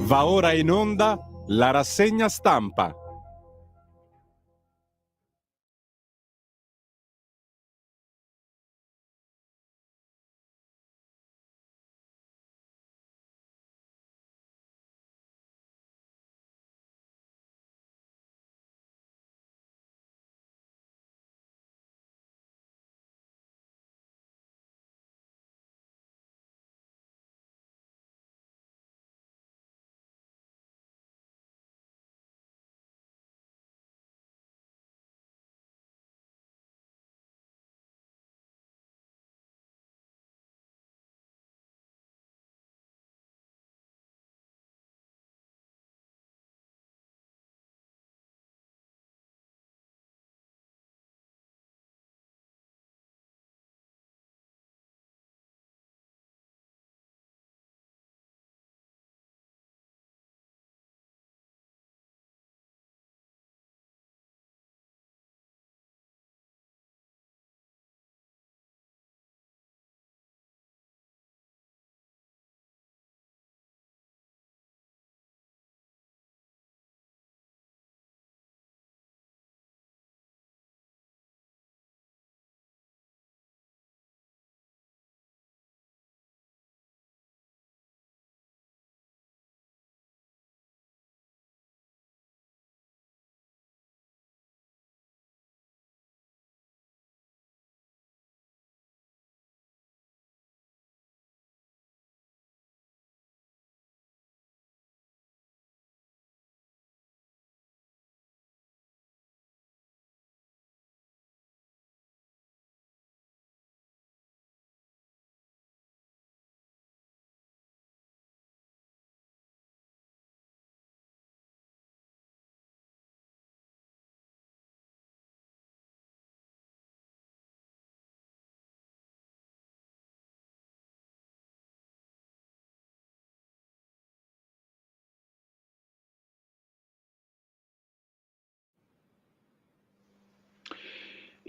Va ora in onda la rassegna stampa.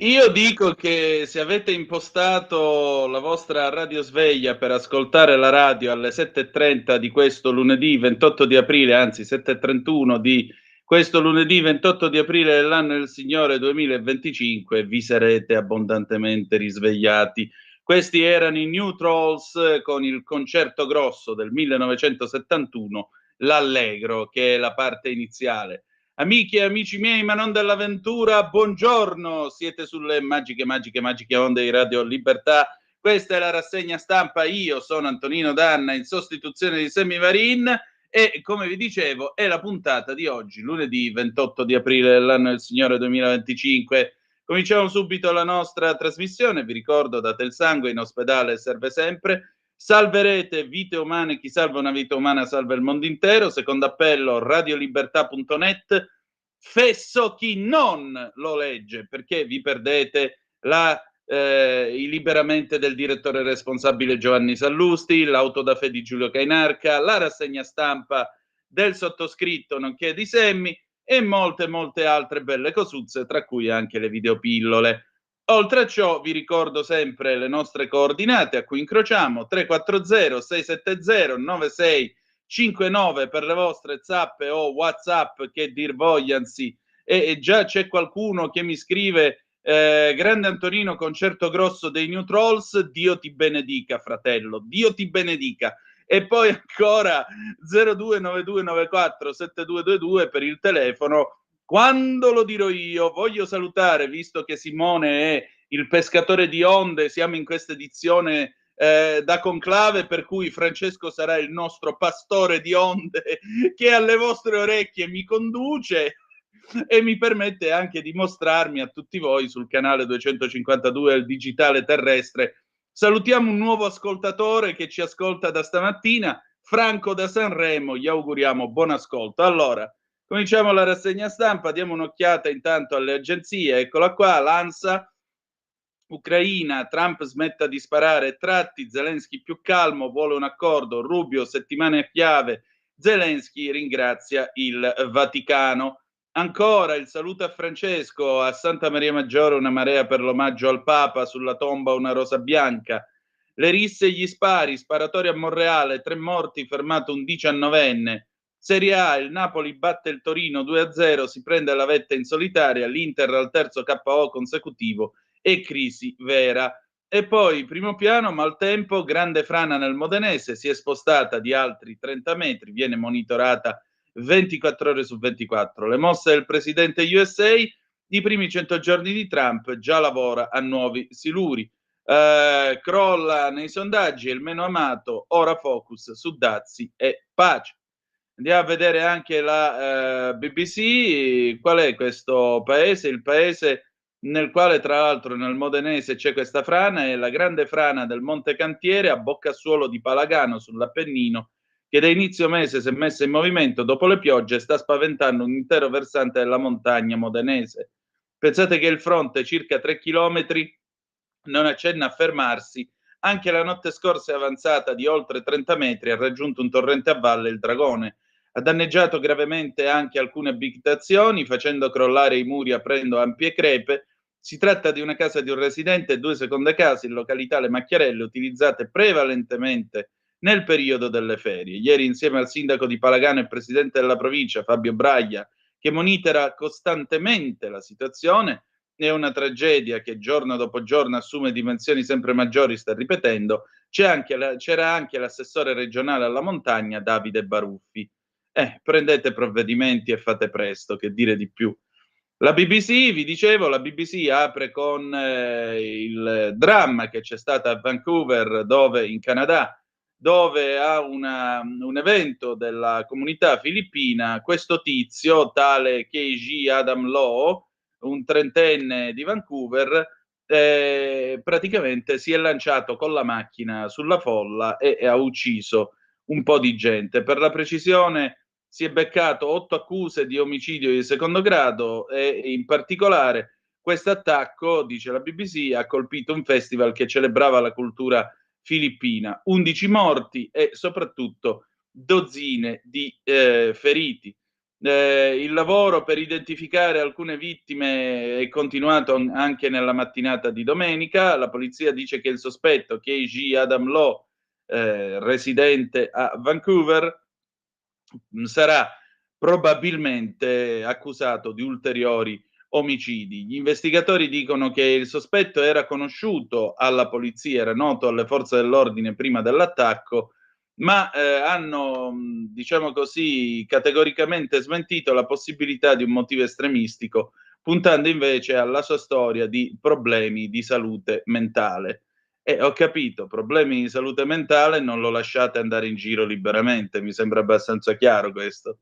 Io dico che se avete impostato la vostra radiosveglia per ascoltare la radio alle 7:30 di questo lunedì 28 di aprile, anzi 7:31 di questo lunedì 28 di aprile dell'anno del Signore 2025, vi sarete abbondantemente risvegliati. Questi erano i New Trolls con il concerto grosso del 1971, l'Allegro, che è la parte iniziale. Amiche e amici miei, ma non dell'avventura, buongiorno, siete sulle magiche onde di Radio Libertà. Questa è la rassegna stampa, io sono Antonino Danna in sostituzione di Sammy Varin e come vi dicevo è la puntata di oggi, lunedì 28 di aprile dell'anno del Signore 2025. Cominciamo subito la nostra trasmissione, vi ricordo date il sangue, in ospedale serve sempre. Salverete vite umane, chi salva una vita umana salva il mondo intero. Secondo appello radiolibertà.net. Fesso chi non lo legge, perché vi perdete i liberamente del direttore responsabile Giovanni Sallusti, l'auto da fede di Giulio Cainarca, la rassegna stampa del sottoscritto nonché di Semmi e molte altre belle cosuzze, tra cui anche le videopillole. Oltre a ciò vi ricordo sempre le nostre coordinate a cui incrociamo: 340 670 9659 per le vostre zappe o WhatsApp che dir vogliansi. E già c'è qualcuno che mi scrive grande Antonino, concerto grosso dei New Trolls, Dio ti benedica fratello, Dio ti benedica. E poi ancora 0292947222 per il telefono. Quando lo dirò io, voglio salutare, visto che Simone è il pescatore di onde, siamo in questa edizione da conclave, per cui Francesco sarà il nostro pastore di onde che alle vostre orecchie mi conduce e mi permette anche di mostrarmi a tutti voi sul canale 252 del digitale terrestre. Salutiamo un nuovo ascoltatore che ci ascolta da stamattina, Franco da Sanremo, gli auguriamo buon ascolto. Allora, cominciamo la rassegna stampa, diamo un'occhiata intanto alle agenzie, eccola qua, l'ANSA, Ucraina, Trump smetta di sparare tratti, Zelensky più calmo, vuole un accordo, Rubio, settimane chiave, Zelensky ringrazia il Vaticano. Ancora il saluto a Francesco, a Santa Maria Maggiore una marea per l'omaggio al Papa, sulla tomba una rosa bianca. Le risse e gli spari, sparatoria a Monreale, 3 morti, fermato un 19enne. Serie A, il Napoli batte il Torino 2-0, si prende la vetta in solitaria, l'Inter al terzo KO consecutivo e crisi vera. E poi, primo piano, maltempo, grande frana nel Modenese, si è spostata di altri 30 metri, viene monitorata 24 ore su 24. Le mosse del presidente USA, i primi 100 giorni di Trump, già lavora a nuovi siluri. Crolla nei sondaggi, è il meno amato, ora focus su dazi e pace. Andiamo a vedere anche la BBC. Qual è questo paese? Il paese nel quale, tra l'altro, nel Modenese c'è questa frana, è la grande frana del Monte Cantiere a Boccassuolo di Palagano sull'Appennino, che da inizio mese si è messa in movimento dopo le piogge e sta spaventando un intero versante della montagna modenese. Pensate che il fronte, circa 3 chilometri, non accenna a fermarsi. Anche la notte scorsa è avanzata di oltre 30 metri, ha raggiunto un torrente a valle, il Dragone. Ha danneggiato gravemente anche alcune abitazioni, facendo crollare i muri aprendo ampie crepe. Si tratta di una casa di un residente e due seconde case in località Le Macchiarelle, utilizzate prevalentemente nel periodo delle ferie. Ieri, insieme al sindaco di Palagano e presidente della provincia, Fabio Braglia, che monitora costantemente la situazione, è una tragedia che giorno dopo giorno assume dimensioni sempre maggiori, sta ripetendo, c'era anche l'assessore regionale alla montagna, Davide Baruffi. Prendete provvedimenti e fate presto, che dire di più. La BBC, vi dicevo, la BBC apre con il dramma che c'è stato a Vancouver, dove, in Canada, dove a un evento della comunità filippina, questo tizio, tale KG Adam Law, un trentenne di Vancouver, praticamente si è lanciato con la macchina sulla folla e ha ucciso un po' di gente. Per la precisione, si è beccato 8 accuse di omicidio di secondo grado e in particolare questo attacco, dice la BBC, ha colpito un festival che celebrava la cultura filippina. 11 morti e soprattutto dozzine di feriti. Il lavoro per identificare alcune vittime è continuato anche nella mattinata di domenica. La polizia dice che il sospetto, KG Adam Law, residente a Vancouver, sarà probabilmente accusato di ulteriori omicidi. Gli investigatori dicono che il sospetto era conosciuto alla polizia, era noto alle forze dell'ordine prima dell'attacco, ma hanno, diciamo così, categoricamente smentito la possibilità di un motivo estremistico, puntando invece alla sua storia di problemi di salute mentale. E ho capito, problemi di salute mentale non lo lasciate andare in giro liberamente, mi sembra abbastanza chiaro questo.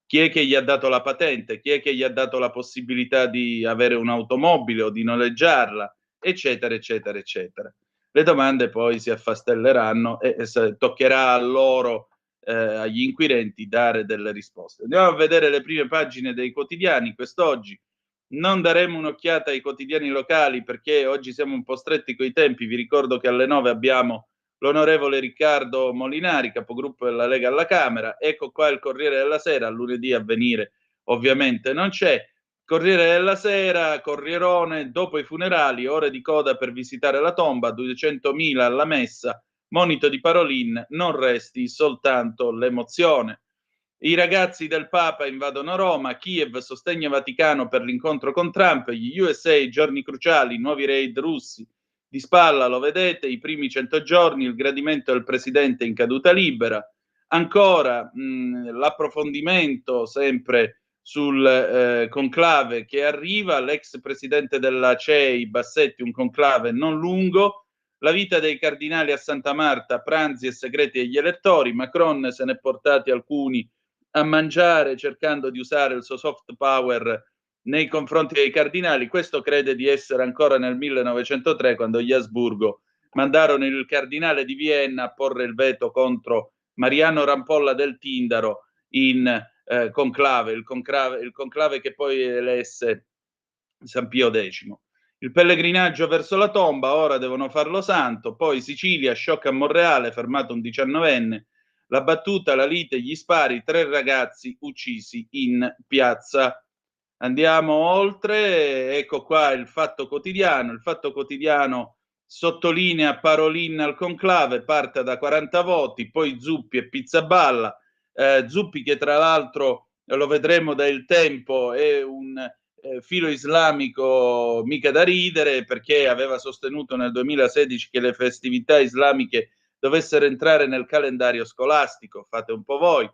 Chi è che gli ha dato la patente? Chi è che gli ha dato la possibilità di avere un'automobile o di noleggiarla? Eccetera, eccetera, eccetera. Le domande poi si affastelleranno e toccherà a loro, agli inquirenti, dare delle risposte. Andiamo a vedere le prime pagine dei quotidiani quest'oggi. Non daremo un'occhiata ai quotidiani locali perché oggi siamo un po' stretti coi tempi. Vi ricordo che alle 9 abbiamo l'onorevole Riccardo Molinari, capogruppo della Lega alla Camera. Ecco qua il Corriere della Sera, lunedì Avvenire ovviamente non c'è. Corriere della Sera, Corrierone, dopo i funerali, ore di coda per visitare la tomba, 200.000 alla messa, monito di Parolin, non resti soltanto l'emozione. I ragazzi del Papa invadono Roma, Kiev, sostegno Vaticano per l'incontro con Trump, gli USA, giorni cruciali, nuovi raid russi. Di spalla lo vedete, i primi 100 giorni, il gradimento del presidente in caduta libera. Ancora l'approfondimento sempre sul conclave che arriva, l'ex presidente della CEI Bassetti, un conclave non lungo, la vita dei cardinali a Santa Marta, pranzi e segreti agli elettori, Macron se ne è portati alcuni a mangiare cercando di usare il suo soft power nei confronti dei cardinali. Questo crede di essere ancora nel 1903, quando gli Asburgo mandarono il cardinale di Vienna a porre il veto contro Mariano Rampolla del Tindaro in conclave, il conclave che poi elesse San Pio X. Il pellegrinaggio verso la tomba, ora devono farlo santo, poi Sicilia, shock a Monreale, fermato un 19enne, la battuta, la lite, gli spari, 3 ragazzi uccisi in piazza. Andiamo oltre, ecco qua il Fatto Quotidiano. Il Fatto Quotidiano sottolinea Parolin al conclave, parte da 40 voti, poi Zuppi e Pizzaballa, Zuppi, che tra l'altro lo vedremo da Il Tempo, è un filo islamico mica da ridere, perché aveva sostenuto nel 2016 che le festività islamiche dovessero entrare nel calendario scolastico. Fate un po' voi.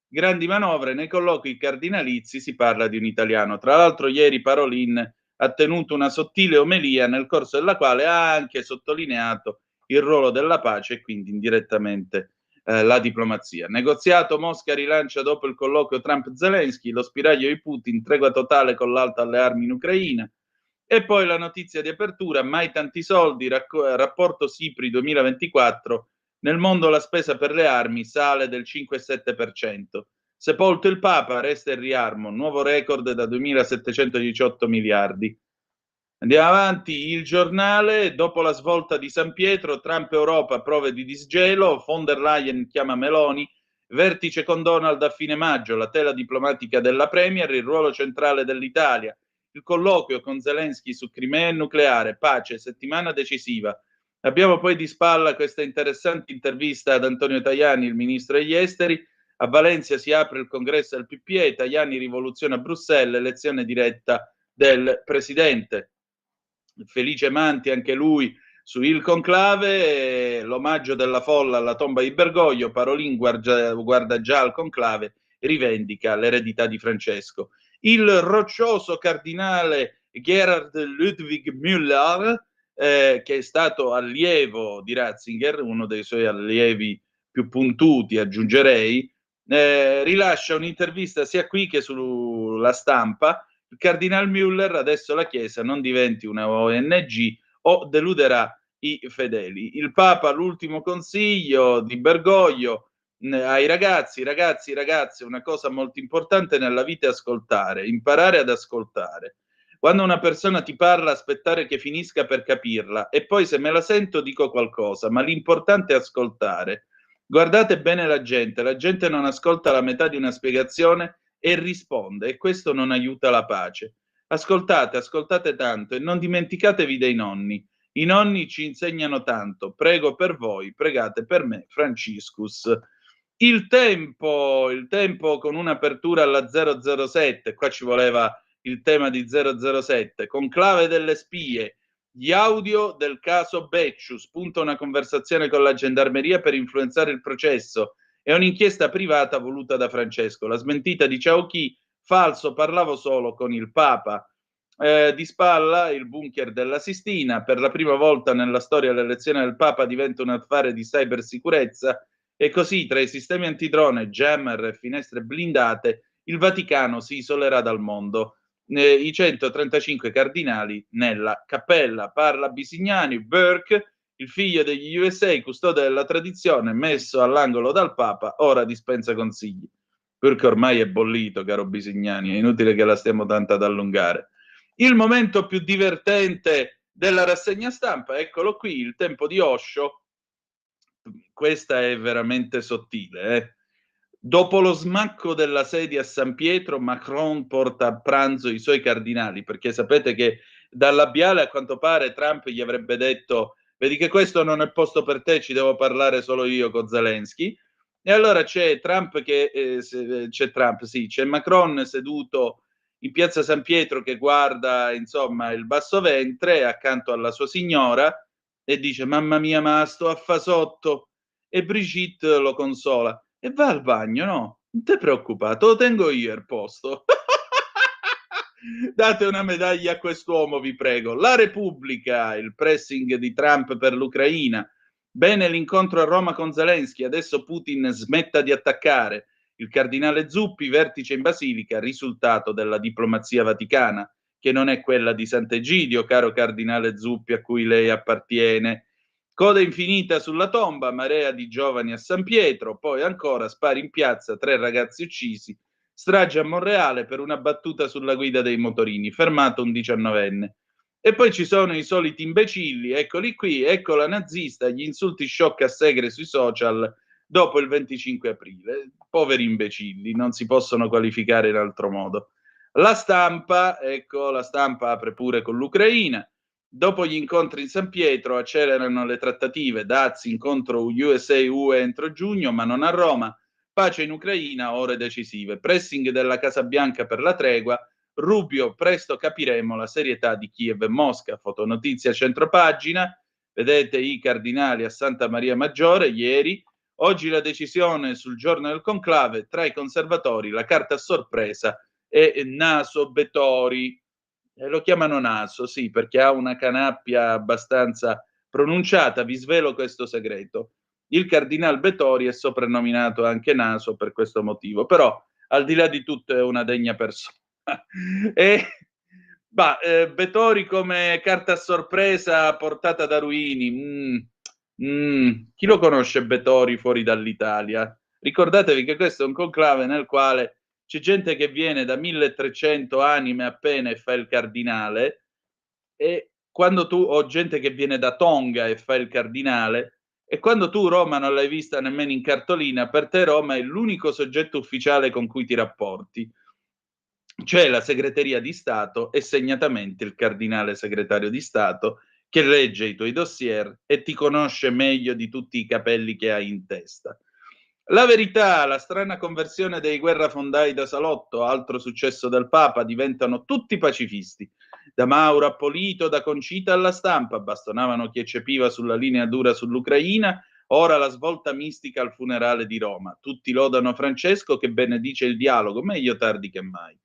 Grandi manovre, nei colloqui cardinalizi si parla di un italiano. Tra l'altro ieri Parolin ha tenuto una sottile omelia nel corso della quale ha anche sottolineato il ruolo della pace e quindi indirettamente la diplomazia. Negoziato, Mosca rilancia dopo il colloquio Trump-Zelensky, lo spiraglio di Putin, tregua totale con l'alta alle armi in Ucraina. E poi la notizia di apertura, mai tanti soldi, rapporto SIPRI 2024, nel mondo la spesa per le armi sale del 5,7%. Sepolto il Papa, resta il riarmo, nuovo record da 2.718 miliardi. Andiamo avanti, Il Giornale, dopo la svolta di San Pietro, Trump Europa, prove di disgelo, von der Leyen chiama Meloni, vertice con Donald a fine maggio, la tela diplomatica della Premier, il ruolo centrale dell'Italia, il colloquio con Zelensky su Crimea e nucleare, pace, settimana decisiva. Abbiamo poi di spalla questa interessante intervista ad Antonio Tajani, il ministro degli esteri. A Valencia si apre il congresso del PPE, Tajani rivoluziona Bruxelles, elezione diretta del presidente. Felice Manti anche lui su Il Conclave, l'omaggio della folla alla tomba di Bergoglio, Parolin guarda già al conclave e rivendica l'eredità di Francesco. Il roccioso cardinale Gerhard Ludwig Müller, che è stato allievo di Ratzinger, uno dei suoi allievi più puntuti, aggiungerei, rilascia un'intervista sia qui che sulla Stampa. Il Cardinal Müller, adesso la Chiesa non diventi una ONG o deluderà i fedeli. Il Papa, l'ultimo consiglio di Bergoglio ai ragazzi, una cosa molto importante nella vita è ascoltare, imparare ad ascoltare. Quando una persona ti parla, aspettare che finisca per capirla e poi se me la sento dico qualcosa, ma l'importante è ascoltare. Guardate bene la gente non ascolta la metà di una spiegazione e risponde, e questo non aiuta la pace. Ascoltate, ascoltate tanto e non dimenticatevi dei nonni. I nonni ci insegnano tanto. Prego per voi, pregate per me, Franciscus. Il tempo con un'apertura alla 007, qua ci voleva il tema di 007, conclave delle spie, gli audio del caso Becciu, spunta una conversazione con la gendarmeria per influenzare il processo. È un'inchiesta privata voluta da Francesco. La smentita di Ciauchi, falso, parlavo solo con il Papa. Di spalla il bunker della Sistina. Per la prima volta nella storia l'elezione del Papa diventa un affare di cybersicurezza e così tra i sistemi antidrone, jammer e finestre blindate il Vaticano si isolerà dal mondo. I 135 cardinali nella cappella. Parla Bisignani, Burke, il figlio degli USA, custode della tradizione, messo all'angolo dal Papa, ora dispensa consigli. Perché ormai è bollito, caro Bisignani, è inutile che la stiamo tanto ad allungare. Il momento più divertente della rassegna stampa, eccolo qui, il tempo di Osho. Questa è veramente sottile, eh? Dopo lo smacco della sedia a San Pietro, Macron porta a pranzo i suoi cardinali, perché sapete che dal labiale a quanto pare Trump gli avrebbe detto: vedi che questo non è posto per te, ci devo parlare solo io con Zelensky. E allora c'è c'è Macron seduto in piazza San Pietro che guarda, insomma, il basso ventre accanto alla sua signora e dice: mamma mia, ma sto a fa sotto. E Brigitte lo consola: e va al bagno, no? Non ti preoccupare, te lo tengo io il posto. Date una medaglia a quest'uomo, vi prego. La Repubblica, il pressing di Trump per l'Ucraina. Bene l'incontro a Roma con Zelensky, adesso Putin smetta di attaccare. Il cardinale Zuppi, vertice in Basilica, risultato della diplomazia vaticana, che non è quella di Sant'Egidio, caro cardinale Zuppi, a cui lei appartiene. Coda infinita sulla tomba, marea di giovani a San Pietro, poi ancora spari in piazza, 3 ragazzi uccisi, strage a Monreale per una battuta sulla guida dei motorini, fermato un 19enne. E poi ci sono i soliti imbecilli, eccoli qui, ecco la nazista, gli insulti sciocchi a Segre sui social dopo il 25 aprile. Poveri imbecilli, non si possono qualificare in altro modo. La Stampa, ecco, la Stampa apre pure con l'Ucraina. Dopo gli incontri in San Pietro accelerano le trattative, Dazi incontro USA-UE entro giugno, ma non a Roma. pace in Ucraina, ore decisive, pressing della Casa Bianca per la tregua, Rubio, presto capiremo la serietà di Kiev e Mosca, fotonotizia centropagina, vedete i cardinali a Santa Maria Maggiore ieri, oggi la decisione sul giorno del conclave, tra i conservatori la carta a sorpresa e Naso Bettori, lo chiamano Naso, sì, perché ha una canappia abbastanza pronunciata, vi svelo questo segreto. Il cardinal Bettori è soprannominato anche Naso per questo motivo, però al di là di tutto è una degna persona. e, Bettori come carta a sorpresa portata da Ruini, chi lo conosce Bettori fuori dall'Italia? Ricordatevi che questo è un conclave nel quale c'è gente che viene da 1300 anime appena e fa il cardinale, e quando tu, o gente che viene da Tonga e fa il cardinale, e quando tu Roma non l'hai vista nemmeno in cartolina, per te Roma è l'unico soggetto ufficiale con cui ti rapporti, cioè la segreteria di Stato e segnatamente il cardinale segretario di Stato che legge i tuoi dossier e ti conosce meglio di tutti i capelli che hai in testa. La Verità, la strana conversione dei guerrafondai da salotto, altro successo del Papa, diventano tutti pacifisti. Da Mauro a Polito, da Concita alla Stampa, bastonavano chi eccepiva sulla linea dura sull'Ucraina, ora la svolta mistica al funerale di Roma. Tutti lodano Francesco che benedice il dialogo, meglio tardi che mai.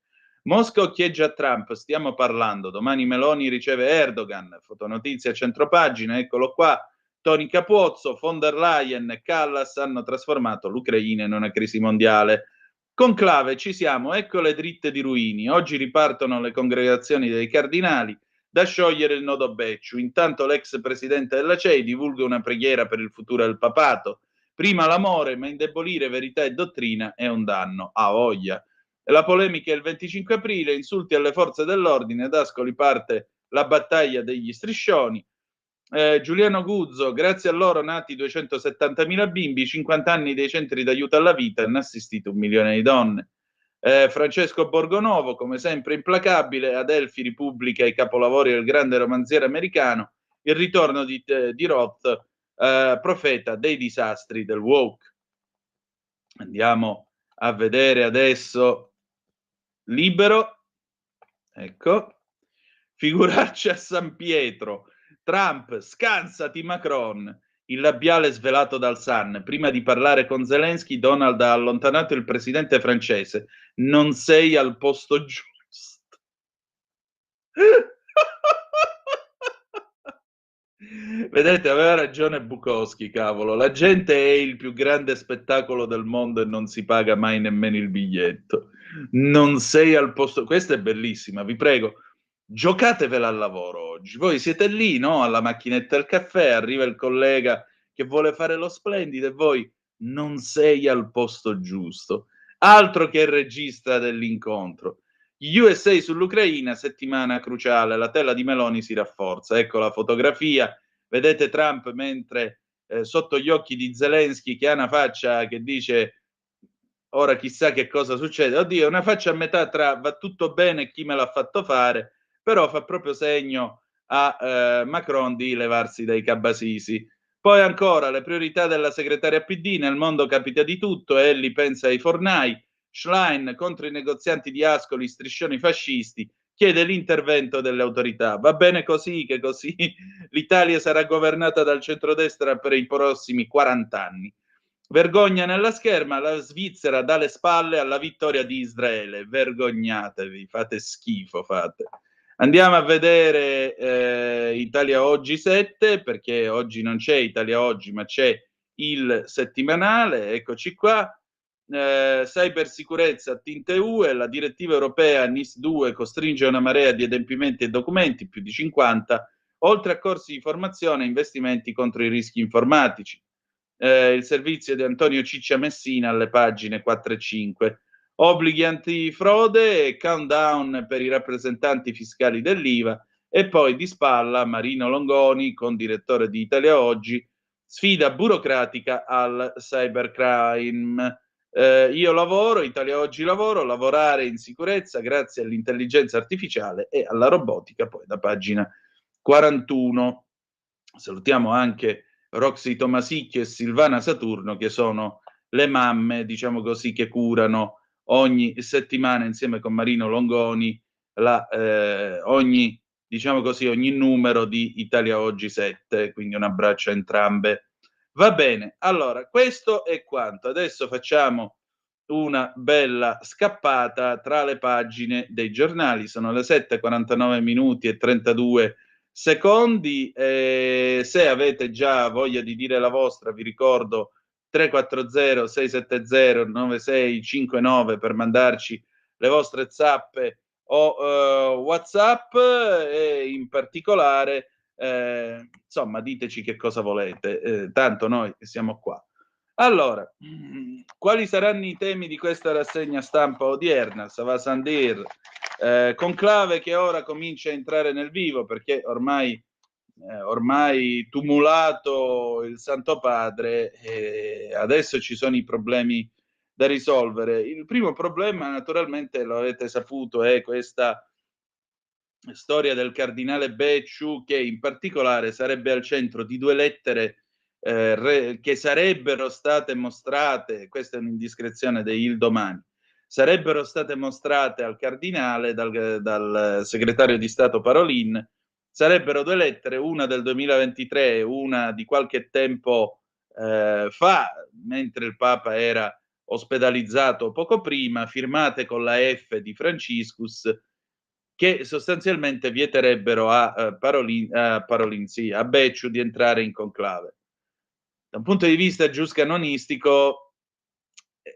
Mosca occhieggia Trump, stiamo parlando, domani Meloni riceve Erdogan, fotonotizia centropagina, eccolo qua, Tony Capozzo, von der Leyen e Callas hanno trasformato l'Ucraina in una crisi mondiale. Conclave, ci siamo, ecco le dritte di Ruini. Oggi ripartono le congregazioni dei cardinali da sciogliere il nodo Becciu. Intanto l'ex presidente della CEI divulga una preghiera per il futuro del papato. Prima l'amore, ma indebolire verità e dottrina è un danno. A voglia. La polemica è il 25 aprile, insulti alle forze dell'ordine, ad Ascoli parte la battaglia degli striscioni. Giuliano Guzzo, grazie a loro nati 270.000 bimbi, 50 anni dei centri d'aiuto alla vita, hanno assistito 1 milione di donne. Francesco Borgonovo, come sempre implacabile, Adelphi ripubblica i capolavori del grande romanziere americano, il ritorno di Roth, profeta dei disastri del woke. Andiamo a vedere adesso Libero, ecco, figuraccia a San Pietro, Trump, scansati Macron, il labiale svelato dal Sun. Prima di parlare con Zelensky, Donald ha allontanato il presidente francese. Non sei al posto giusto. Vedete, aveva ragione Bukowski, cavolo. La gente è il più grande spettacolo del mondo e non si paga mai nemmeno il biglietto. Non sei al posto... Questa è bellissima, vi prego. Giocatevela al lavoro oggi. Voi siete lì, no? Alla macchinetta del caffè, arriva il collega che vuole fare lo splendido e voi non sei al posto giusto. Altro che il regista dell'incontro. USA sull'Ucraina, settimana cruciale, la tela di Meloni si rafforza. Ecco la fotografia, vedete Trump mentre sotto gli occhi di Zelensky che ha una faccia che dice ora chissà che cosa succede. Oddio, una faccia a metà tra va tutto bene e chi me l'ha fatto fare, però fa proprio segno a Macron di levarsi dai cabasisi. Poi ancora le priorità della segretaria PD, nel mondo capita di tutto, Elli pensa ai fornai, Schlein contro i negozianti di Ascoli, striscioni fascisti, chiede l'intervento delle autorità. Va bene così, che così l'Italia sarà governata dal centrodestra per i prossimi 40 anni. Vergogna nella scherma, la Svizzera dà le spalle alla vittoria di Israele. Vergognatevi, fate schifo, fate. Andiamo a vedere Italia Oggi 7, perché oggi non c'è Italia Oggi, ma c'è il settimanale. Eccoci qua. Cybersicurezza tinte UE, la direttiva europea NIS2 costringe una marea di adempimenti e documenti, più di 50, oltre a corsi di formazione e investimenti contro i rischi informatici. Il servizio di Antonio Ciccia Messina alle pagine 4 e 5. Obblighi antifrode e countdown per i rappresentanti fiscali dell'IVA, e poi di spalla Marino Longoni, con direttore di Italia Oggi, sfida burocratica al cybercrime. Io lavoro, Italia Oggi lavoro, lavorare in sicurezza grazie all'intelligenza artificiale e alla robotica, poi da pagina 41. Salutiamo anche Roxy Tomasicchio e Silvana Saturno, che sono le mamme, diciamo così, che curano ogni settimana insieme con Marino Longoni ogni, diciamo così, ogni numero di Italia Oggi 7, quindi un abbraccio a entrambe. Va bene, allora questo è quanto. Adesso facciamo una bella scappata tra le pagine dei giornali. Sono le 7:49 minuti e 32 secondi. Se avete già voglia di dire la vostra, vi ricordo 340 670 9659 per mandarci le vostre zappe o WhatsApp, e in particolare insomma diteci che cosa volete, tanto noi siamo qua. Allora, quali saranno i temi di questa rassegna stampa odierna? Ça va sans dire. Conclave che ora comincia a entrare nel vivo, perché ormai tumulato il Santo Padre, adesso ci sono i problemi da risolvere. Il primo problema, naturalmente, lo avete saputo, è questa storia del cardinale Becciu, che in particolare sarebbe al centro di due lettere che sarebbero state mostrate, questa è un'indiscrezione di Il Domani, sarebbero state mostrate al cardinale dal segretario di Stato Parolin. Sarebbero due lettere, una del 2023 e una di qualche tempo fa, mentre il Papa era ospedalizzato poco prima, firmate con la F di Franciscus, che sostanzialmente vieterebbero a Becciu di entrare in conclave. Da un punto di vista giuscanonistico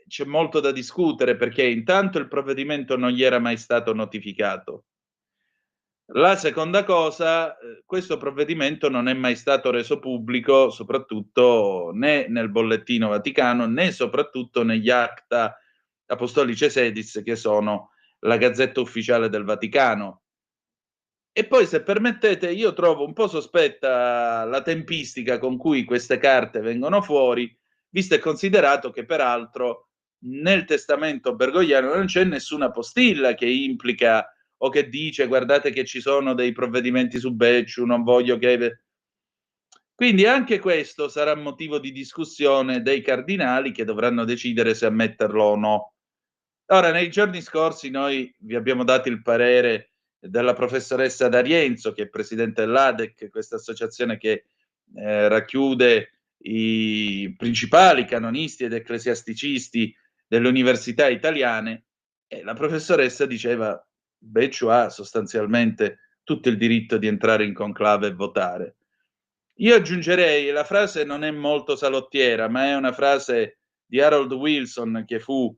c'è molto da discutere, perché intanto il provvedimento non gli era mai stato notificato. La seconda cosa, questo provvedimento non è mai stato reso pubblico, soprattutto né nel bollettino Vaticano, né soprattutto negli Acta Apostolice Sedis, che sono la Gazzetta Ufficiale del Vaticano. E poi, se permettete, io trovo un po' sospetta la tempistica con cui queste carte vengono fuori, visto e considerato che peraltro nel testamento bergogliano non c'è nessuna postilla che implica o che dice guardate che ci sono dei provvedimenti su Becciu, non voglio che... Quindi anche questo sarà motivo di discussione dei cardinali, che dovranno decidere se ammetterlo o no. Ora, nei giorni scorsi noi vi abbiamo dato il parere della professoressa D'Arienzo, che è presidente dell'ADEC, questa associazione che racchiude i principali canonisti ed ecclesiasticisti delle università italiane, e la professoressa diceva Becciu ha sostanzialmente tutto il diritto di entrare in conclave e votare. Io aggiungerei, la frase non è molto salottiera, ma è una frase di Harold Wilson, che fu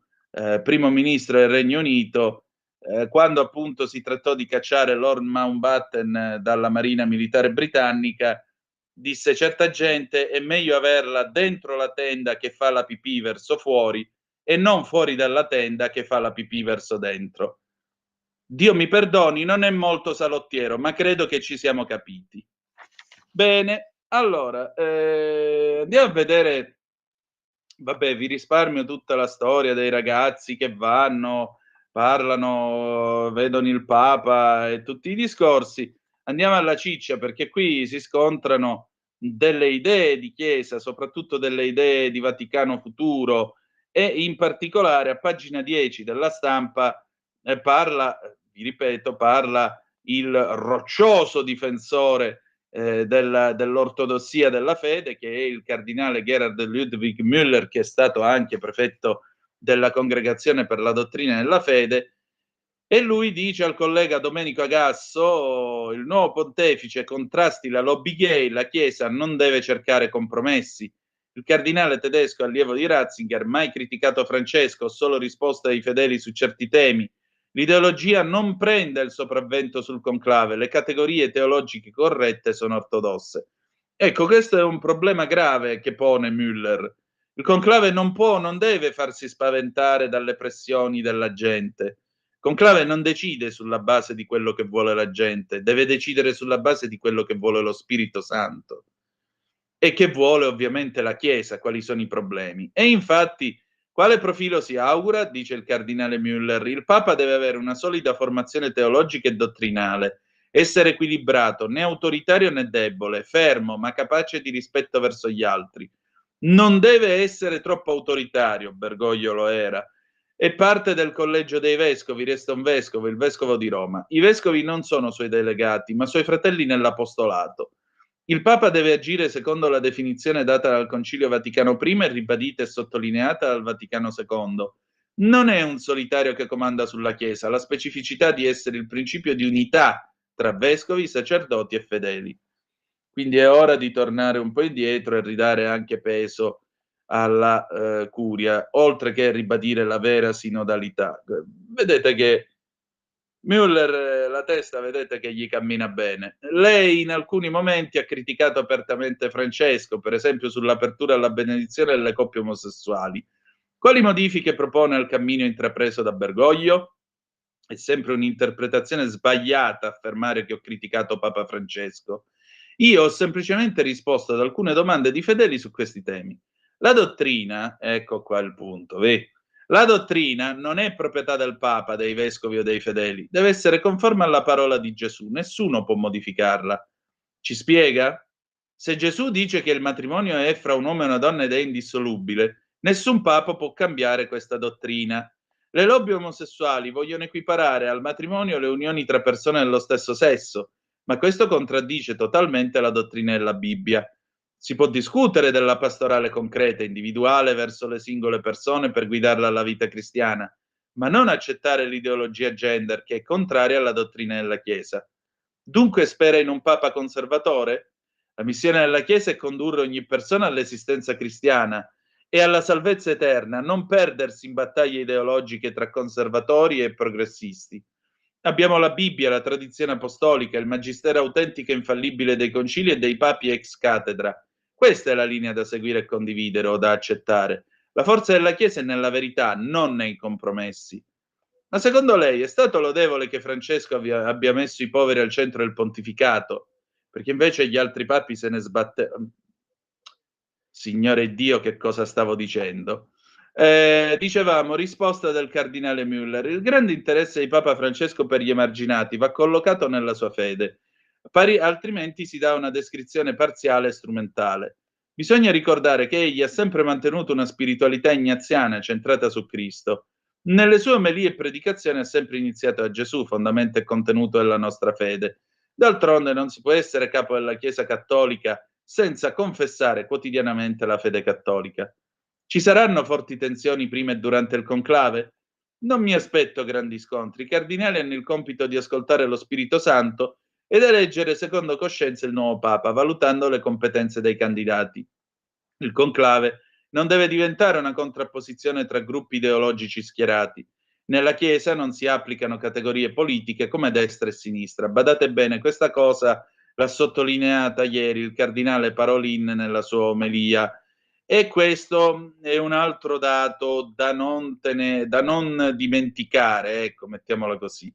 primo ministro del Regno Unito, quando appunto si trattò di cacciare Lord Mountbatten dalla Marina Militare Britannica, disse certa gente è meglio averla dentro la tenda che fa la pipì verso fuori e non fuori dalla tenda che fa la pipì verso dentro. Dio mi perdoni, non è molto salottiero, ma credo che ci siamo capiti. Bene, allora, andiamo a vedere. Vabbè, vi risparmio tutta la storia dei ragazzi che vanno, parlano, vedono il Papa e tutti i discorsi. Andiamo alla ciccia, perché qui si scontrano delle idee di Chiesa, soprattutto delle idee di Vaticano futuro, e in particolare a pagina 10 della Stampa parla, vi ripeto, parla il roccioso difensore dell'ortodossia della fede, che è il cardinale Gerhard Ludwig Müller, che è stato anche prefetto della Congregazione per la Dottrina della Fede, e lui dice al collega Domenico Agasso: il nuovo pontefice contrasti la lobby gay, la Chiesa non deve cercare compromessi. Il cardinale tedesco, allievo di Ratzinger, mai criticato Francesco, solo risposta ai fedeli su certi temi. L'ideologia non prende il sopravvento sul conclave, le categorie teologiche corrette sono ortodosse. Ecco, questo è un problema grave che pone Müller. Il conclave non deve farsi spaventare dalle pressioni della gente. Il conclave non decide sulla base di quello che vuole la gente, deve decidere sulla base di quello che vuole lo Spirito Santo e che vuole ovviamente la Chiesa, quali sono i problemi. E infatti, quale profilo si augura? Dice il cardinale Müller. Il Papa deve avere una solida formazione teologica e dottrinale, essere equilibrato, né autoritario né debole, fermo ma capace di rispetto verso gli altri. Non deve essere troppo autoritario, Bergoglio lo era. È parte del collegio dei vescovi, resta un vescovo, il vescovo di Roma. I vescovi non sono suoi delegati, ma suoi fratelli nell'apostolato. Il Papa deve agire secondo la definizione data dal Concilio Vaticano I e ribadita e sottolineata dal Vaticano II. Non è un solitario che comanda sulla Chiesa, la specificità di essere il principio di unità tra vescovi, sacerdoti e fedeli. Quindi è ora di tornare un po' indietro e ridare anche peso alla curia, oltre che ribadire la vera sinodalità. Vedete che Müller, la testa, vedete che gli cammina bene. Lei in alcuni momenti ha criticato apertamente Francesco, per esempio sull'apertura alla benedizione delle coppie omosessuali. Quali modifiche propone al cammino intrapreso da Bergoglio? È sempre un'interpretazione sbagliata affermare che ho criticato Papa Francesco. Io ho semplicemente risposto ad alcune domande di fedeli su questi temi. La dottrina, ecco qua il punto, vedi? La dottrina non è proprietà del Papa, dei vescovi o dei fedeli, deve essere conforme alla parola di Gesù, nessuno può modificarla. Ci spiega? Se Gesù dice che il matrimonio è fra un uomo e una donna ed è indissolubile, nessun Papa può cambiare questa dottrina. Le lobby omosessuali vogliono equiparare al matrimonio le unioni tra persone dello stesso sesso, ma questo contraddice totalmente la dottrina della Bibbia. Si può discutere della pastorale concreta, individuale verso le singole persone per guidarla alla vita cristiana, ma non accettare l'ideologia gender che è contraria alla dottrina della Chiesa. Dunque spera in un Papa conservatore? La missione della Chiesa è condurre ogni persona all'esistenza cristiana e alla salvezza eterna, non perdersi in battaglie ideologiche tra conservatori e progressisti. Abbiamo la Bibbia, la tradizione apostolica, il magistero autentico e infallibile dei concili e dei papi ex cattedra. Questa è la linea da seguire e condividere o da accettare. La forza della Chiesa è nella verità, non nei compromessi. Ma secondo lei è stato lodevole che Francesco abbia messo i poveri al centro del pontificato? Perché invece gli altri papi se ne sbattevano. Signore Dio, che cosa stavo dicendo? Dicevamo, risposta del cardinale Müller. Il grande interesse di Papa Francesco per gli emarginati va collocato nella sua fede, altrimenti si dà una descrizione parziale e strumentale. Bisogna ricordare che egli ha sempre mantenuto una spiritualità ignaziana centrata su Cristo. Nelle sue omelie e predicazioni ha sempre iniziato da Gesù, fondamento e contenuto della nostra fede. D'altronde non si può essere capo della Chiesa cattolica senza confessare quotidianamente la fede cattolica. Ci saranno forti tensioni prima e durante il conclave? Non mi aspetto grandi scontri. I cardinali hanno il compito di ascoltare lo Spirito Santo ed eleggere secondo coscienza il nuovo Papa, valutando le competenze dei candidati. Il conclave non deve diventare una contrapposizione tra gruppi ideologici schierati. Nella Chiesa non si applicano categorie politiche come destra e sinistra. Badate bene, questa cosa l'ha sottolineata ieri il cardinale Parolin nella sua omelia. E questo è un altro dato da non dimenticare, ecco, mettiamola così.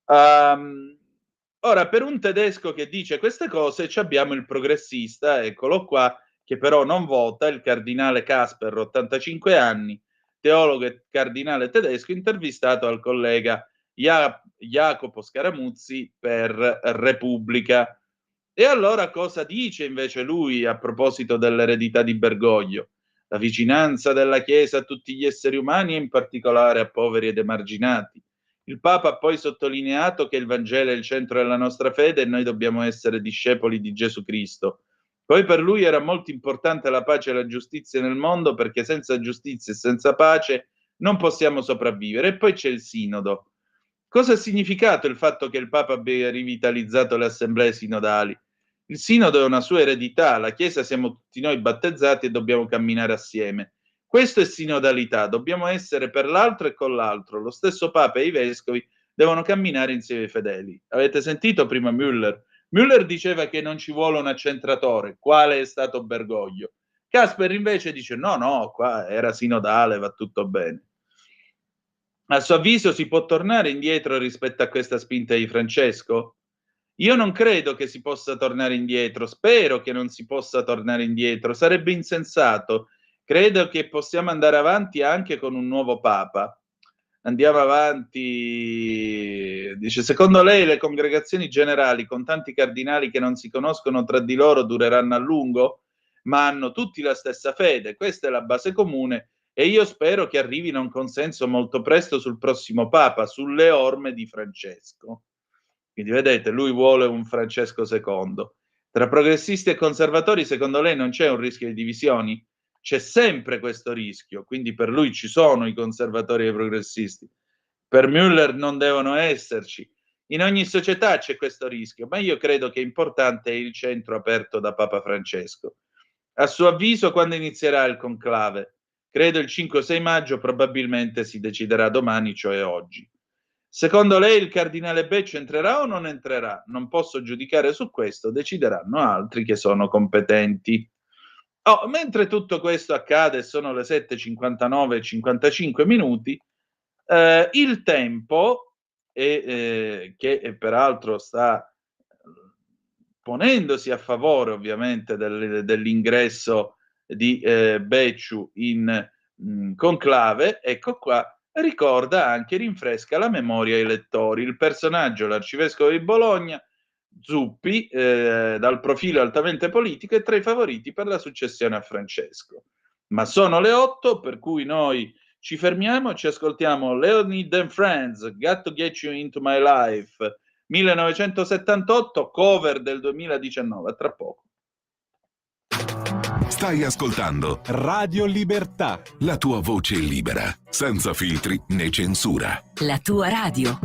Ora, per un tedesco che dice queste cose, abbiamo il progressista, eccolo qua, che però non vota, il cardinale Casper, 85 anni, teologo e cardinale tedesco, intervistato al collega Jacopo Scaramuzzi per Repubblica. E allora cosa dice invece lui a proposito dell'eredità di Bergoglio? La vicinanza della Chiesa a tutti gli esseri umani e in particolare a poveri ed emarginati. Il Papa ha poi sottolineato che il Vangelo è il centro della nostra fede e noi dobbiamo essere discepoli di Gesù Cristo. Poi per lui era molto importante la pace e la giustizia nel mondo perché senza giustizia e senza pace non possiamo sopravvivere. E poi c'è il sinodo. Cosa ha significato il fatto che il Papa abbia rivitalizzato le assemblee sinodali? Il sinodo è una sua eredità, la Chiesa siamo tutti noi battezzati e dobbiamo camminare assieme. Questo è sinodalità, dobbiamo essere per l'altro e con l'altro. Lo stesso Papa e i vescovi devono camminare insieme ai fedeli. Avete sentito prima Müller? Müller diceva che non ci vuole un accentratore, quale è stato Bergoglio. Casper invece dice no, qua era sinodale, va tutto bene. A suo avviso si può tornare indietro rispetto a questa spinta di Francesco? Io non credo che si possa tornare indietro, spero che non si possa tornare indietro, sarebbe insensato. Credo che possiamo andare avanti anche con un nuovo Papa. Andiamo avanti. Dice, secondo lei le congregazioni generali con tanti cardinali che non si conoscono tra di loro dureranno a lungo? ma hanno tutti la stessa fede. Questa è la base comune e io spero che arrivino a un consenso molto presto sul prossimo Papa, sulle orme di Francesco. Quindi vedete, lui vuole un Francesco II. Tra progressisti e conservatori, secondo lei non c'è un rischio di divisioni? C'è sempre questo rischio, quindi per lui ci sono i conservatori e i progressisti. Per Müller non devono esserci. In ogni società c'è questo rischio, ma io credo che importante è il centro aperto da Papa Francesco. A suo avviso, quando inizierà il conclave? Credo il 5 o 6 maggio, probabilmente si deciderà domani, cioè oggi. Secondo lei il cardinale Beccio entrerà o non entrerà? Non posso giudicare su questo, decideranno altri che sono competenti. Oh, mentre tutto questo accade, sono le 7:59 e 55 minuti, il tempo, che peraltro sta ponendosi a favore ovviamente dell'ingresso di Becciu in conclave, ecco qua, ricorda anche, rinfresca la memoria ai lettori. Il personaggio, l'arcivescovo di Bologna, Zuppi, dal profilo altamente politico, è tra i favoriti per la successione a Francesco. Ma sono le 8, per cui noi ci fermiamo, ci ascoltiamo Leonid and Friends, Got to Get You Into My Life, 1978, cover del 2019, a tra poco. Stai ascoltando Radio Libertà. la tua voce libera, senza filtri né censura. La tua radio.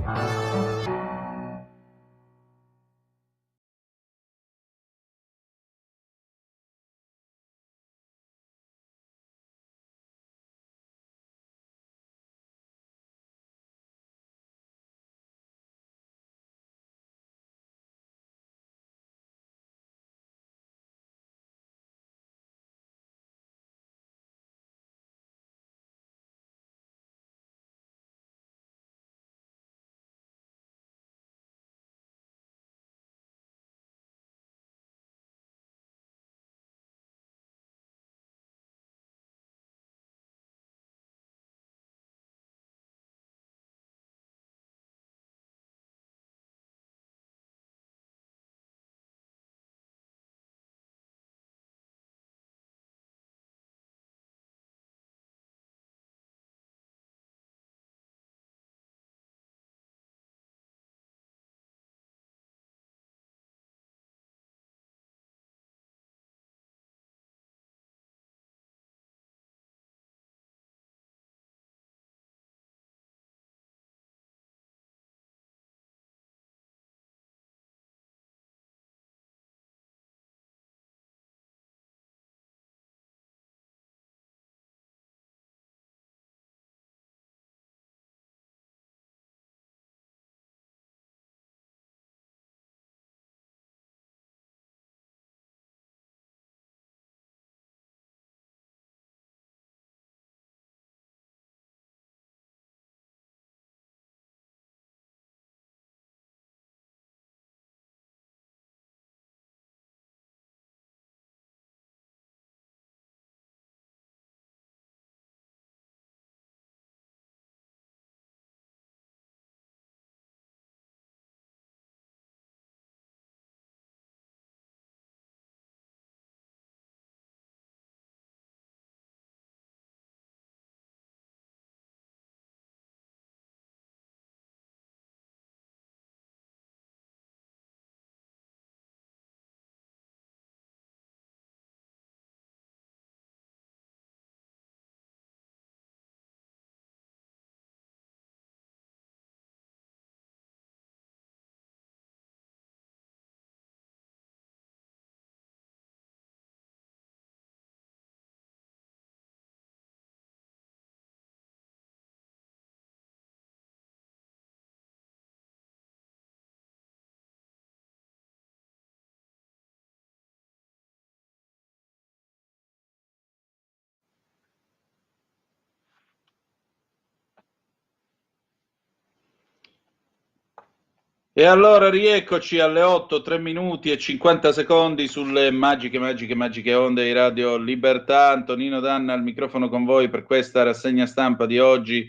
E allora rieccoci alle 8, 3 minuti e 50 secondi sulle magiche onde di Radio Libertà. Antonino Danna al microfono con voi per questa rassegna stampa di oggi,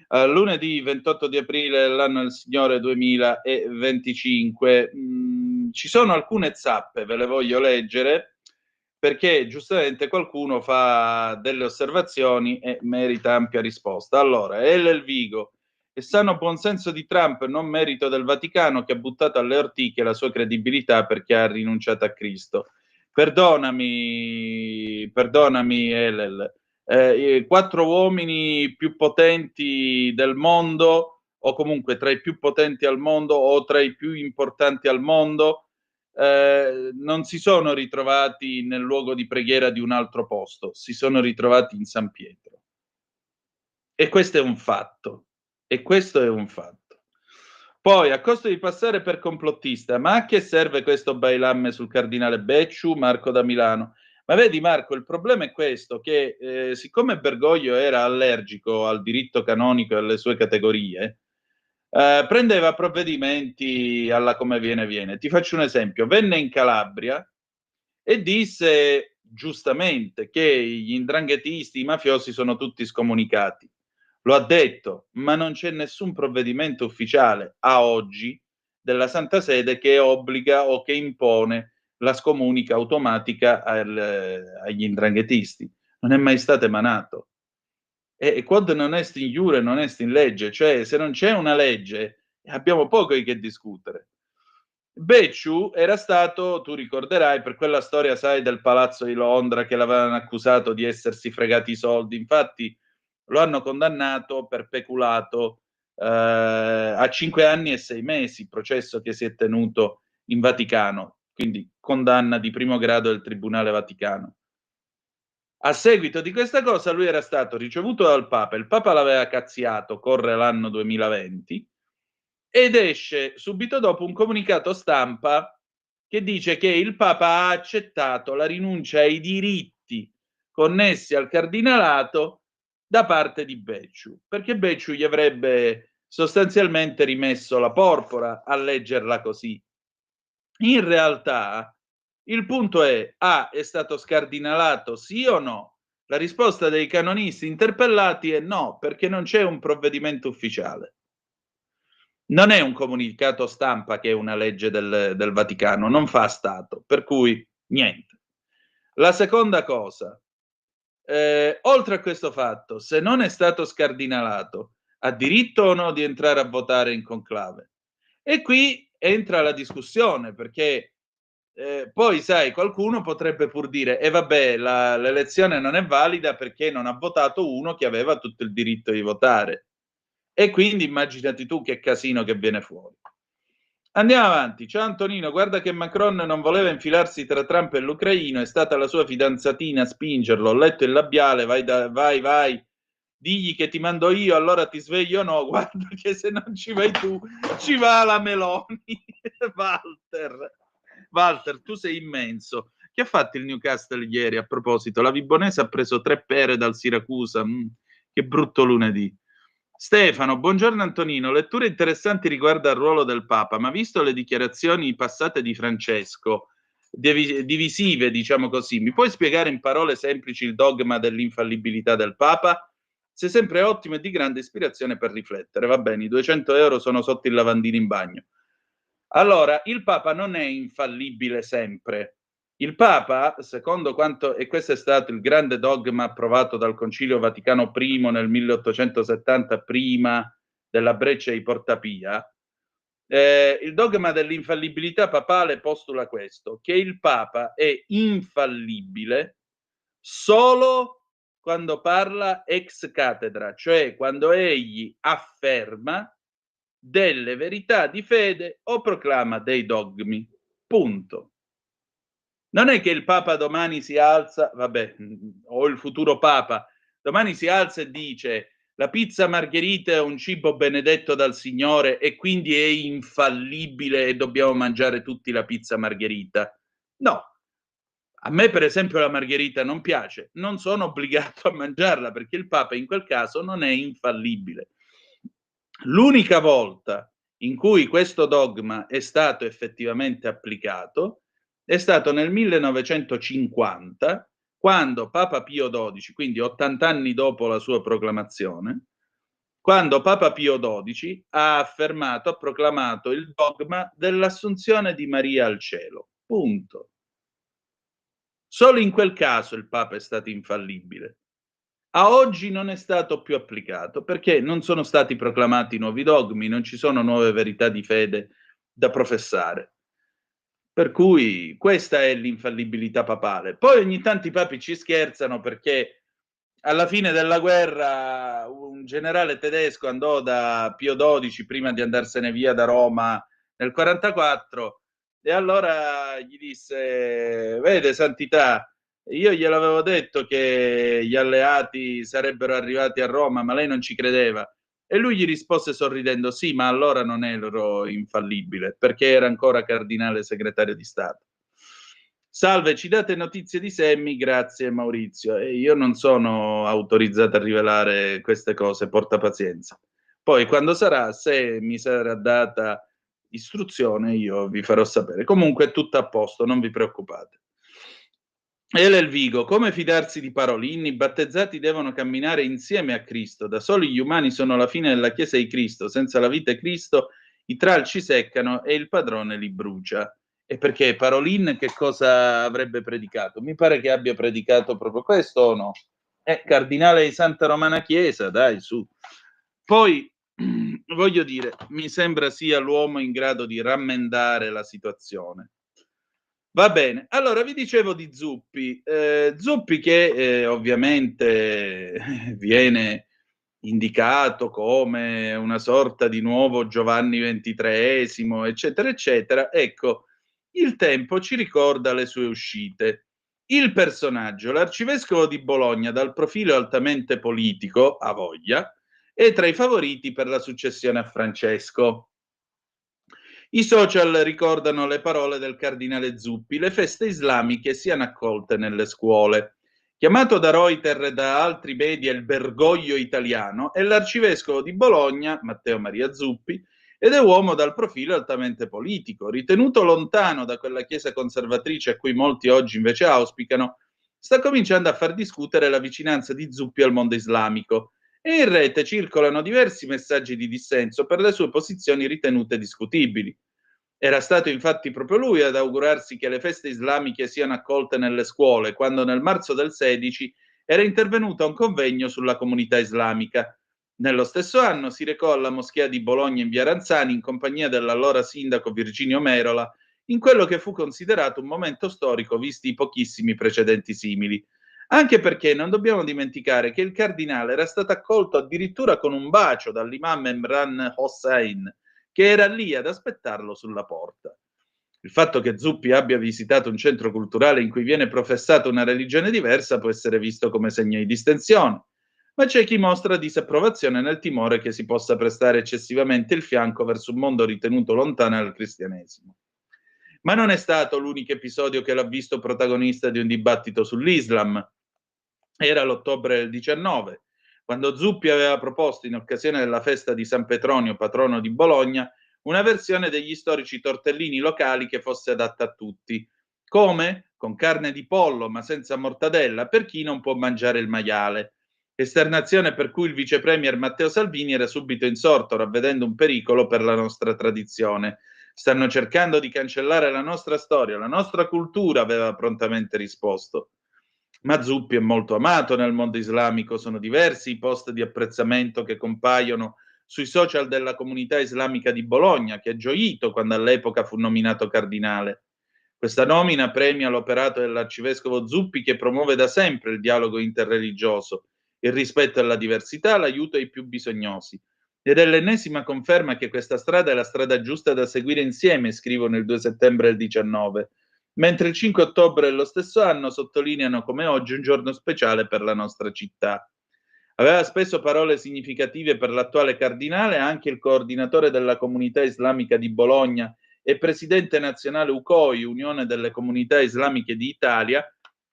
lunedì 28 di aprile dell'anno del Signore 2025. Ci sono alcune zappe, ve le voglio leggere. perché giustamente qualcuno fa delle osservazioni e merita ampia risposta. Allora, El Vigo, è sano buonsenso di Trump, non merito del Vaticano che ha buttato alle ortiche la sua credibilità perché ha rinunciato a Cristo. Perdonami, Elel. I 4 uomini più potenti del mondo, o comunque tra i più potenti al mondo, o tra i più importanti al mondo, non si sono ritrovati nel luogo di preghiera di un altro posto, si sono ritrovati in San Pietro. E questo è un fatto. E questo è un fatto. Poi, a costo di passare per complottista, ma a che serve questo bailamme sul cardinale Becciu? Marco da Milano. Ma vedi Marco, il problema è questo, che siccome Bergoglio era allergico al diritto canonico e alle sue categorie, prendeva provvedimenti alla come viene. Ti faccio un esempio. Venne in Calabria e disse giustamente che gli 'ndranghetisti, i mafiosi sono tutti scomunicati. Lo ha detto, ma non c'è nessun provvedimento ufficiale a oggi della Santa Sede che obbliga o che impone la scomunica automatica agli 'ndranghetisti. Non è mai stato emanato. E quod non est in iure non est in legge, cioè se non c'è una legge abbiamo poco di che discutere. Becciu era stato, tu ricorderai, per quella storia, sai, del palazzo di Londra che l'avevano accusato di essersi fregati i soldi. Infatti lo hanno condannato per peculato a 5 anni e 6 mesi, processo che si è tenuto in Vaticano, quindi condanna di primo grado del Tribunale Vaticano. A seguito di questa cosa lui era stato ricevuto dal Papa, il Papa l'aveva cazziato, corre l'anno 2020, ed esce subito dopo un comunicato stampa che dice che il Papa ha accettato la rinuncia ai diritti connessi al cardinalato da parte di Becciu, perché Becciu gli avrebbe sostanzialmente rimesso la porpora, a leggerla così. In realtà il punto è stato scardinalato sì o no? La risposta dei canonisti interpellati è no, perché non c'è un provvedimento ufficiale. Non è un comunicato stampa che è una legge del Vaticano, non fa Stato, per cui niente. La seconda cosa, oltre a questo fatto, se non è stato scardinalato, ha diritto o no di entrare a votare in conclave? E qui entra la discussione, perché poi sai, qualcuno potrebbe pur dire vabbè, l'elezione non è valida perché non ha votato uno che aveva tutto il diritto di votare. E quindi immaginati tu che casino che viene fuori. Andiamo avanti. Ciao Antonino, guarda che Macron non voleva infilarsi tra Trump e l'Ucraino, è stata la sua fidanzatina a spingerlo. Ho letto il labiale, vai. Digli che ti mando io, allora ti sveglio o no? Guarda che se non ci vai tu, ci va la Meloni. Walter, tu sei immenso. Che ha fatto il Newcastle ieri a proposito? La Vibonese ha preso 3 pere dal Siracusa. Che brutto lunedì. Stefano, buongiorno Antonino, letture interessanti riguardo al ruolo del Papa, ma visto le dichiarazioni passate di Francesco, divisive diciamo così, mi puoi spiegare in parole semplici il dogma dell'infallibilità del Papa? Sei sempre ottimo e di grande ispirazione per riflettere, va bene, i 200 euro sono sotto il lavandino in bagno. Allora, il Papa non è infallibile sempre. Il Papa, secondo quanto, e questo è stato il grande dogma approvato dal Concilio Vaticano I nel 1870, prima della breccia di Porta Pia, il dogma dell'infallibilità papale postula questo, che il Papa è infallibile solo quando parla ex cattedra, cioè quando egli afferma delle verità di fede o proclama dei dogmi. Punto. Non è che il Papa domani si alza, vabbè, o il futuro Papa, domani si alza e dice la pizza margherita è un cibo benedetto dal Signore e quindi è infallibile e dobbiamo mangiare tutti la pizza margherita. No. A me, per esempio, la margherita non piace, non sono obbligato a mangiarla perché il Papa in quel caso non è infallibile. L'unica volta in cui questo dogma è stato effettivamente applicato è stato nel 1950, quando Papa Pio XII, quindi 80 anni dopo la sua proclamazione, quando Papa Pio XII ha proclamato il dogma dell'assunzione di Maria al cielo. Punto. Solo in quel caso il Papa è stato infallibile. A oggi non è stato più applicato perché non sono stati proclamati nuovi dogmi, non ci sono nuove verità di fede da professare. Per cui questa è l'infallibilità papale. Poi ogni tanto i papi ci scherzano perché alla fine della guerra un generale tedesco andò da Pio XII prima di andarsene via da Roma nel 44 e allora gli disse: vede santità, io gliel'avevo detto che gli alleati sarebbero arrivati a Roma, ma lei non ci credeva. E lui gli rispose sorridendo: sì, ma allora non ero infallibile, perché era ancora cardinale segretario di Stato. Salve, ci date notizie di Semmi? Grazie Maurizio. E io non sono autorizzato a rivelare queste cose, porta pazienza. Poi quando sarà, se mi sarà data istruzione, io vi farò sapere. Comunque è tutto a posto, non vi preoccupate. Elvigo, come fidarsi di Parolin? I battezzati devono camminare insieme a Cristo, da soli gli umani sono la fine della Chiesa di Cristo, senza la vita di Cristo i tralci seccano e il padrone li brucia. E perché Parolin che cosa avrebbe predicato? Mi pare che abbia predicato proprio questo o no? Cardinale di Santa Romana Chiesa, dai, su. Poi, voglio dire, mi sembra sia l'uomo in grado di rammendare la situazione. Va bene, allora vi dicevo di Zuppi. Zuppi che ovviamente viene indicato come una sorta di nuovo Giovanni XXIII, eccetera, eccetera. Ecco, il tempo ci ricorda le sue uscite. Il personaggio, l'arcivescovo di Bologna, dal profilo altamente politico, a voglia, è tra i favoriti per la successione a Francesco. I social ricordano le parole del cardinale Zuppi: le feste islamiche siano accolte nelle scuole. Chiamato da Reuter e da altri media il Bergoglio italiano, è l'arcivescovo di Bologna, Matteo Maria Zuppi, ed è uomo dal profilo altamente politico. Ritenuto lontano da quella chiesa conservatrice a cui molti oggi invece auspicano, sta cominciando a far discutere la vicinanza di Zuppi al mondo islamico e in rete circolano diversi messaggi di dissenso per le sue posizioni ritenute discutibili. Era stato infatti proprio lui ad augurarsi che le feste islamiche siano accolte nelle scuole, quando nel marzo del 16 era intervenuto a un convegno sulla comunità islamica. Nello stesso anno si recò alla moschea di Bologna in via Ranzani in compagnia dell'allora sindaco Virginio Merola, in quello che fu considerato un momento storico visti i pochissimi precedenti simili. Anche perché non dobbiamo dimenticare che il cardinale era stato accolto addirittura con un bacio dall'imam Emran Hossein, che era lì ad aspettarlo sulla porta. Il fatto che Zuppi abbia visitato un centro culturale in cui viene professata una religione diversa può essere visto come segno di distensione, ma c'è chi mostra disapprovazione nel timore che si possa prestare eccessivamente il fianco verso un mondo ritenuto lontano dal cristianesimo. Ma non è stato l'unico episodio che l'ha visto protagonista di un dibattito sull'Islam. Era l'ottobre del 19, quando Zuppi aveva proposto, in occasione della festa di San Petronio, patrono di Bologna, una versione degli storici tortellini locali che fosse adatta a tutti. Come? Con carne di pollo, ma senza mortadella, per chi non può mangiare il maiale. Esternazione per cui il vice premier Matteo Salvini era subito insorto, ravvedendo un pericolo per la nostra tradizione. Stanno cercando di cancellare la nostra storia, la nostra cultura, aveva prontamente risposto. Ma Zuppi è molto amato nel mondo islamico, sono diversi i post di apprezzamento che compaiono sui social della comunità islamica di Bologna, che ha gioito quando all'epoca fu nominato cardinale. Questa nomina premia l'operato dell'arcivescovo Zuppi, che promuove da sempre il dialogo interreligioso, il rispetto alla diversità, l'aiuto ai più bisognosi. Ed è l'ennesima conferma che questa strada è la strada giusta da seguire insieme, scrivono il 2 settembre del 19, mentre il 5 ottobre dello stesso anno sottolineano come oggi un giorno speciale per la nostra città. Aveva speso parole significative per l'attuale cardinale anche il coordinatore della comunità islamica di Bologna e presidente nazionale UCOI, Unione delle Comunità Islamiche d'Italia.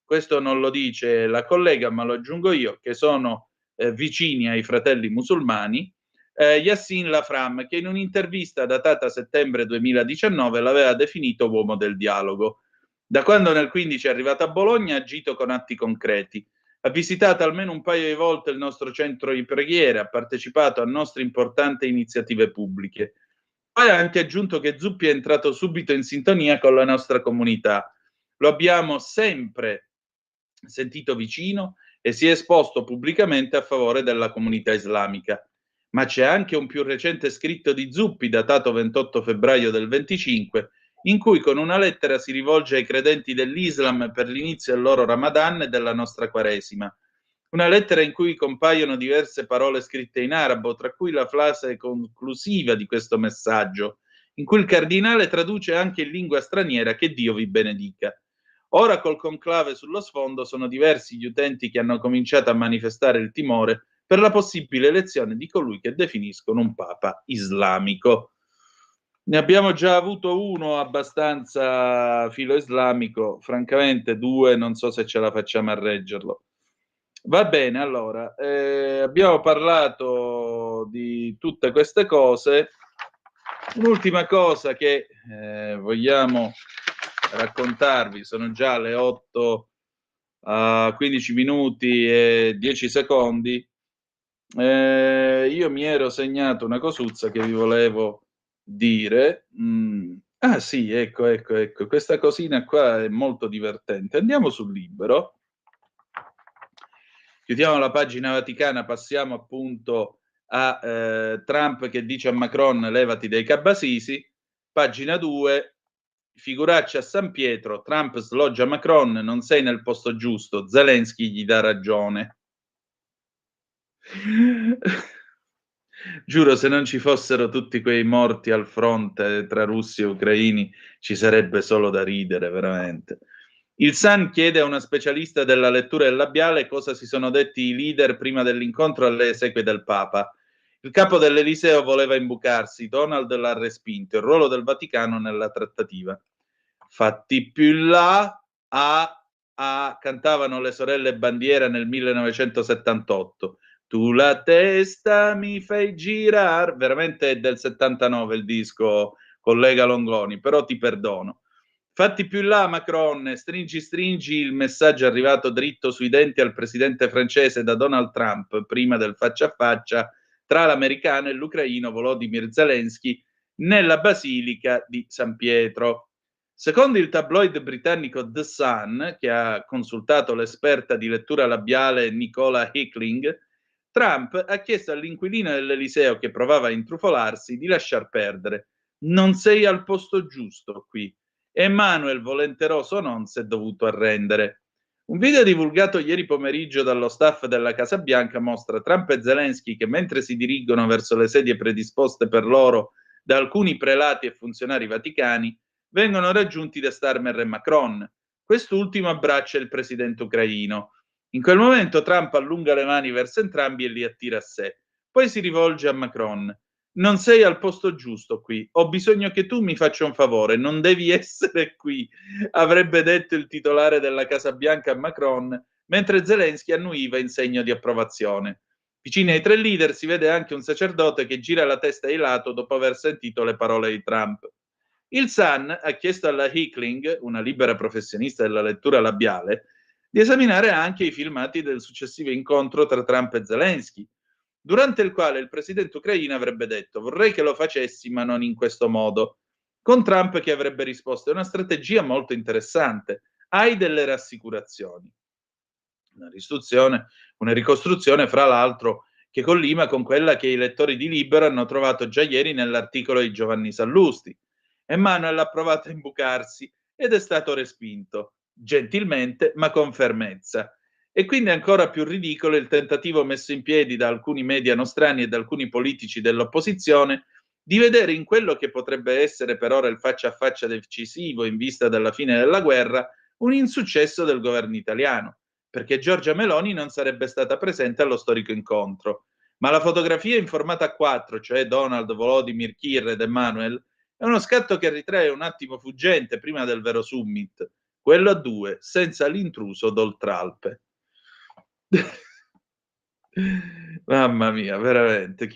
Questo non lo dice la collega, ma lo aggiungo io, che sono vicini ai fratelli musulmani, Yassin Lafram, che in un'intervista datata settembre 2019 l'aveva definito uomo del dialogo. Da quando nel 15 è arrivato a Bologna ha agito con atti concreti. Ha visitato almeno un paio di volte il nostro centro di preghiera, ha partecipato a nostre importanti iniziative pubbliche. Poi ha anche aggiunto che Zuppi è entrato subito in sintonia con la nostra comunità. Lo abbiamo sempre sentito vicino e si è esposto pubblicamente a favore della comunità islamica. Ma c'è anche un più recente scritto di Zuppi, datato 28 febbraio del 25, in cui con una lettera si rivolge ai credenti dell'Islam per l'inizio del loro Ramadan e della nostra Quaresima. Una lettera in cui compaiono diverse parole scritte in arabo, tra cui la frase conclusiva di questo messaggio, in cui il cardinale traduce anche in lingua straniera che Dio vi benedica. Ora col conclave sullo sfondo sono diversi gli utenti che hanno cominciato a manifestare il timore per la possibile elezione di colui che definiscono un papa islamico. Ne abbiamo già avuto uno abbastanza filo islamico, francamente due non so se ce la facciamo a reggerlo. Va bene, allora, abbiamo parlato di tutte queste cose. Un'ultima cosa che vogliamo raccontarvi, sono già le 8 a 15 minuti e 10 secondi. Io mi ero segnato una cosuzza che vi volevo dire. Ah sì, ecco, questa cosina qua è molto divertente. Andiamo sul Libero. Chiudiamo la pagina vaticana, passiamo appunto a Trump che dice a Macron levati dai cabasisi. Pagina 2, figuraccia a San Pietro, Trump sloggia Macron, non sei nel posto giusto, Zelensky gli dà ragione. Giuro, se non ci fossero tutti quei morti al fronte tra russi e ucraini, ci sarebbe solo da ridere, veramente. Il Sun chiede a una specialista della lettura del labiale cosa si sono detti i leader prima dell'incontro alle esequie del Papa. Il capo dell'Eliseo voleva imbucarsi, Donald l'ha respinto, il ruolo del Vaticano nella trattativa. Fatti più là, cantavano le sorelle Bandiera nel 1978. Tu la testa mi fai girare, veramente è del 79 il disco, collega Longoni, però ti perdono. Fatti più là, Macron, stringi il messaggio arrivato dritto sui denti al presidente francese da Donald Trump prima del faccia a faccia tra l'americano e l'ucraino Volodymyr Zelensky nella basilica di San Pietro. Secondo il tabloid britannico The Sun, che ha consultato l'esperta di lettura labiale Nicola Hickling, Trump ha chiesto all'inquilino dell'Eliseo che provava a intrufolarsi di lasciar perdere. Non sei al posto giusto qui. Emmanuel, volenteroso non, si è dovuto arrendere. Un video divulgato ieri pomeriggio dallo staff della Casa Bianca mostra Trump e Zelensky che mentre si dirigono verso le sedie predisposte per loro da alcuni prelati e funzionari vaticani, vengono raggiunti da Starmer e Macron. Quest'ultimo abbraccia il presidente ucraino. In quel momento Trump allunga le mani verso entrambi e li attira a sé. Poi si rivolge a Macron. Non sei al posto giusto qui. Ho bisogno che tu mi faccia un favore. Non devi essere qui, avrebbe detto il titolare della Casa Bianca a Macron, mentre Zelensky annuiva in segno di approvazione. Vicino ai tre leader si vede anche un sacerdote che gira la testa di lato dopo aver sentito le parole di Trump. Il Sun ha chiesto alla Hickling, una libera professionista della lettura labiale, di esaminare anche i filmati del successivo incontro tra Trump e Zelensky, durante il quale il presidente ucraino avrebbe detto vorrei che lo facessi ma non in questo modo, con Trump che avrebbe risposto è una strategia molto interessante, hai delle rassicurazioni. Una ricostruzione fra l'altro che collima con quella che i lettori di Libero hanno trovato già ieri nell'articolo di Giovanni Sallusti. Emmanuel ha provato a imbucarsi ed è stato respinto, gentilmente ma con fermezza. E quindi è ancora più ridicolo il tentativo messo in piedi da alcuni media nostrani e da alcuni politici dell'opposizione di vedere in quello che potrebbe essere per ora il faccia a faccia decisivo in vista della fine della guerra un insuccesso del governo italiano, perché Giorgia Meloni non sarebbe stata presente allo storico incontro. Ma la fotografia in formato A4, cioè Donald, Volodymyr, Kir ed Emmanuel, è uno scatto che ritrae un attimo fuggente prima del vero summit, quello a due, senza l'intruso d'Oltralpe. Mamma mia, veramente,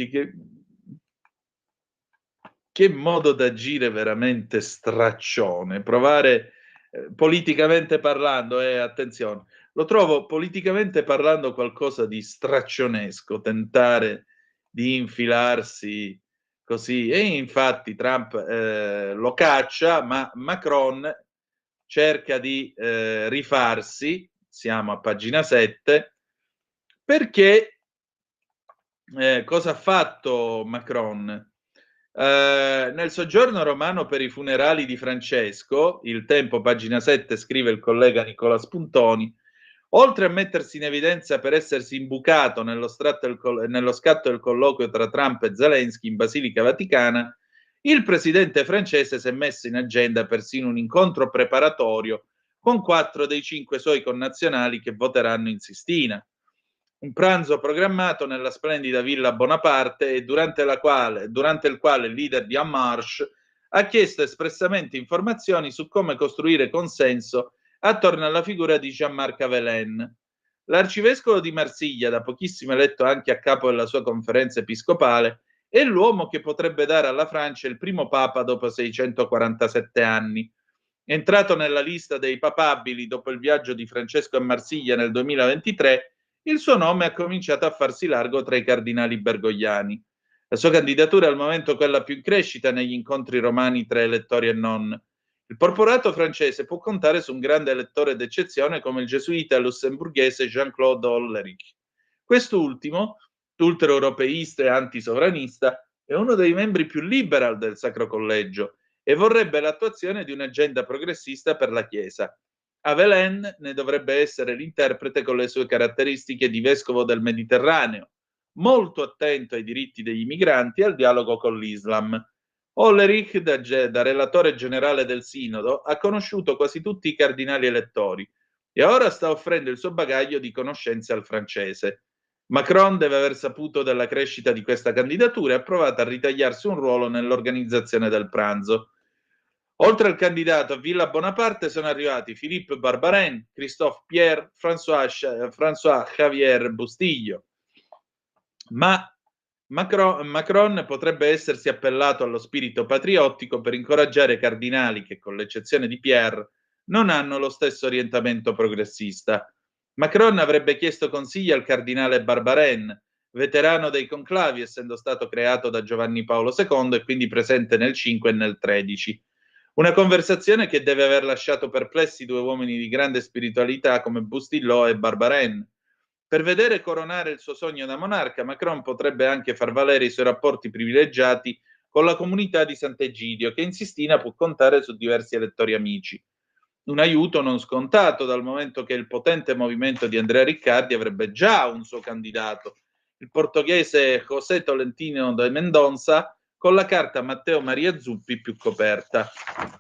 che modo d'agire veramente straccione. Provare, politicamente parlando, attenzione, lo trovo politicamente parlando qualcosa di straccionesco, tentare di infilarsi così. E infatti Trump lo caccia, ma Macron cerca di rifarsi, siamo a pagina 7, perché cosa ha fatto Macron? Nel soggiorno romano per i funerali di Francesco, Il Tempo, pagina 7, scrive il collega Nicola Spuntoni, oltre a mettersi in evidenza per essersi imbucato nello scatto del colloquio tra Trump e Zelensky in Basilica Vaticana, il presidente francese si è messo in agenda persino un incontro preparatorio con 4 dei 5 suoi connazionali che voteranno in Sistina. Un pranzo programmato nella splendida Villa Bonaparte e durante il quale il leader di En Marche ha chiesto espressamente informazioni su come costruire consenso attorno alla figura di Jean-Marc Avelain. L'arcivescovo di Marsiglia, da pochissimo eletto anche a capo della sua conferenza episcopale, è l'uomo che potrebbe dare alla Francia il primo papa dopo 647 anni. Entrato nella lista dei papabili dopo il viaggio di Francesco a Marsiglia nel 2023, il suo nome ha cominciato a farsi largo tra i cardinali bergogliani. La sua candidatura è al momento quella più in crescita negli incontri romani tra elettori e non. Il porporato francese può contare su un grande elettore d'eccezione come il gesuita lussemburghese Jean-Claude Hollerich. Quest'ultimo, ultraeuropeista e antisovranista, è uno dei membri più liberal del Sacro Collegio e vorrebbe l'attuazione di un'agenda progressista per la Chiesa. Avelain ne dovrebbe essere l'interprete con le sue caratteristiche di vescovo del Mediterraneo, molto attento ai diritti degli migranti e al dialogo con l'Islam. Hollerich, da relatore generale del Sinodo, ha conosciuto quasi tutti i cardinali elettori e ora sta offrendo il suo bagaglio di conoscenze al francese. Macron deve aver saputo della crescita di questa candidatura e ha provato a ritagliarsi un ruolo nell'organizzazione del pranzo. Oltre al candidato a Villa Bonaparte sono arrivati Philippe Barbarin, Christophe Pierre, François Javier Bustillo. Ma Macron potrebbe essersi appellato allo spirito patriottico per incoraggiare i cardinali che, con l'eccezione di Pierre, non hanno lo stesso orientamento progressista. Macron avrebbe chiesto consigli al cardinale Barbarin, veterano dei conclavi, essendo stato creato da Giovanni Paolo II e quindi presente nel 5 e nel 13. Una conversazione che deve aver lasciato perplessi due uomini di grande spiritualità come Bustillo e Barbarin. Per vedere coronare il suo sogno da monarca, Macron potrebbe anche far valere i suoi rapporti privilegiati con la comunità di Sant'Egidio, che in Sistina può contare su diversi elettori amici. Un aiuto non scontato, dal momento che il potente movimento di Andrea Riccardi avrebbe già un suo candidato, il portoghese José Tolentino de Mendonça, con la carta Matteo Maria Zuppi più coperta.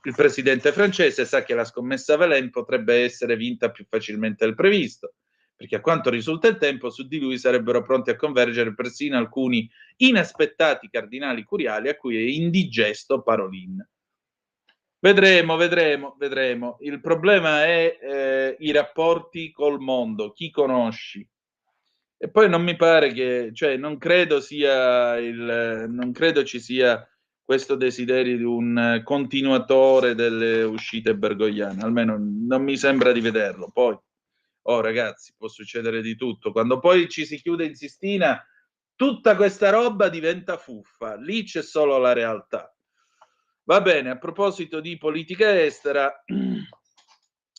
Il presidente francese sa che la scommessa Avelain potrebbe essere vinta più facilmente del previsto, perché a quanto risulta il tempo su di lui sarebbero pronti a convergere persino alcuni inaspettati cardinali curiali a cui è indigesto Parolin. Vedremo. Il problema è i rapporti col mondo, chi conosci. E poi non mi pare che, cioè, non credo ci sia questo desiderio di un continuatore delle uscite bergogliane, almeno non mi sembra di vederlo. Poi, ragazzi, può succedere di tutto. Quando poi ci si chiude in Sistina, tutta questa roba diventa fuffa, lì c'è solo la realtà. Va bene, a proposito di politica estera,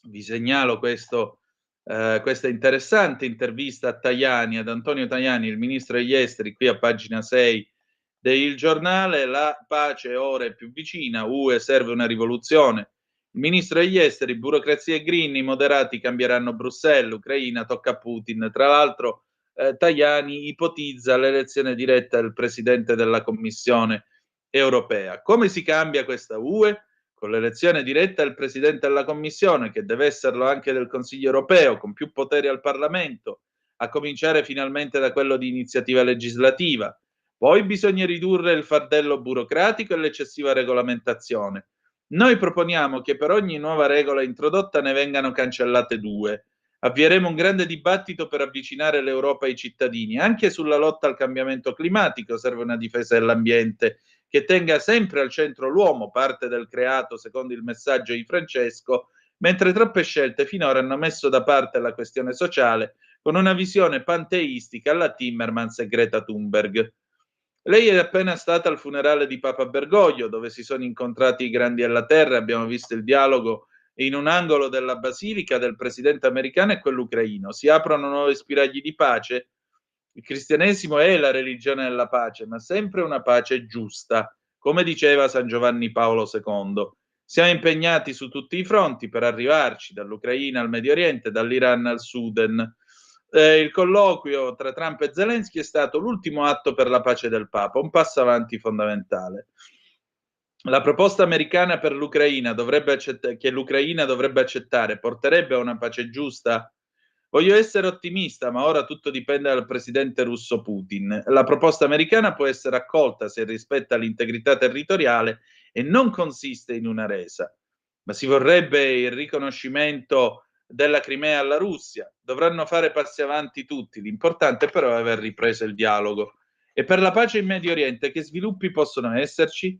vi segnalo questa interessante intervista a Tajani, ad Antonio Tajani, il ministro degli esteri, qui a pagina 6 del giornale. La pace ora è più vicina, UE serve una rivoluzione. Il ministro degli esteri, burocrazia e green, i moderati cambieranno Bruxelles, Ucraina tocca a Putin. Tra l'altro Tajani ipotizza l'elezione diretta del presidente della Commissione europea. Come si cambia questa UE? Con l'elezione diretta del presidente della Commissione, che deve esserlo anche del Consiglio europeo, con più poteri al Parlamento, a cominciare finalmente da quello di iniziativa legislativa. Poi bisogna ridurre il fardello burocratico e l'eccessiva regolamentazione. Noi proponiamo che per ogni nuova regola introdotta ne vengano cancellate 2. Avvieremo un grande dibattito per avvicinare l'Europa ai cittadini. Anche sulla lotta al cambiamento climatico serve una difesa dell'ambiente che tenga sempre al centro l'uomo, parte del creato secondo il messaggio di Francesco, mentre troppe scelte finora hanno messo da parte la questione sociale con una visione panteistica alla Timmermans e Greta Thunberg. Lei è appena stata al funerale di Papa Bergoglio, dove si sono incontrati i grandi della terra, abbiamo visto il dialogo in un angolo della basilica del presidente americano e quello ucraino. Si aprono nuovi spiragli di pace. Il cristianesimo è la religione della pace, ma sempre una pace giusta, come diceva San Giovanni Paolo II. Siamo impegnati su tutti i fronti per arrivarci, dall'Ucraina al Medio Oriente, dall'Iran al Sudan. Il colloquio tra Trump e Zelensky è stato l'ultimo atto per la pace del Papa, un passo avanti fondamentale. La proposta americana per l'Ucraina che l'Ucraina dovrebbe accettare porterebbe a una pace giusta? Voglio essere ottimista, ma ora tutto dipende dal presidente russo Putin. La proposta americana può essere accolta se rispetta l'integrità territoriale e non consiste in una resa, ma si vorrebbe il riconoscimento della Crimea alla Russia. Dovranno fare passi avanti tutti, l'importante però è aver ripreso il dialogo. E per la pace in Medio Oriente, che sviluppi possono esserci?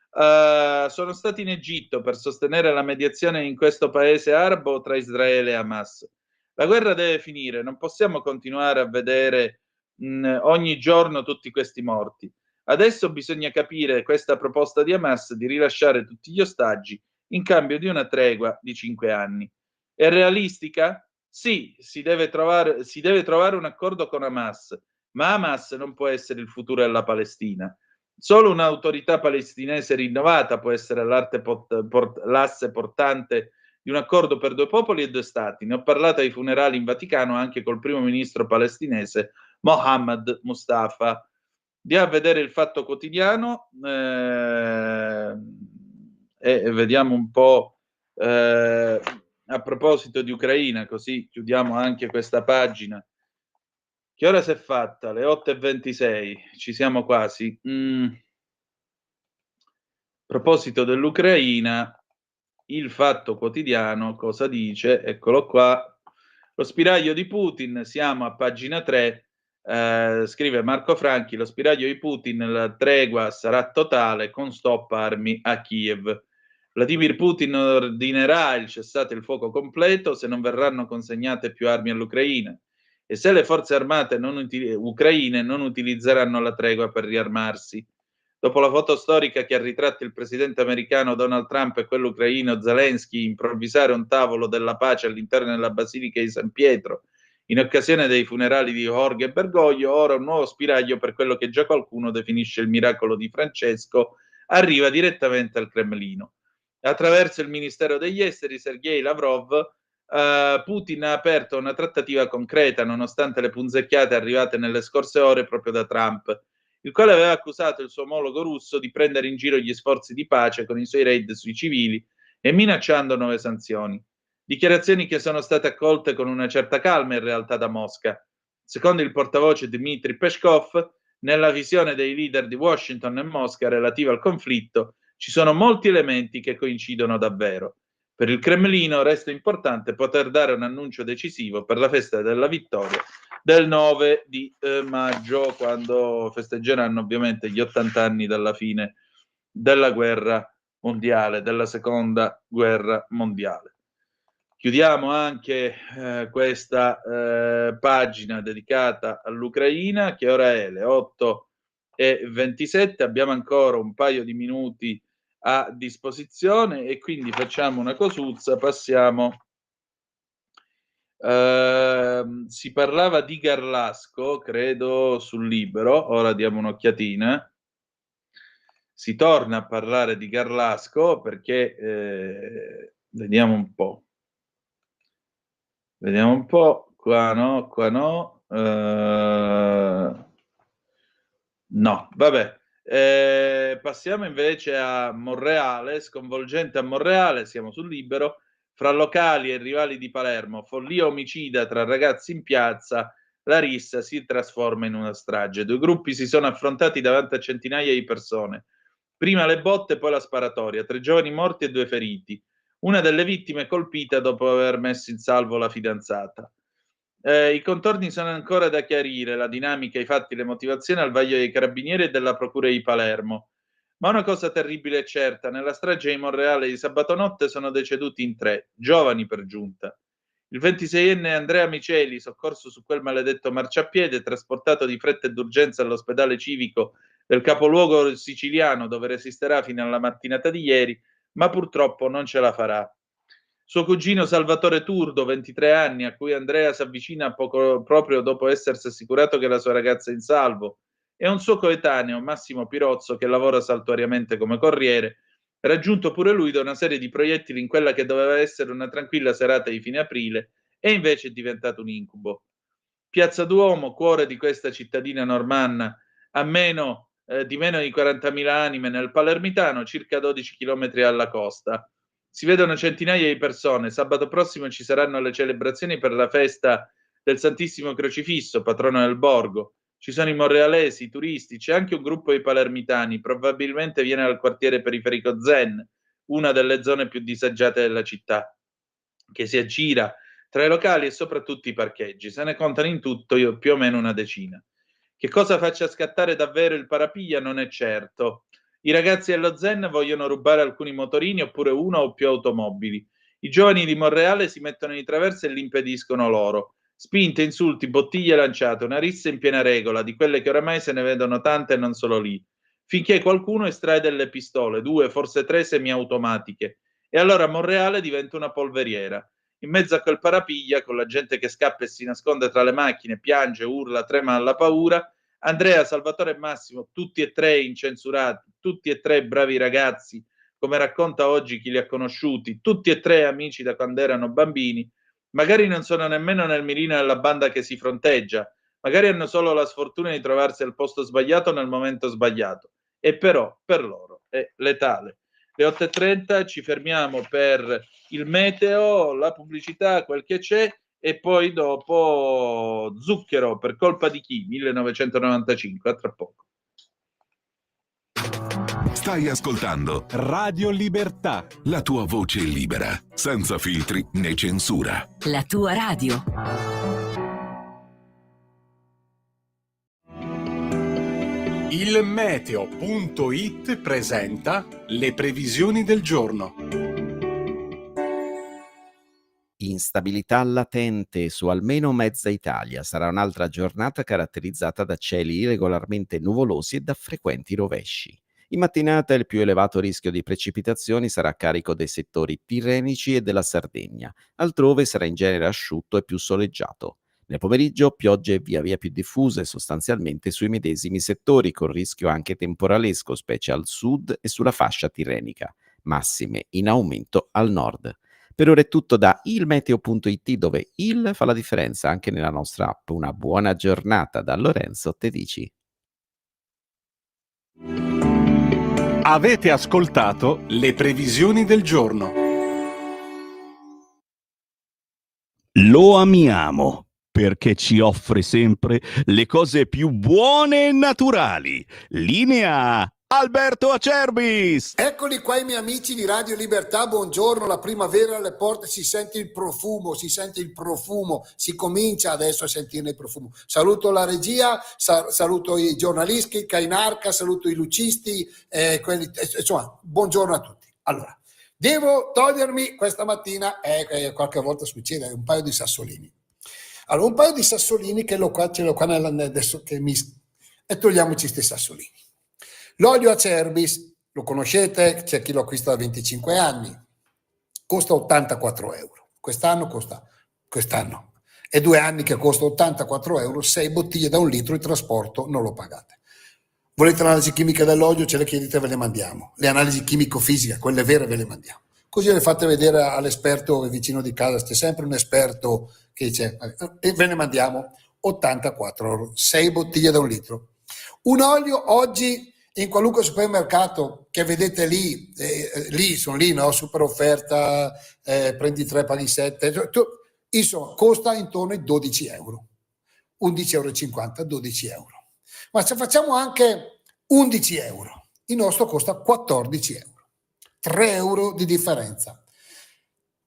Sono stati in Egitto per sostenere la mediazione in questo paese arabo tra Israele e Hamas. La guerra deve finire, non possiamo continuare a vedere ogni giorno tutti questi morti. Adesso bisogna capire questa proposta di Hamas di rilasciare tutti gli ostaggi in cambio di una tregua di 5 anni. È realistica? Sì, si deve trovare un accordo con Hamas, ma Hamas non può essere il futuro della Palestina. Solo un'autorità palestinese rinnovata può essere l'asse portante di un accordo per 2 popoli e 2 stati. Ne ho parlato ai funerali in Vaticano anche col primo ministro palestinese Mohammed Mustafa. Andiamo a vedere il Fatto Quotidiano e vediamo un po' a proposito di Ucraina, così chiudiamo anche questa pagina. Che ora si è fatta? Le 8:26, ci siamo quasi. A proposito dell'Ucraina, il Fatto Quotidiano cosa dice? Eccolo qua. Lo spiraglio di Putin, siamo a pagina 3, scrive Marco Franchi, lo spiraglio di Putin, la tregua sarà totale con stop armi a Kiev. Vladimir Putin ordinerà il cessate il fuoco completo se non verranno consegnate più armi all'Ucraina e se le forze armate ucraine non utilizzeranno la tregua per riarmarsi. Dopo la foto storica che ha ritratto il presidente americano Donald Trump e quello ucraino Zelensky improvvisare un tavolo della pace all'interno della Basilica di San Pietro in occasione dei funerali di Jorge Bergoglio, ora un nuovo spiraglio per quello che già qualcuno definisce il miracolo di Francesco arriva direttamente al Cremlino. Attraverso il Ministero degli Esteri, Sergei Lavrov, Putin ha aperto una trattativa concreta nonostante le punzecchiate arrivate nelle scorse ore proprio da Trump, il quale aveva accusato il suo omologo russo di prendere in giro gli sforzi di pace con i suoi raid sui civili e minacciando nuove sanzioni. Dichiarazioni che sono state accolte con una certa calma in realtà da Mosca. Secondo il portavoce Dmitry Peskov, nella visione dei leader di Washington e Mosca relativa al conflitto ci sono molti elementi che coincidono davvero. Per il Cremlino resta importante poter dare un annuncio decisivo per la festa della vittoria del 9 di maggio, quando festeggeranno ovviamente gli 80 anni dalla fine della guerra mondiale, della seconda guerra mondiale. Chiudiamo anche questa pagina dedicata all'Ucraina, che ora è le 8:27, abbiamo ancora un paio di minuti a disposizione e quindi facciamo una cosuzza, passiamo. Si parlava di Garlasco, credo, sul Libero, ora diamo un'occhiatina. Si torna a parlare di Garlasco perché vediamo un po'. Vediamo un po', qua no. No, vabbè. Passiamo invece a Monreale, sconvolgente a Monreale, siamo sul Libero, fra locali e rivali di Palermo, follia omicida tra ragazzi in piazza, la rissa si trasforma in una strage. 2 gruppi si sono affrontati davanti a centinaia di persone. Prima le botte, poi la sparatoria, 3 giovani morti e 2 feriti. Una delle vittime colpita dopo aver messo in salvo la fidanzata. I contorni sono ancora da chiarire, la dinamica, i fatti, le motivazioni al vaglio dei carabinieri e della procura di Palermo. Ma una cosa terribile è certa, nella strage di Monreale di sabato notte sono deceduti in 3, giovani per giunta. Il 26enne Andrea Miceli, soccorso su quel maledetto marciapiede, trasportato di fretta e d'urgenza all'ospedale civico del capoluogo siciliano, dove resisterà fino alla mattinata di ieri, ma purtroppo non ce la farà. Suo cugino Salvatore Turdo, 23 anni, a cui Andrea si avvicina proprio dopo essersi assicurato che la sua ragazza è in salvo, e un suo coetaneo, Massimo Pirozzo, che lavora saltuariamente come corriere, raggiunto pure lui da una serie di proiettili in quella che doveva essere una tranquilla serata di fine aprile e invece è diventato un incubo. Piazza Duomo, cuore di questa cittadina normanna, a meno di 40.000 anime nel palermitano, circa 12 chilometri alla costa. Si vedono centinaia di persone. Sabato prossimo ci saranno le celebrazioni per la festa del Santissimo Crocifisso, patrono del borgo. Ci sono i monrealesi, i turisti, c'è anche un gruppo di palermitani, probabilmente viene dal quartiere periferico Zen, una delle zone più disagiate della città, che si aggira tra i locali e soprattutto i parcheggi. Se ne contano in tutto più o meno una decina. Che cosa faccia scattare davvero il parapiglia non è certo. I ragazzi dello Zen vogliono rubare alcuni motorini oppure una o più automobili. I giovani di Monreale si mettono di traverso e li impediscono loro. Spinte, insulti, bottiglie lanciate, una rissa in piena regola, di quelle che oramai se ne vedono tante e non solo lì. Finché qualcuno estrae delle pistole, 2, forse 3 semiautomatiche. E allora Monreale diventa una polveriera. In mezzo a quel parapiglia, con la gente che scappa e si nasconde tra le macchine, piange, urla, trema alla paura, Andrea, Salvatore e Massimo, tutti e tre incensurati, tutti e tre bravi ragazzi, come racconta oggi chi li ha conosciuti, tutti e tre amici da quando erano bambini, magari non sono nemmeno nel mirino della banda che si fronteggia, magari hanno solo la sfortuna di trovarsi al posto sbagliato nel momento sbagliato, e però per loro è letale. Le 8:30 ci fermiamo per il meteo, la pubblicità, quel che c'è, e poi dopo Zucchero, per colpa di chi? 1995, a tra poco. Stai ascoltando Radio Libertà. la tua voce libera, senza filtri né censura. La tua radio. Il meteo.it presenta le previsioni del giorno. Instabilità latente su almeno mezza Italia. Sarà un'altra giornata caratterizzata da cieli irregolarmente nuvolosi e da frequenti rovesci. In mattinata il più elevato rischio di precipitazioni sarà a carico dei settori tirrenici e della Sardegna. Altrove sarà in genere asciutto e più soleggiato. Nel pomeriggio piogge via via più diffuse sostanzialmente sui medesimi settori, con rischio anche temporalesco, specie al sud e sulla fascia tirrenica. Massime in aumento al nord. Per ora è tutto da ilmeteo.it, dove il fa la differenza anche nella nostra app. Una buona giornata da Lorenzo Tedici. Avete ascoltato le previsioni del giorno. Lo amiamo perché ci offre sempre le cose più buone e naturali. Linea Alberto Acerbis! Eccoli qua i miei amici di Radio Libertà, buongiorno, la primavera alle porte, si sente il profumo, si comincia adesso a sentire il profumo. Saluto la regia, saluto i giornalisti, Cainarca, saluto i lucisti, insomma, buongiorno a tutti. Allora, devo togliermi questa mattina, qualche volta succede, un paio di sassolini. Allora, un paio di sassolini che ce l'ho qua adesso e togliamoci questi sassolini. L'olio Acerbis, lo conoscete, c'è chi lo acquista da 25 anni, costa 84 euro. Quest'anno è 2 anni che costa 84 euro, 6 bottiglie da 1 litro, il trasporto non lo pagate. Volete l'analisi chimica dell'olio, ce le chiedete, ve le mandiamo. Le analisi chimico-fisiche, quelle vere, ve le mandiamo. Così le fate vedere all'esperto vicino di casa, c'è sempre un esperto che dice, e ve ne mandiamo 84 euro, 6 bottiglie da 1 litro. Un olio oggi in qualunque supermercato che vedete lì, sono lì, no? Super offerta, prendi 3 paghi 7, insomma costa intorno ai 12 euro, 11,50 euro, 12 euro. Ma se facciamo anche 11 euro, il nostro costa 14 euro, 3 euro di differenza.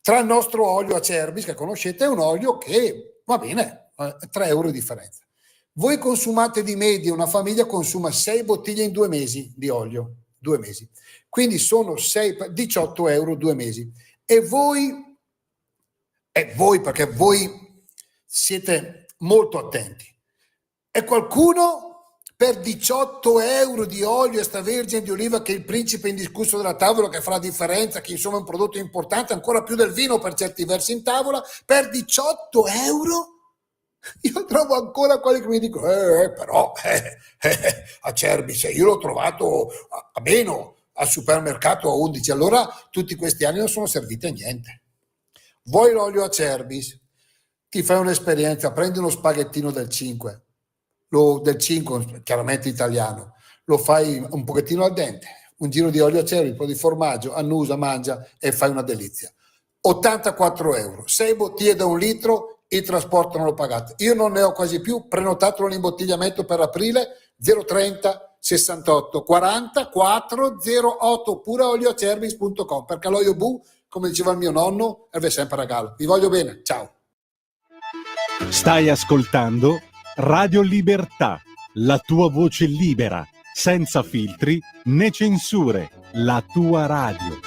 Tra il nostro olio Acerbis, che conoscete, è un olio che va bene, 3 euro di differenza. Voi consumate di media, una famiglia consuma 6 bottiglie in 2 mesi di olio, 2 mesi. Quindi sono 18 euro 2 mesi. E voi, perché voi siete molto attenti. E qualcuno per 18 euro di olio extravergine di oliva, che è il principe indiscusso della tavola, che fa la differenza, che insomma è un prodotto importante, ancora più del vino per certi versi in tavola, per 18 euro? Io trovo ancora quelli che mi dicono però Acerbi, se io l'ho trovato a meno al supermercato a 11, allora tutti questi anni non sono serviti a niente. Vuoi l'olio Acerbis? Ti fai un'esperienza, prendi uno spaghettino del 5, del 5 chiaramente italiano, lo fai un pochettino al dente, un giro di olio Acerbis, un po' di formaggio, annusa, mangia e fai una delizia. 84 euro, 6 bottiglie da 1 litro, il trasporto non lo pagate. Io non ne ho quasi più, prenotatelo l'imbottigliamento per aprile, 030 68 40 408, oppure olioacerbis.com, perché l'olio Bu, come diceva il mio nonno, serve sempre a galla. Vi voglio bene, ciao. Stai ascoltando Radio Libertà, la tua voce libera, senza filtri né censure, la tua radio.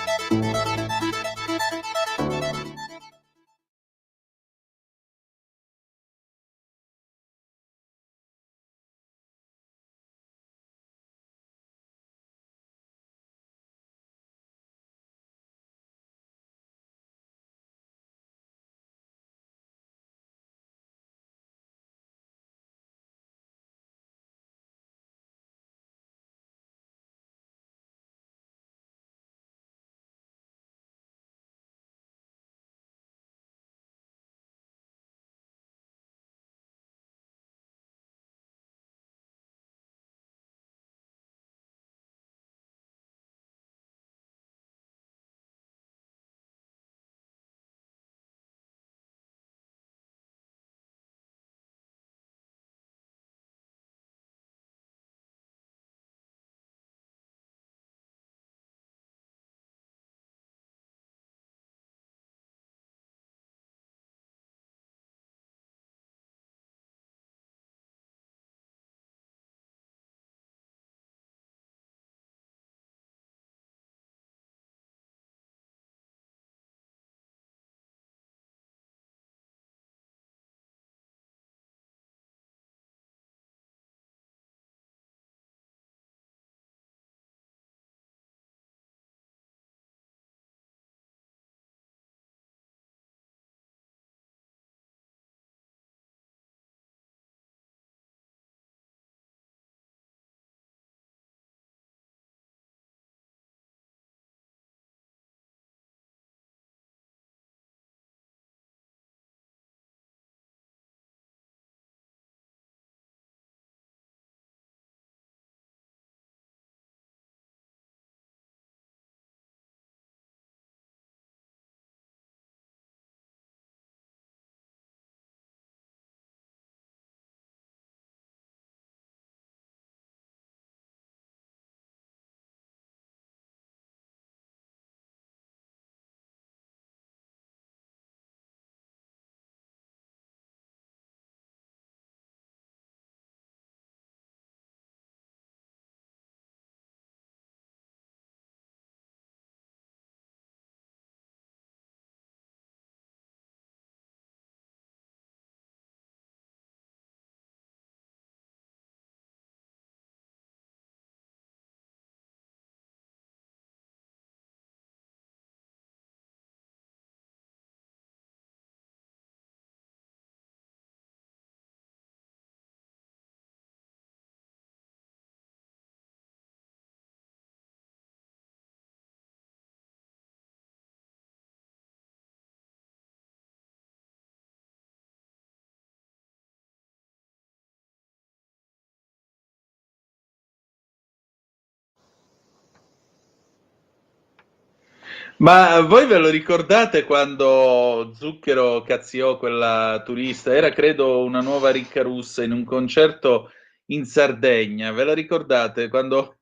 Ma voi ve lo ricordate quando Zucchero cazziò quella turista? Era credo una nuova ricca russa in un concerto in Sardegna. Ve la ricordate quando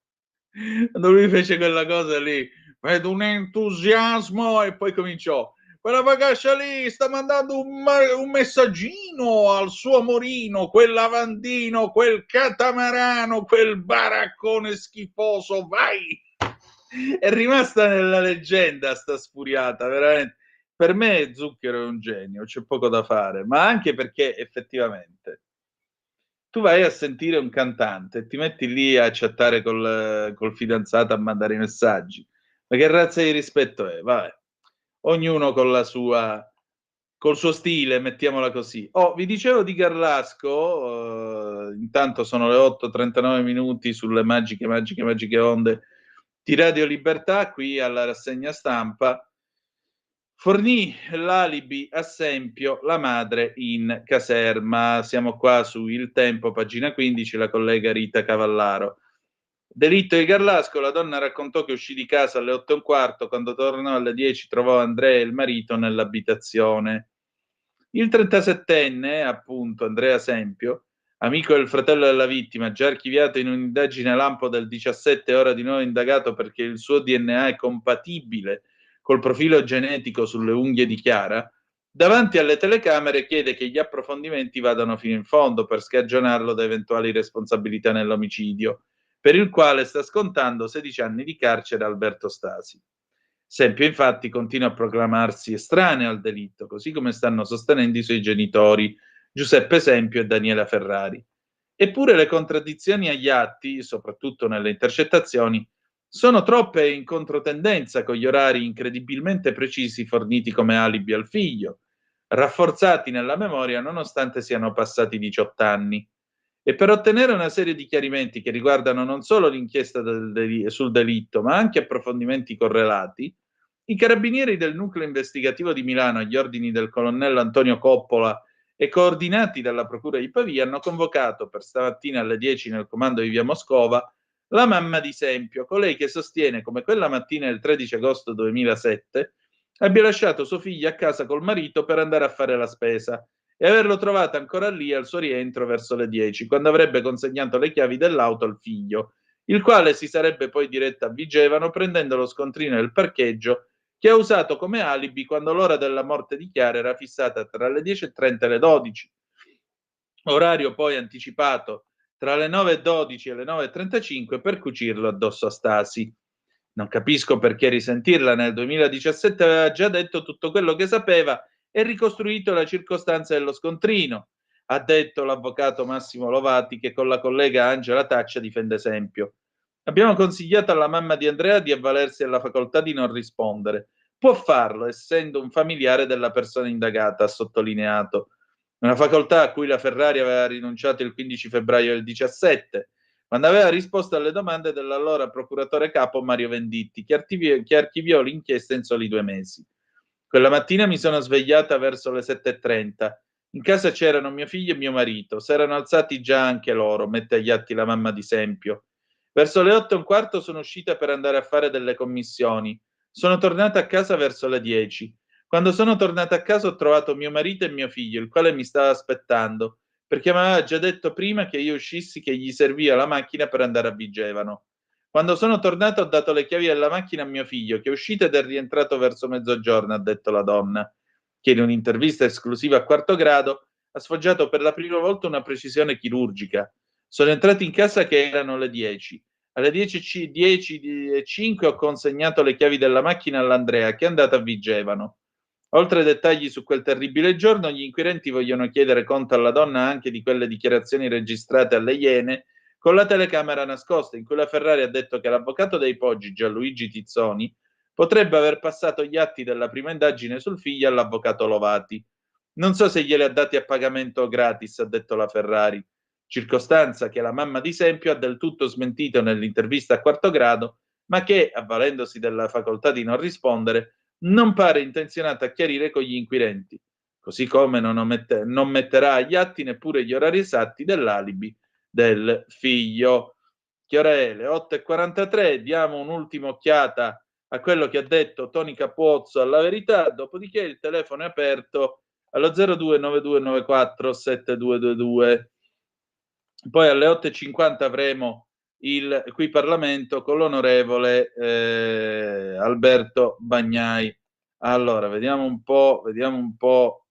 lui fece quella cosa lì? Vedo un entusiasmo e poi cominciò. Quella ragazza lì sta mandando un messaggino al suo amorino, quel lavandino, quel catamarano, quel baraccone schifoso, vai! È rimasta nella leggenda sta sfuriata, veramente. Per me Zucchero è un genio, c'è poco da fare, ma anche perché effettivamente Tu vai a sentire un cantante, ti metti lì a chattare col fidanzato, a mandare i messaggi. Ma che razza di rispetto è? Vabbè. Ognuno con la sua, col suo stile, mettiamola così. Oh, vi dicevo di Garlasco, intanto sono le 8:39 minuti sulle magiche onde di Radio Libertà, qui alla rassegna stampa. Fornì l'alibi a Sempio, la madre in caserma. Siamo qua su Il Tempo, pagina 15, la collega Rita Cavallaro. Delitto di Garlasco, la donna raccontò che uscì di casa alle 8:15, quando tornò alle 10 trovò Andrea e il marito nell'abitazione. Il 37enne, appunto, Andrea Sempio, amico del fratello della vittima, già archiviato in un'indagine lampo del 17 e ora di nuovo indagato perché il suo DNA è compatibile col profilo genetico sulle unghie di Chiara, davanti alle telecamere chiede che gli approfondimenti vadano fino in fondo per scagionarlo da eventuali responsabilità nell'omicidio, per il quale sta scontando 16 anni di carcere Alberto Stasi. Sempio infatti continua a proclamarsi estraneo al delitto, così come stanno sostenendo i suoi genitori Giuseppe Sempio e Daniela Ferrari. Eppure le contraddizioni agli atti, soprattutto nelle intercettazioni, sono troppe e in controtendenza con gli orari incredibilmente precisi forniti come alibi al figlio, rafforzati nella memoria nonostante siano passati 18 anni. E per ottenere una serie di chiarimenti che riguardano non solo l'inchiesta sul delitto, ma anche approfondimenti correlati, i carabinieri del nucleo investigativo di Milano, agli ordini del colonnello Antonio Coppola e coordinati dalla procura di Pavia, hanno convocato per stamattina alle 10 nel comando di via Moscova la mamma di Sempio, colei che sostiene come quella mattina del 13 agosto 2007 abbia lasciato suo figlio a casa col marito per andare a fare la spesa e averlo trovato ancora lì al suo rientro verso le 10, quando avrebbe consegnato le chiavi dell'auto al figlio, il quale si sarebbe poi diretto a Vigevano prendendo lo scontrino del parcheggio che ha usato come alibi quando l'ora della morte di Chiara era fissata tra le 10:30 e le 12, orario poi anticipato tra le 9:12 e le 9:35 per cucirlo addosso a Stasi. Non capisco perché risentirla, nel 2017 aveva già detto tutto quello che sapeva e ricostruito la circostanza dello scontrino, ha detto l'avvocato Massimo Lovati che con la collega Angela Taccia difende Sempio. Abbiamo consigliato alla mamma di Andrea di avvalersi della facoltà di non rispondere. Può farlo, essendo un familiare della persona indagata, ha sottolineato. Una facoltà a cui la Ferrari aveva rinunciato il 15 febbraio del 17, quando aveva risposto alle domande dell'allora procuratore capo Mario Venditti, che archiviò l'inchiesta in soli 2 mesi. Quella mattina mi sono svegliata verso le 7:30. In casa c'erano mio figlio e mio marito. S'erano alzati già anche loro, mette agli atti la mamma di Sempio. Verso le 8:15 sono uscita per andare a fare delle commissioni. Sono tornata a casa verso le 10. Quando sono tornata a casa ho trovato mio marito e mio figlio, il quale mi stava aspettando, perché mi aveva già detto prima che io uscissi che gli serviva la macchina per andare a Vigevano. Quando sono tornato ho dato le chiavi della macchina a mio figlio, che è uscito ed è rientrato verso mezzogiorno, ha detto la donna, che in un'intervista esclusiva a Quarto Grado ha sfoggiato per la prima volta una precisione chirurgica. Sono entrati in casa che erano le 10. Alle 10:05 ho consegnato le chiavi della macchina all'Andrea, che è andato a Vigevano. Oltre ai dettagli su quel terribile giorno, gli inquirenti vogliono chiedere conto alla donna anche di quelle dichiarazioni registrate alle Iene con la telecamera nascosta, in cui la Ferrari ha detto che l'avvocato dei Poggi, Gianluigi Tizzoni, potrebbe aver passato gli atti della prima indagine sul figlio all'avvocato Lovati. Non so se glieli ha dati a pagamento gratis, ha detto la Ferrari, circostanza che la mamma di Sempio ha del tutto smentito nell'intervista a Quarto Grado, ma che, avvalendosi della facoltà di non rispondere, non pare intenzionata a chiarire con gli inquirenti, così come non metterà agli atti neppure gli orari esatti dell'alibi del figlio. Che ora è? Le 8:43, diamo un'ultima occhiata a quello che ha detto Toni Capozzo alla Verità, dopodiché il telefono è aperto allo 029294 7222. Poi alle 8:50 avremo il Qui Parlamento con l'onorevole Alberto Bagnai. Allora, vediamo un po'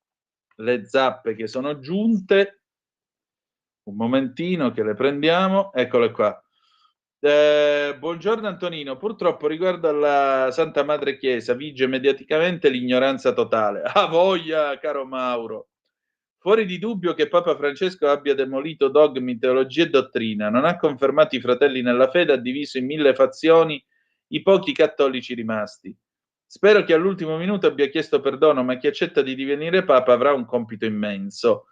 le zappe che sono giunte. Un momentino che le prendiamo. Eccole qua. Buongiorno Antonino, purtroppo riguardo alla Santa Madre Chiesa vige mediaticamente l'ignoranza totale. A voglia, caro Mauro. Fuori di dubbio che Papa Francesco abbia demolito dogmi, teologia e dottrina, non ha confermato i fratelli nella fede, ha diviso in 1000 fazioni i pochi cattolici rimasti. Spero che all'ultimo minuto abbia chiesto perdono, ma chi accetta di divenire Papa avrà un compito immenso.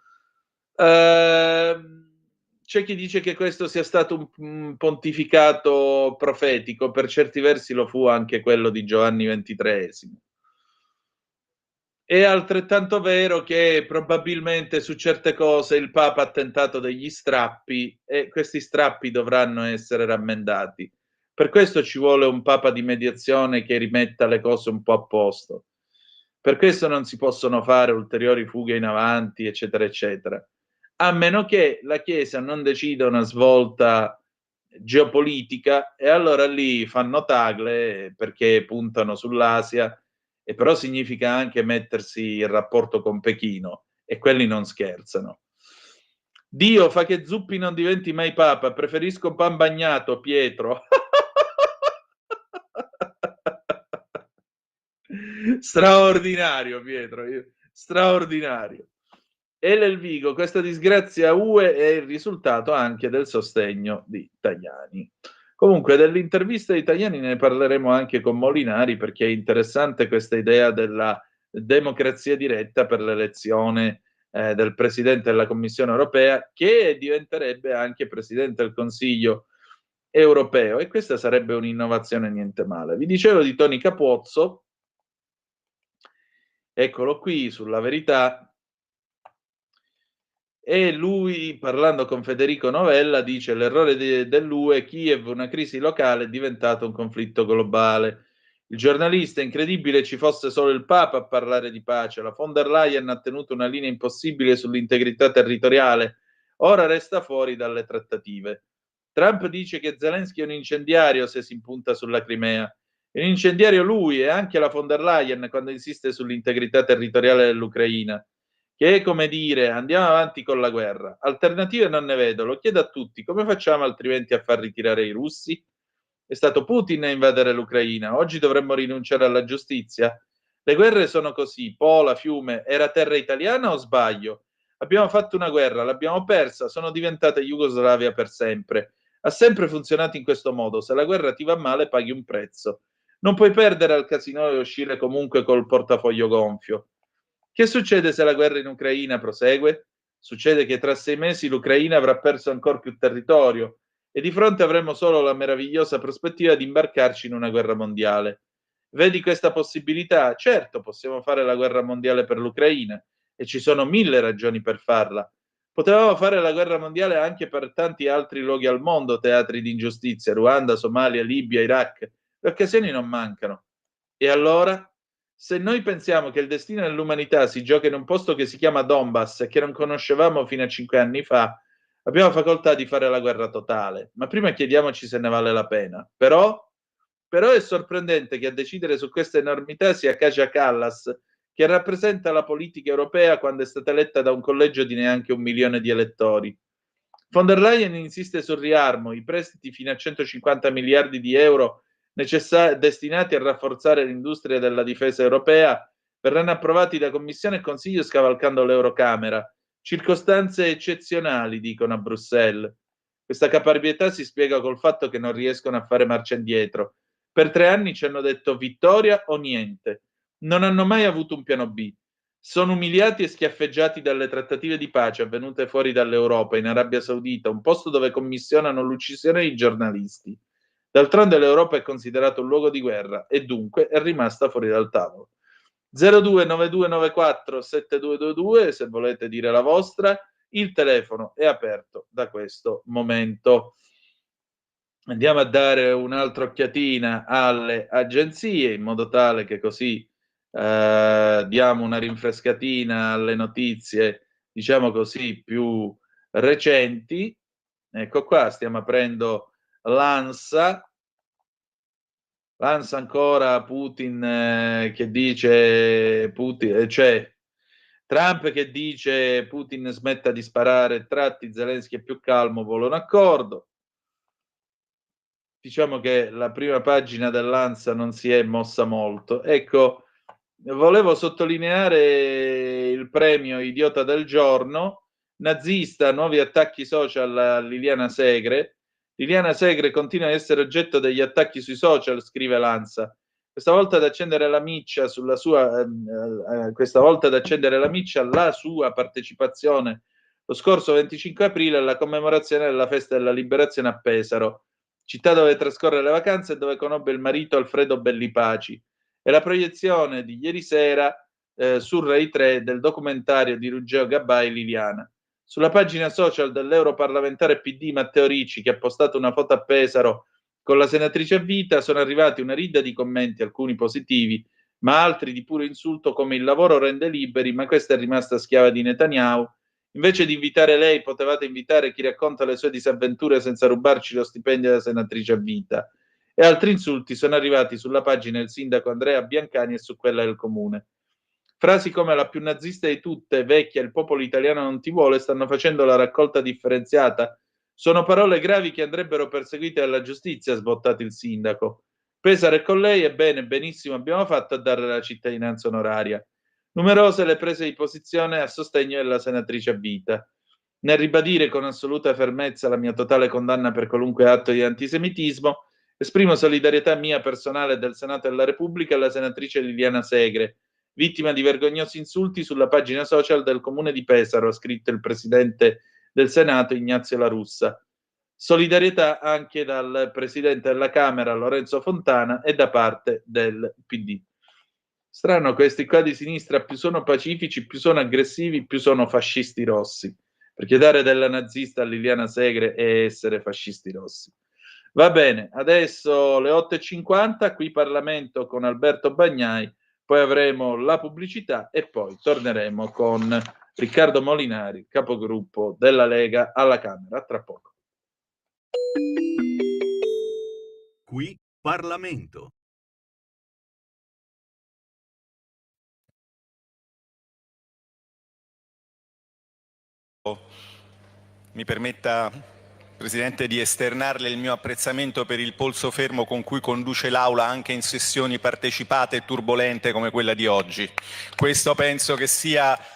C'è chi dice che questo sia stato un pontificato profetico, per certi versi lo fu anche quello di Giovanni XXIII. È altrettanto vero che probabilmente su certe cose il Papa ha tentato degli strappi e questi strappi dovranno essere rammendati. Per questo ci vuole un Papa di mediazione che rimetta le cose un po' a posto. Per questo non si possono fare ulteriori fughe in avanti, eccetera, eccetera. A meno che la Chiesa non decida una svolta geopolitica e allora lì fanno tagle perché puntano sull'Asia e però significa anche mettersi in rapporto con Pechino e quelli non scherzano. Dio fa che Zuppi non diventi mai Papa, preferisco pan bagnato, Pietro. Straordinario, Pietro, straordinario. Elel Vigo, questa disgrazia UE è il risultato anche del sostegno di Tajani. Comunque dell'intervista di Tajani ne parleremo anche con Molinari perché è interessante questa idea della democrazia diretta per l'elezione del Presidente della Commissione europea che diventerebbe anche Presidente del Consiglio europeo e questa sarebbe un'innovazione niente male. Vi dicevo di Tony Capozzo, eccolo qui sulla Verità. E lui, parlando con Federico Novella, dice l'errore dell'UE, Kiev, una crisi locale, è diventato un conflitto globale. Il giornalista, incredibile ci fosse solo il Papa a parlare di pace. La von der Leyen ha tenuto una linea impossibile sull'integrità territoriale. Ora resta fuori dalle trattative. Trump dice che Zelensky è un incendiario se si impunta sulla Crimea. È un incendiario lui e anche la von der Leyen quando insiste sull'integrità territoriale dell'Ucraina. Che è come dire andiamo avanti con la guerra. Alternative non ne vedo, lo chiedo a tutti, come facciamo altrimenti a far ritirare i russi? È stato Putin a invadere l'Ucraina, oggi dovremmo rinunciare alla giustizia? Le guerre sono così, Pola, Fiume, era terra italiana o sbaglio? Abbiamo fatto una guerra, l'abbiamo persa, sono diventata Jugoslavia per sempre. Ha sempre funzionato in questo modo, se la guerra ti va male paghi un prezzo. Non puoi perdere al casino e uscire comunque col portafoglio gonfio. Che succede se la guerra in Ucraina prosegue? Succede che tra 6 mesi l'Ucraina avrà perso ancora più territorio e di fronte avremo solo la meravigliosa prospettiva di imbarcarci in una guerra mondiale. Vedi questa possibilità? Certo, possiamo fare la guerra mondiale per l'Ucraina e ci sono 1000 ragioni per farla. Potevamo fare la guerra mondiale anche per tanti altri luoghi al mondo, teatri di ingiustizia, Ruanda, Somalia, Libia, Iraq. Le occasioni non mancano. E allora? Se noi pensiamo che il destino dell'umanità si gioca in un posto che si chiama Donbass e che non conoscevamo fino a 5 anni fa, abbiamo facoltà di fare la guerra totale. Ma prima chiediamoci se ne vale la pena. Però è sorprendente che a decidere su questa enormità sia Kaja Kallas, che rappresenta la politica europea quando è stata eletta da un collegio di neanche 1 milione di elettori. Von der Leyen insiste sul riarmo, i prestiti fino a 150 miliardi di euro destinati a rafforzare l'industria della difesa europea verranno approvati da Commissione e Consiglio scavalcando l'Eurocamera. Circostanze eccezionali, dicono a Bruxelles. Questa caparbietà si spiega col fatto che non riescono a fare marcia indietro. Per 3 anni ci hanno detto vittoria o niente. Non hanno mai avuto un piano B. Sono umiliati e schiaffeggiati dalle trattative di pace avvenute fuori dall'Europa, in Arabia Saudita, un posto dove commissionano l'uccisione dei giornalisti. D'altronde l'Europa è considerata un luogo di guerra e dunque è rimasta fuori dal tavolo. 0292947222 se volete dire la vostra, il telefono è aperto da questo momento. Andiamo a dare un'altra occhiatina alle agenzie in modo tale che così diamo una rinfrescatina alle notizie, diciamo così, più recenti. Ecco qua, stiamo aprendo l'ANSA ancora, Putin che dice cioè Trump che dice Putin smetta di sparare tratti, Zelensky è più calmo, vuole un accordo. Diciamo che la prima pagina dell'ANSA non si è mossa molto. Ecco, volevo sottolineare il premio Idiota del giorno. Nazista, nuovi attacchi social a Liliana Segre. Liliana Segre continua a essere oggetto degli attacchi sui social, scrive Lanza. Questa volta ad accendere la miccia sulla sua la sua partecipazione lo scorso 25 aprile alla commemorazione della festa della liberazione a Pesaro, città dove trascorre le vacanze e dove conobbe il marito Alfredo Bellipaci, e la proiezione di ieri sera su Rai 3 del documentario di Ruggero Gabbai Liliana. Sulla pagina social dell'europarlamentare PD Matteo Ricci, che ha postato una foto a Pesaro con la senatrice a vita, sono arrivati una ridda di commenti, alcuni positivi, ma altri di puro insulto, come il lavoro rende liberi, ma questa è rimasta schiava di Netanyahu. Invece di invitare lei, potevate invitare chi racconta le sue disavventure senza rubarci lo stipendio della senatrice a vita. E altri insulti sono arrivati sulla pagina del sindaco Andrea Biancani e su quella del comune. Frasi come la più nazista di tutte, vecchia, il popolo italiano non ti vuole, stanno facendo la raccolta differenziata. Sono parole gravi che andrebbero perseguite dalla giustizia, ha sbottato il sindaco. Pesaro è con lei, ebbene, benissimo abbiamo fatto a dare la cittadinanza onoraria. Numerose le prese di posizione a sostegno della senatrice a vita. Nel ribadire con assoluta fermezza la mia totale condanna per qualunque atto di antisemitismo, esprimo solidarietà mia personale e del Senato della Repubblica alla senatrice Liliana Segre, vittima di vergognosi insulti sulla pagina social del comune di Pesaro, ha scritto il presidente del Senato Ignazio La Russa. Solidarietà anche dal presidente della Camera Lorenzo Fontana e da parte del PD. Strano, questi qua di sinistra più sono pacifici, più sono aggressivi, più sono fascisti rossi, perché dare della nazista a Liliana Segre è essere fascisti rossi. Va bene, adesso le 8:50, qui Parlamento con Alberto Bagnai, poi avremo la pubblicità e poi torneremo con Riccardo Molinari, capogruppo della Lega alla Camera. Tra poco. Qui Parlamento. Mi permetta, Presidente, di esternarle il mio apprezzamento per il polso fermo con cui conduce l'Aula anche in sessioni partecipate e turbolente come quella di oggi. Questo penso che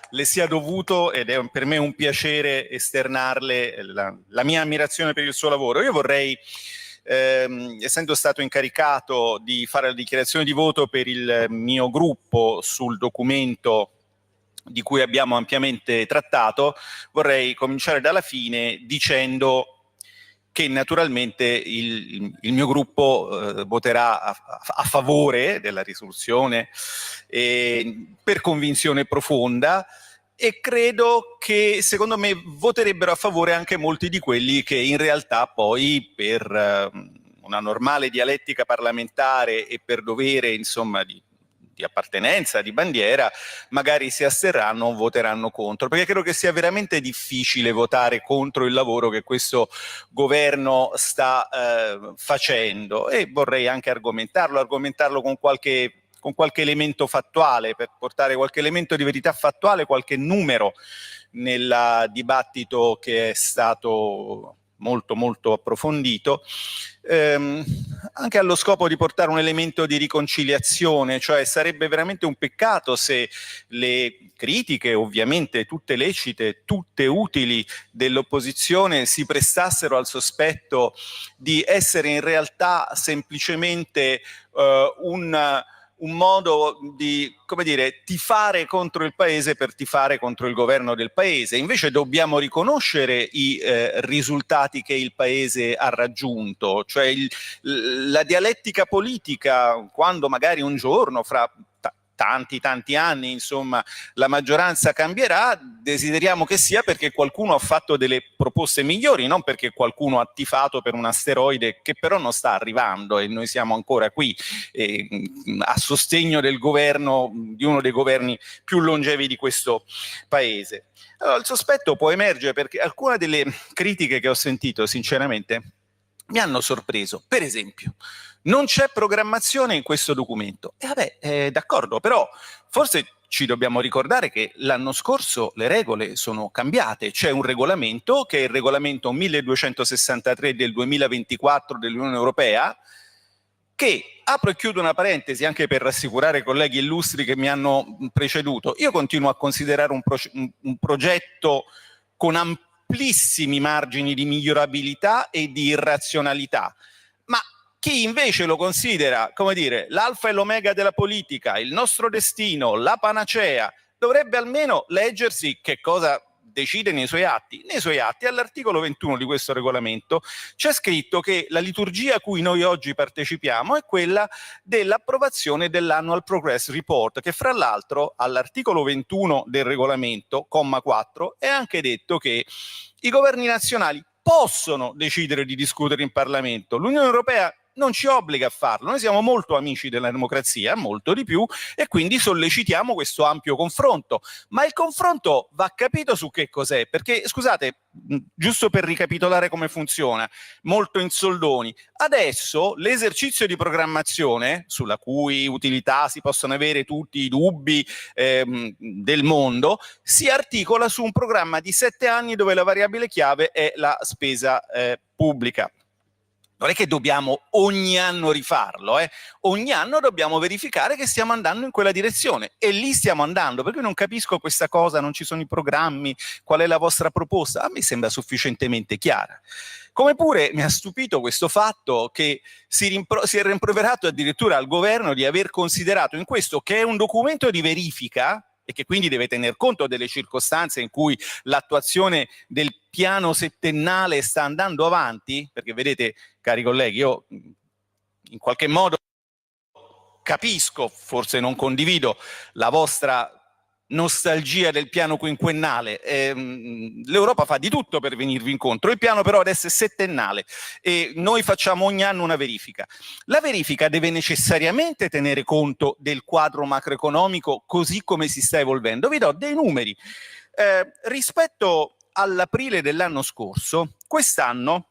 le sia dovuto ed è per me un piacere esternarle la mia ammirazione per il suo lavoro. Io vorrei, essendo stato incaricato di fare la dichiarazione di voto per il mio gruppo sul documento di cui abbiamo ampiamente trattato, vorrei cominciare dalla fine dicendo che naturalmente il mio gruppo voterà a favore della risoluzione per convinzione profonda, e credo che secondo me voterebbero a favore anche molti di quelli che in realtà poi per una normale dialettica parlamentare e per dovere insomma di appartenenza, di bandiera, magari si asterranno o voteranno contro, perché credo che sia veramente difficile votare contro il lavoro che questo governo sta facendo, e vorrei anche argomentarlo con qualche elemento fattuale, per portare qualche elemento di verità fattuale, qualche numero nel dibattito che è stato molto molto approfondito, anche allo scopo di portare un elemento di riconciliazione. Cioè sarebbe veramente un peccato se le critiche, ovviamente tutte lecite, tutte utili, dell'opposizione si prestassero al sospetto di essere in realtà semplicemente un modo di, come dire, tifare contro il paese per tifare contro il governo del paese. Invece dobbiamo riconoscere i risultati che il paese ha raggiunto, cioè la dialettica politica, quando magari un giorno fra tanti anni, insomma, la maggioranza cambierà, desideriamo che sia perché qualcuno ha fatto delle proposte migliori, non perché qualcuno ha tifato per un asteroide che però non sta arrivando e noi siamo ancora qui a sostegno del governo, di uno dei governi più longevi di questo paese. Allora, il sospetto può emergere perché alcune delle critiche che ho sentito, sinceramente, mi hanno sorpreso. Per esempio, non c'è programmazione in questo documento. E vabbè, d'accordo, però forse ci dobbiamo ricordare che l'anno scorso le regole sono cambiate. C'è un regolamento, che è il regolamento 1263 del 2024 dell'Unione Europea, che, apro e chiudo una parentesi anche per rassicurare i colleghi illustri che mi hanno preceduto, io continuo a considerare un progetto con amplissimi margini di migliorabilità e di irrazionalità, ma chi invece lo considera, come dire, l'alfa e l'omega della politica, il nostro destino, la panacea, dovrebbe almeno leggersi che cosa decide nei suoi atti. Nei suoi atti, all'articolo 21 di questo regolamento, c'è scritto che la liturgia a cui noi oggi partecipiamo è quella dell'approvazione dell'Annual Progress Report, che fra l'altro all'articolo 21 del regolamento, comma 4, è anche detto che i governi nazionali possono decidere di discutere in Parlamento. L'Unione Europea non ci obbliga a farlo, noi siamo molto amici della democrazia, molto di più, e quindi sollecitiamo questo ampio confronto, ma il confronto va capito su che cos'è, perché scusate, giusto per ricapitolare come funziona, molto in soldoni, adesso l'esercizio di programmazione, sulla cui utilità si possono avere tutti i dubbi del mondo, si articola su un programma di 7 anni dove la variabile chiave è la spesa pubblica. Non è che dobbiamo ogni anno rifarlo, ogni anno dobbiamo verificare che stiamo andando in quella direzione, e lì stiamo andando, perché non capisco questa cosa, non ci sono i programmi, qual è la vostra proposta? A me sembra sufficientemente chiara. Come pure mi ha stupito questo fatto che si è rimproverato addirittura al governo di aver considerato in questo, che è un documento di verifica, e che quindi deve tener conto delle circostanze in cui l'attuazione del piano settennale sta andando avanti, perché vedete, cari colleghi, io in qualche modo capisco, forse non condivido la vostra nostalgia del piano quinquennale, l'Europa fa di tutto per venirvi incontro, il piano però adesso è settennale e noi facciamo ogni anno una verifica. La verifica deve necessariamente tenere conto del quadro macroeconomico così come si sta evolvendo. Vi do dei numeri. Rispetto all'aprile dell'anno scorso, quest'anno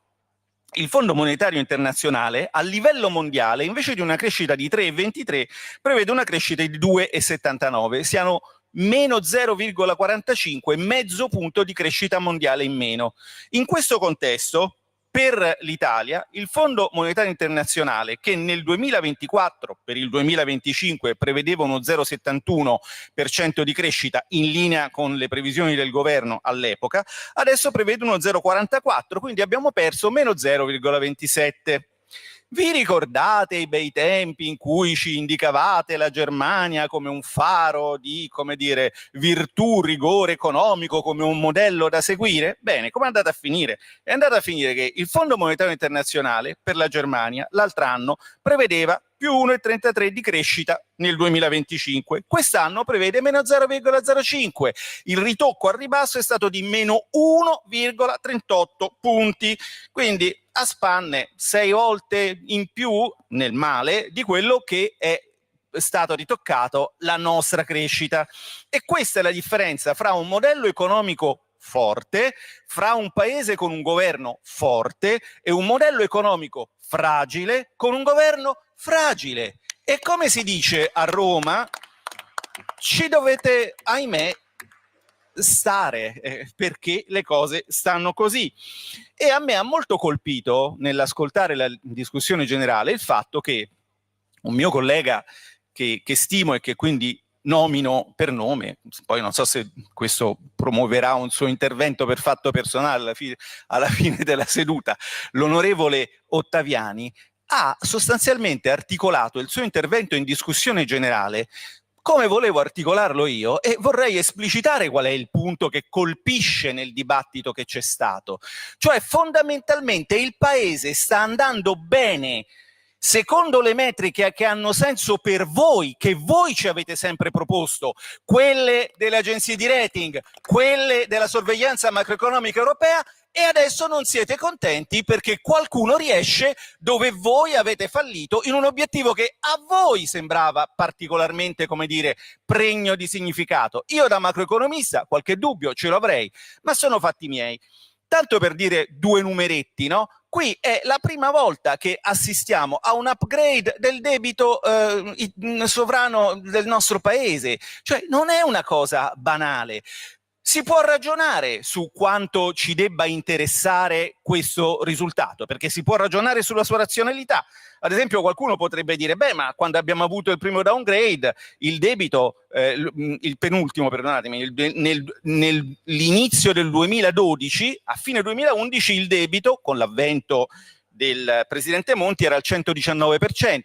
il Fondo Monetario Internazionale a livello mondiale, invece di una crescita di 3,23, prevede una crescita di 2,79, siano meno 0,45, mezzo punto di crescita mondiale in meno. In questo contesto, per l'Italia, il Fondo Monetario Internazionale, che nel 2024 per il 2025 prevedeva uno 0,71% di crescita in linea con le previsioni del governo all'epoca, adesso prevede uno 0,44, quindi abbiamo perso meno 0,27. Vi ricordate i bei tempi in cui ci indicavate la Germania come un faro di, come dire, virtù, rigore economico, come un modello da seguire? Bene, come è andata a finire? È andata a finire che il Fondo Monetario Internazionale per la Germania l'altro anno prevedeva più 1,33 di crescita nel 2025. Quest'anno prevede meno 0,05. Il ritocco al ribasso è stato di meno 1,38 punti. Quindi a spanne 6 volte in più nel male di quello che è stato ritoccato la nostra crescita. E questa è la differenza fra un modello economico forte, fra un paese con un governo forte e un modello economico fragile con un governo fragile. E come si dice a Roma, ci dovete, ahimè, stare, perché le cose stanno così. E a me ha molto colpito nell'ascoltare la discussione generale il fatto che un mio collega che stimo e che quindi nomino per nome, poi non so se questo promuoverà un suo intervento per fatto personale alla fine della seduta, l'onorevole Ottaviani, ha sostanzialmente articolato il suo intervento in discussione generale come volevo articolarlo io, e vorrei esplicitare qual è il punto che colpisce nel dibattito che c'è stato. Cioè, fondamentalmente il paese sta andando bene secondo le metriche che hanno senso per voi, che voi ci avete sempre proposto, quelle delle agenzie di rating, quelle della sorveglianza macroeconomica europea, e adesso non siete contenti perché qualcuno riesce dove voi avete fallito in un obiettivo che a voi sembrava particolarmente, come dire, pregno di significato. Io da macroeconomista qualche dubbio ce l'avrei, ma sono fatti miei. Tanto per dire due numeretti, no? Qui è la prima volta che assistiamo a un upgrade del debito sovrano del nostro paese, cioè non è una cosa banale. Si può ragionare su quanto ci debba interessare questo risultato, perché si può ragionare sulla sua razionalità. Ad esempio, qualcuno potrebbe dire: beh, ma quando abbiamo avuto il primo downgrade, il debito, il penultimo, perdonatemi, nell'inizio del 2012, a fine 2011, il debito, con l'avvento del presidente Monti, era al 119%.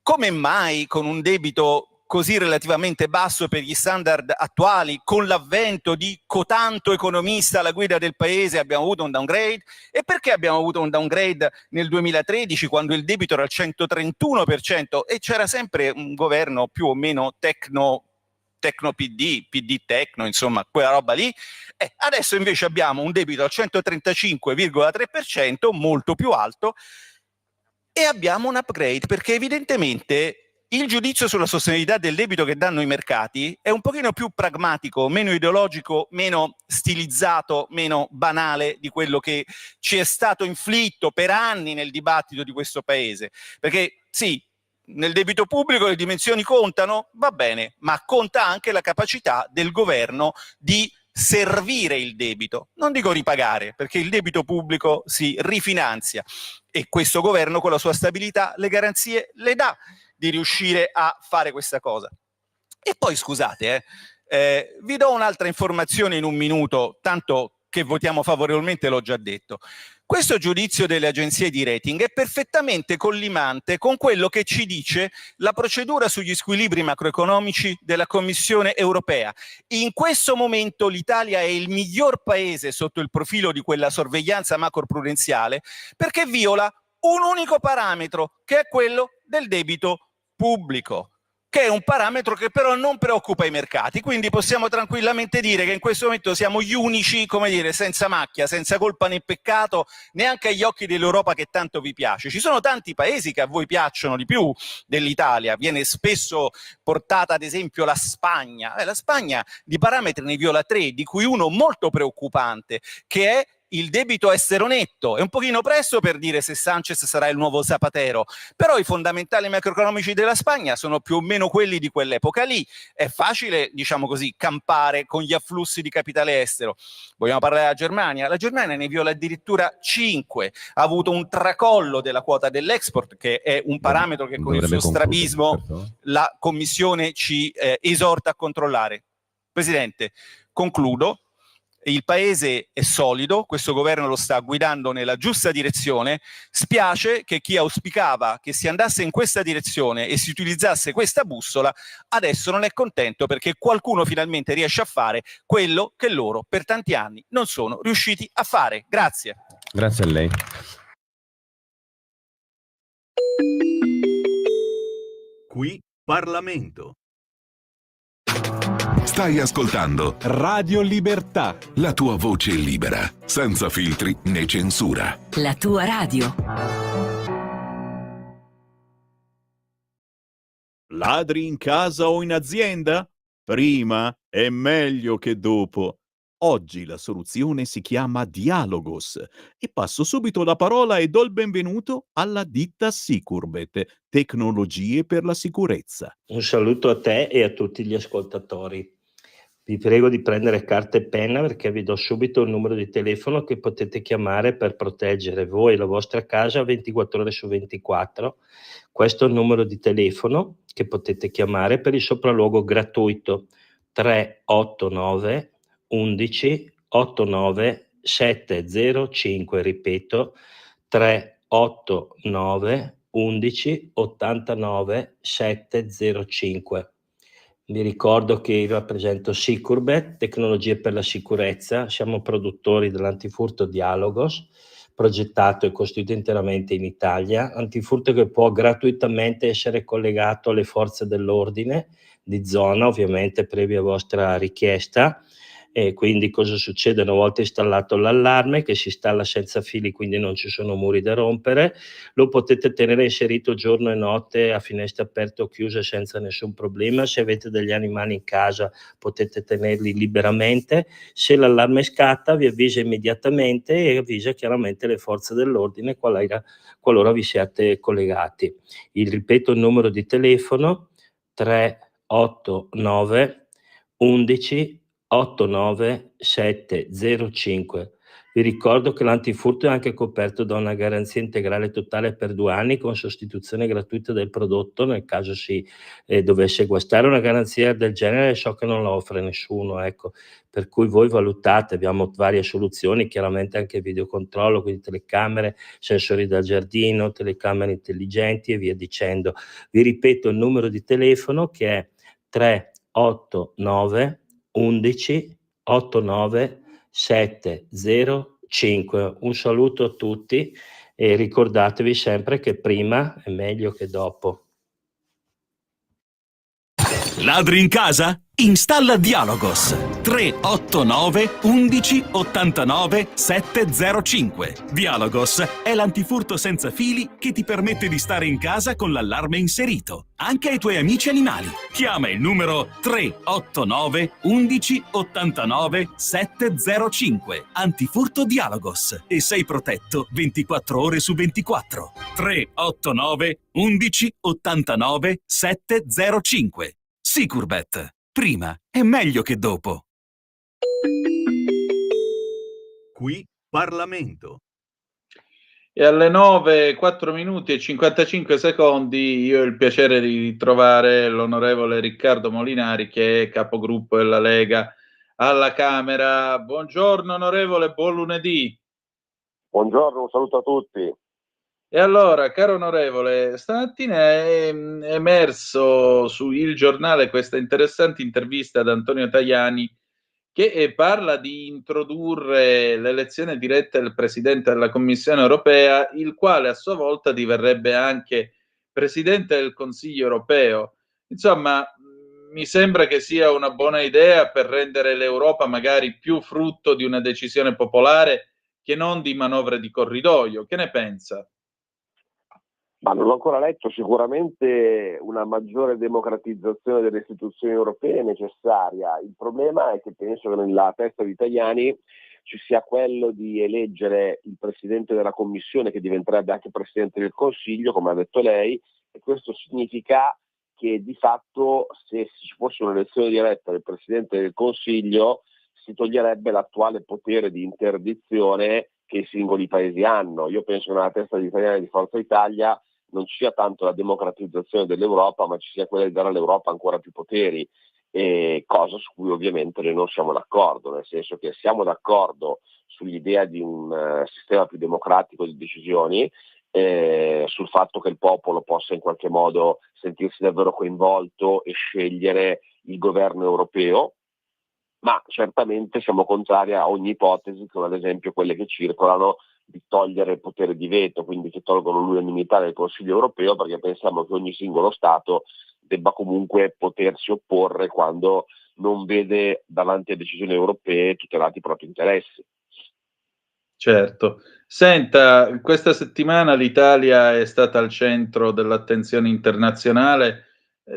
Come mai con un debito così relativamente basso per gli standard attuali, con l'avvento di cotanto economista alla guida del paese, abbiamo avuto un downgrade? E perché abbiamo avuto un downgrade nel 2013, quando il debito era al 131% e c'era sempre un governo più o meno tecno PD tecno, insomma, quella roba lì? Adesso invece abbiamo un debito al 135,3%, molto più alto, e abbiamo un upgrade, perché evidentemente il giudizio sulla sostenibilità del debito che danno i mercati è un pochino più pragmatico, meno ideologico, meno stilizzato, meno banale di quello che ci è stato inflitto per anni nel dibattito di questo paese. Perché sì, nel debito pubblico le dimensioni contano, va bene, ma conta anche la capacità del governo di servire il debito, non dico ripagare, perché il debito pubblico si rifinanzia e questo governo con la sua stabilità le garanzie le dà di riuscire a fare questa cosa. E poi scusate, vi do un'altra informazione in un minuto, tanto che votiamo favorevolmente l'ho già detto. Questo giudizio delle agenzie di rating è perfettamente collimante con quello che ci dice la procedura sugli squilibri macroeconomici della Commissione europea. In questo momento l'Italia è il miglior paese sotto il profilo di quella sorveglianza macroprudenziale, perché viola un unico parametro, che è quello del debito pubblico, che è un parametro che però non preoccupa i mercati. Quindi possiamo tranquillamente dire che in questo momento siamo gli unici, come dire, senza macchia, senza colpa né peccato, neanche agli occhi dell'Europa che tanto vi piace. Ci sono tanti paesi che a voi piacciono di più dell'Italia, viene spesso portata ad esempio la Spagna. La Spagna di parametri ne viola 3, di cui uno molto preoccupante, che è il debito estero netto. È un pochino presto per dire se Sanchez sarà il nuovo Zapatero, però i fondamentali macroeconomici della Spagna sono più o meno quelli di quell'epoca lì. È facile, diciamo così, campare con gli afflussi di capitale estero. Vogliamo parlare della Germania? La Germania ne viola addirittura 5, ha avuto un tracollo della quota dell'export, che è un parametro che con il suo strabismo la Commissione ci esorta a controllare. Presidente, concludo. Il paese è solido, questo governo lo sta guidando nella giusta direzione. Spiace che chi auspicava che si andasse in questa direzione e si utilizzasse questa bussola adesso non è contento, perché qualcuno finalmente riesce a fare quello che loro per tanti anni non sono riusciti a fare. Grazie. Grazie a lei. Qui Parlamento. Stai ascoltando Radio Libertà. la tua voce libera, senza filtri né censura. La tua radio. Ladri in casa o in azienda? Prima è meglio che dopo. Oggi la soluzione si chiama Dialogos e passo subito la parola e do il benvenuto alla ditta Sicurbet, tecnologie per la sicurezza. Un saluto a te e a tutti gli ascoltatori. Vi prego di prendere carta e penna, perché vi do subito il numero di telefono che potete chiamare per proteggere voi e la vostra casa 24 ore su 24. Questo è il numero di telefono che potete chiamare per il sopralluogo gratuito 389 11 89 705, ripeto 389 11 89 705. Vi ricordo che io rappresento Sicurbet, tecnologie per la sicurezza. Siamo produttori dell'antifurto Dialogos, progettato e costruito interamente in Italia, antifurto che può gratuitamente essere collegato alle forze dell'ordine di zona, ovviamente previa vostra richiesta. E quindi cosa succede? Una volta installato l'allarme, che si installa senza fili, quindi non ci sono muri da rompere, lo potete tenere inserito giorno e notte a finestre aperte o chiuse senza nessun problema. Se avete degli animali in casa potete tenerli liberamente. Se l'allarme scatta vi avvisa immediatamente e avvisa chiaramente le forze dell'ordine qualora vi siate collegati. Ripeto il numero di telefono 389 11 89705. Vi ricordo che l'antifurto è anche coperto da una garanzia integrale totale per 2 anni con sostituzione gratuita del prodotto nel caso si dovesse guastare. Una garanzia del genere so che non la offre nessuno, ecco, per cui voi valutate, abbiamo varie soluzioni, chiaramente anche videocontrollo, quindi telecamere, sensori da giardino, telecamere intelligenti e via dicendo. Vi ripeto il numero di telefono che è 389 11 89 705. Un saluto a tutti e ricordatevi sempre che prima è meglio che dopo. Ladri in casa? Installa Dialogos 389 11 89 705. Dialogos è l'antifurto senza fili che ti permette di stare in casa con l'allarme inserito, anche ai tuoi amici animali. Chiama il numero 389 11 89 705. Antifurto Dialogos e sei protetto 24 ore su 24. 389 11 89 705. Sicurbet. Prima è meglio che dopo. Qui Parlamento. E alle 9, 4 minuti e 55 secondi io ho il piacere di ritrovare l'onorevole Riccardo Molinari, che è capogruppo della Lega alla Camera. Buongiorno onorevole, buon lunedì. Buongiorno, un saluto a tutti. E allora, caro onorevole, stamattina è emerso su Il Giornale questa interessante intervista ad Antonio Tajani che parla di introdurre l'elezione diretta del Presidente della Commissione europea, il quale a sua volta diverrebbe anche Presidente del Consiglio europeo. Insomma, mi sembra che sia una buona idea per rendere l'Europa magari più frutto di una decisione popolare che non di manovre di corridoio. Che ne pensa? Ma non l'ho ancora letto, sicuramente una maggiore democratizzazione delle istituzioni europee è necessaria. Il problema è che penso che nella testa di Tajani ci sia quello di eleggere il Presidente della Commissione, che diventerebbe anche Presidente del Consiglio, come ha detto lei, e questo significa che di fatto se ci fosse un'elezione diretta del Presidente del Consiglio si toglierebbe l'attuale potere di interdizione che i singoli paesi hanno. Io penso che nella testa di Tajani di Forza Italia non ci sia tanto la democratizzazione dell'Europa, ma ci sia quella di dare all'Europa ancora più poteri, cosa su cui ovviamente noi non siamo d'accordo, nel senso che siamo d'accordo sull'idea di un sistema più democratico di decisioni, sul fatto che il popolo possa in qualche modo sentirsi davvero coinvolto e scegliere il governo europeo, ma certamente siamo contrari a ogni ipotesi, come ad esempio quelle che circolano di togliere il potere di veto, quindi che tolgono l'unanimità del Consiglio europeo, perché pensiamo che ogni singolo Stato debba comunque potersi opporre quando non vede davanti a decisioni europee tutelati i propri interessi. Certo. Senta, questa settimana l'Italia è stata al centro dell'attenzione internazionale.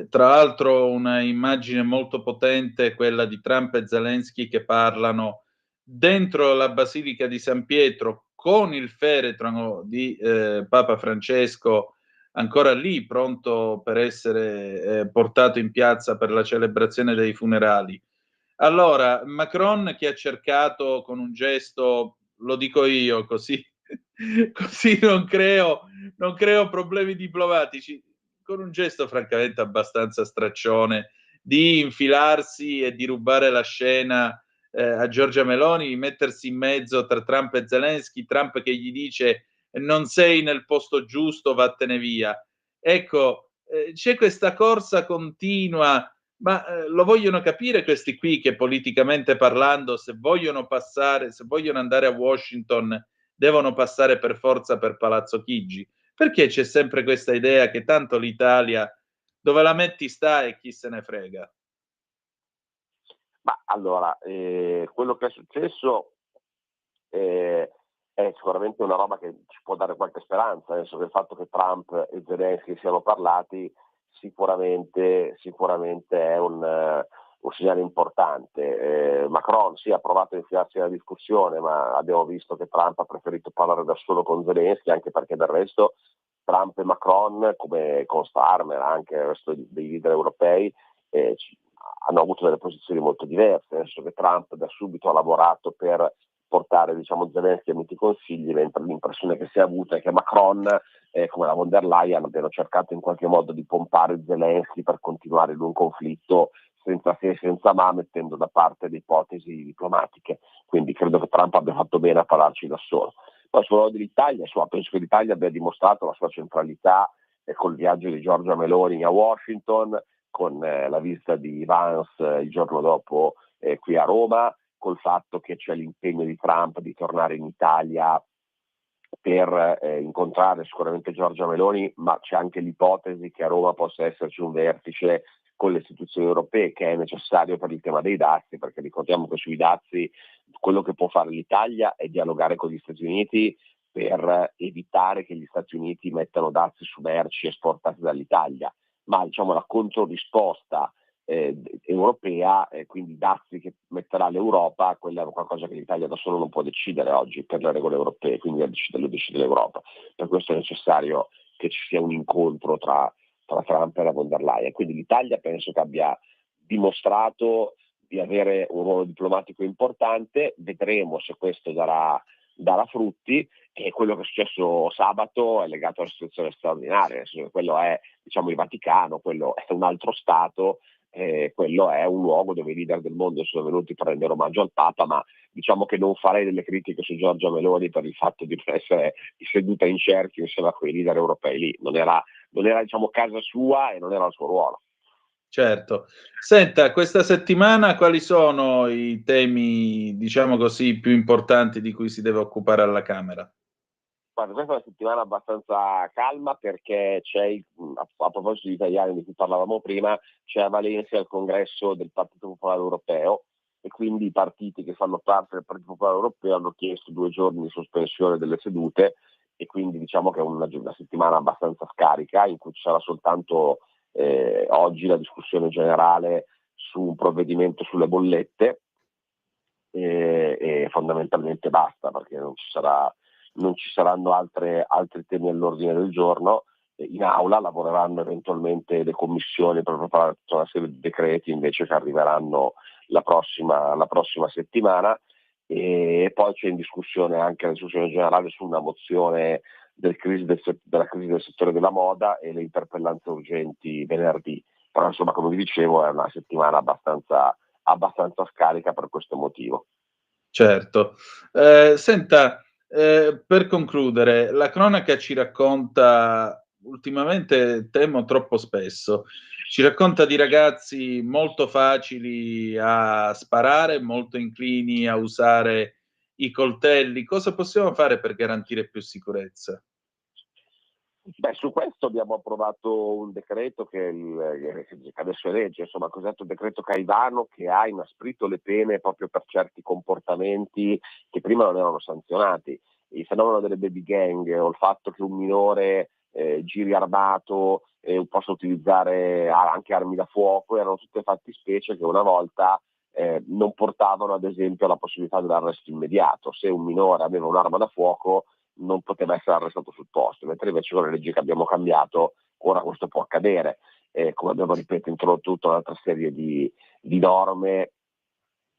Tra l'altro una immagine molto potente è quella di Trump e Zelensky che parlano dentro la Basilica di San Pietro con il feretro di Papa Francesco ancora lì, pronto per essere portato in piazza per la celebrazione dei funerali. Allora, Macron che ha cercato con un gesto, lo dico io, così così non creo problemi diplomatici, con un gesto francamente abbastanza straccione, di infilarsi e di rubare la scena, a Giorgia Meloni, di mettersi in mezzo tra Trump e Zelensky, Trump che gli dice: "Non sei nel posto giusto, vattene via". Ecco, c'è questa corsa continua, ma lo vogliono capire questi qui che politicamente parlando, se vogliono andare a Washington, devono passare per forza per Palazzo Chigi? Perché c'è sempre questa idea che tanto l'Italia dove la metti sta e chi se ne frega? Ma allora, quello che è successo è sicuramente una roba che ci può dare qualche speranza, adesso che il fatto che Trump e Zelensky siano parlati sicuramente è un segnale importante. Macron sì, ha provato a infilarsi nella discussione, ma abbiamo visto che Trump ha preferito parlare da solo con Zelensky, anche perché del resto Trump e Macron, come con Starmer, anche il resto dei leader europei, hanno avuto delle posizioni molto diverse, nel senso che Trump da subito ha lavorato per portare, diciamo, Zelensky a miti consigli, mentre l'impressione che si è avuta è che Macron, come la von der Leyen, abbiano cercato in qualche modo di pompare Zelensky per continuare in un conflitto senza se e senza ma, mettendo da parte le ipotesi diplomatiche. Quindi credo che Trump abbia fatto bene a parlarci da solo. Poi sul ruolo dell'Italia, penso che l'Italia abbia dimostrato la sua centralità col viaggio di Giorgia Meloni a Washington, con la visita di Vance il giorno dopo qui a Roma, col fatto che c'è l'impegno di Trump di tornare in Italia per incontrare sicuramente Giorgia Meloni, ma c'è anche l'ipotesi che a Roma possa esserci un vertice con le istituzioni europee, che è necessario per il tema dei dazi, perché ricordiamo che sui dazi quello che può fare l'Italia è dialogare con gli Stati Uniti per evitare che gli Stati Uniti mettano dazi su merci esportate dall'Italia, ma diciamo la controrisposta europea, quindi dazi che metterà l'Europa, quella è qualcosa che l'Italia da solo non può decidere oggi per le regole europee, quindi lo decide l'Europa. Per questo è necessario che ci sia un incontro tra Trump e la von der Leyen. Quindi l'Italia penso che abbia dimostrato di avere un ruolo diplomatico importante, vedremo se questo darà frutti, e quello che è successo sabato è legato alla situazione straordinaria, nel senso che quello è, diciamo, il Vaticano, quello è un altro Stato, quello è un luogo dove i leader del mondo sono venuti per rendere omaggio al Papa, ma diciamo che non farei delle critiche su Giorgia Meloni per il fatto di essere seduta in cerchio insieme a quei leader europei lì, non era diciamo casa sua e non era il suo ruolo. Certo. Senta, questa settimana quali sono i temi, diciamo così, più importanti di cui si deve occupare alla Camera? Guarda, questa è una settimana abbastanza calma perché c'è, a proposito di italiani di cui parlavamo prima, c'è a Valencia il congresso del Partito Popolare Europeo e quindi i partiti che fanno parte del Partito Popolare Europeo hanno chiesto 2 giorni di sospensione delle sedute e quindi diciamo che è una settimana abbastanza scarica in cui ci sarà soltanto oggi la discussione generale su un provvedimento sulle bollette e fondamentalmente basta, perché non ci saranno altri temi all'ordine del giorno. In aula lavoreranno eventualmente le commissioni per preparare tutta una serie di decreti invece che arriveranno la prossima settimana, e poi c'è in discussione anche la discussione generale su una mozione della crisi del settore della moda e le interpellanze urgenti venerdì. Però insomma, come vi dicevo, è una settimana abbastanza scarica per questo motivo. Certo. Senta, per concludere, la cronaca ci racconta ultimamente, temo troppo spesso, ci racconta di ragazzi molto facili a sparare, molto inclini a usare i coltelli. Cosa possiamo fare per garantire più sicurezza? Beh, su questo abbiamo approvato un decreto che adesso è legge, insomma, il cosiddetto decreto Caivano, che ha inasprito le pene proprio per certi comportamenti che prima non erano sanzionati. Il fenomeno delle baby gang o il fatto che un minore giri armato e possa utilizzare anche armi da fuoco erano tutte fattispecie che una volta non portavano ad esempio alla possibilità dell'arresto immediato. Se un minore aveva un'arma da fuoco non poteva essere arrestato sul posto, mentre invece con le leggi che abbiamo cambiato ora questo può accadere, come abbiamo, ripeto, introdotto tutta un'altra serie di norme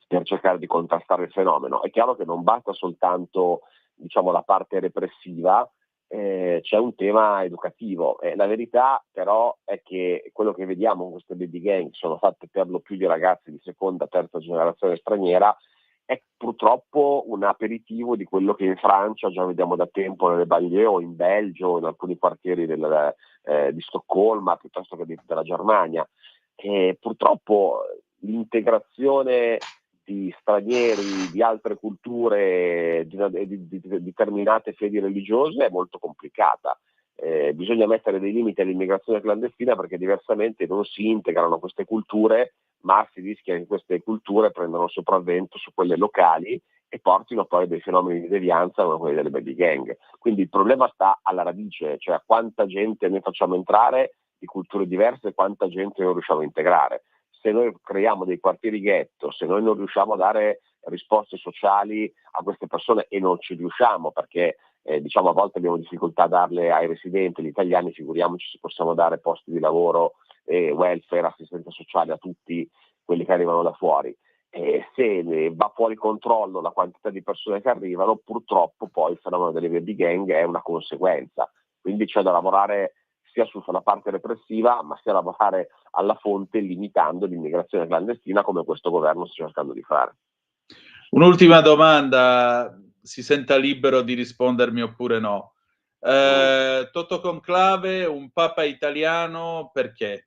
per cercare di contrastare il fenomeno. È chiaro che non basta soltanto, diciamo, la parte repressiva, c'è un tema educativo. La verità però è che quello che vediamo con queste baby gang sono fatte per lo più di ragazzi di seconda, terza generazione straniera, è purtroppo un aperitivo di quello che in Francia già vediamo da tempo nelle banlieue o in Belgio, in alcuni quartieri di Stoccolma piuttosto che della Germania. Purtroppo l'integrazione di stranieri di altre culture, di determinate fedi religiose è molto complicata. Bisogna mettere dei limiti all'immigrazione clandestina perché diversamente non si integrano queste culture, ma si rischia che queste culture prendano sopravvento su quelle locali e portino poi dei fenomeni di devianza come quelli delle baby gang. Quindi il problema sta alla radice, cioè a quanta gente noi facciamo entrare di culture diverse e quanta gente non riusciamo a integrare. Se noi creiamo dei quartieri ghetto, se noi non riusciamo a dare risposte sociali a queste persone, e non ci riusciamo perché diciamo a volte abbiamo difficoltà a darle ai residenti, gli italiani, figuriamoci se possiamo dare posti di lavoro, welfare, assistenza sociale a tutti quelli che arrivano da fuori. E se va fuori controllo la quantità di persone che arrivano, purtroppo poi il fenomeno delle baby gang è una conseguenza. Quindi c'è da lavorare sia sulla parte repressiva, ma sia lavorare alla fonte limitando l'immigrazione clandestina, come questo governo sta cercando di fare. Un'ultima domanda, si senta libero di rispondermi oppure no. Toto Conclave, un papa italiano, perché?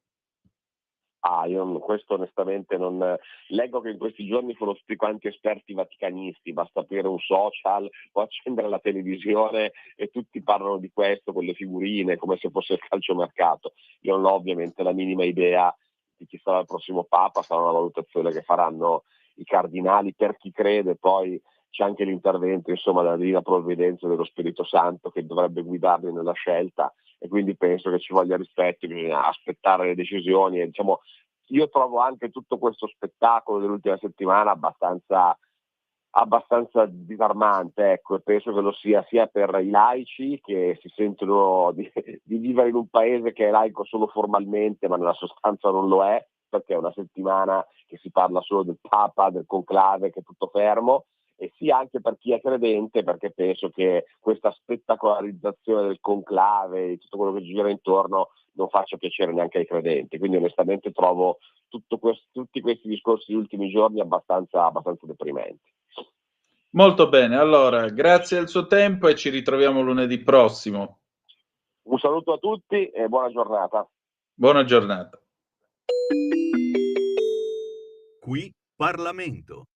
Io questo onestamente non leggo che in questi giorni sono tutti quanti esperti vaticanisti, basta aprire un social o accendere la televisione e tutti parlano di questo con le figurine come se fosse il calciomercato. Io non ho ovviamente la minima idea di chi sarà il prossimo papa, sarà una valutazione che faranno i cardinali. Per chi crede poi c'è anche l'intervento della Divina Provvidenza dello Spirito Santo che dovrebbe guidarli nella scelta, e quindi penso che ci voglia rispetto, bisogna aspettare le decisioni e io trovo anche tutto questo spettacolo dell'ultima settimana abbastanza disarmante, ecco, e penso che lo sia per i laici che si sentono di vivere in un paese che è laico solo formalmente ma nella sostanza non lo è, perché è una settimana che si parla solo del Papa, del conclave, che è tutto fermo, e sia anche per chi è credente, perché penso che questa spettacolarizzazione del conclave e tutto quello che gira intorno non faccia piacere neanche ai credenti. Quindi onestamente trovo tutti questi discorsi degli ultimi giorni abbastanza deprimenti. Molto bene, allora grazie al suo tempo e ci ritroviamo lunedì prossimo. Un saluto a tutti e buona giornata. Buona giornata. Qui Parlamento.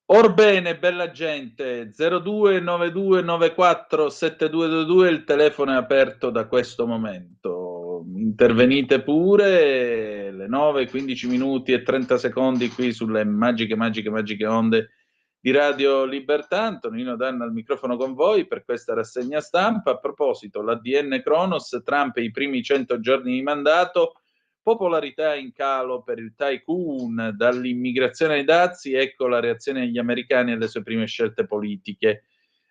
Orbene, bella gente, 0292947222, il telefono è aperto da questo momento. Intervenite pure, le 9, 15 minuti e 30 secondi qui sulle magiche onde di Radio Libertà. Antonino Danna al microfono con voi per questa rassegna stampa. A proposito, l'ADN Cronos, Trump e i primi 100 giorni di mandato, popolarità in calo per il tycoon, dall'immigrazione ai dazi, ecco la reazione degli americani alle sue prime scelte politiche.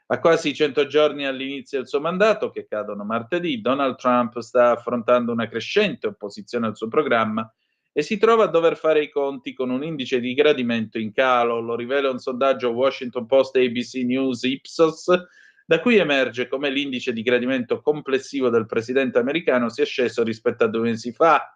A quasi 100 giorni all'inizio del suo mandato, che cadono martedì, Donald Trump sta affrontando una crescente opposizione al suo programma e si trova a dover fare i conti con un indice di gradimento in calo. Lo rivela un sondaggio Washington Post, ABC News, Ipsos, da cui emerge come l'indice di gradimento complessivo del presidente americano sia sceso rispetto a 2 mesi fa.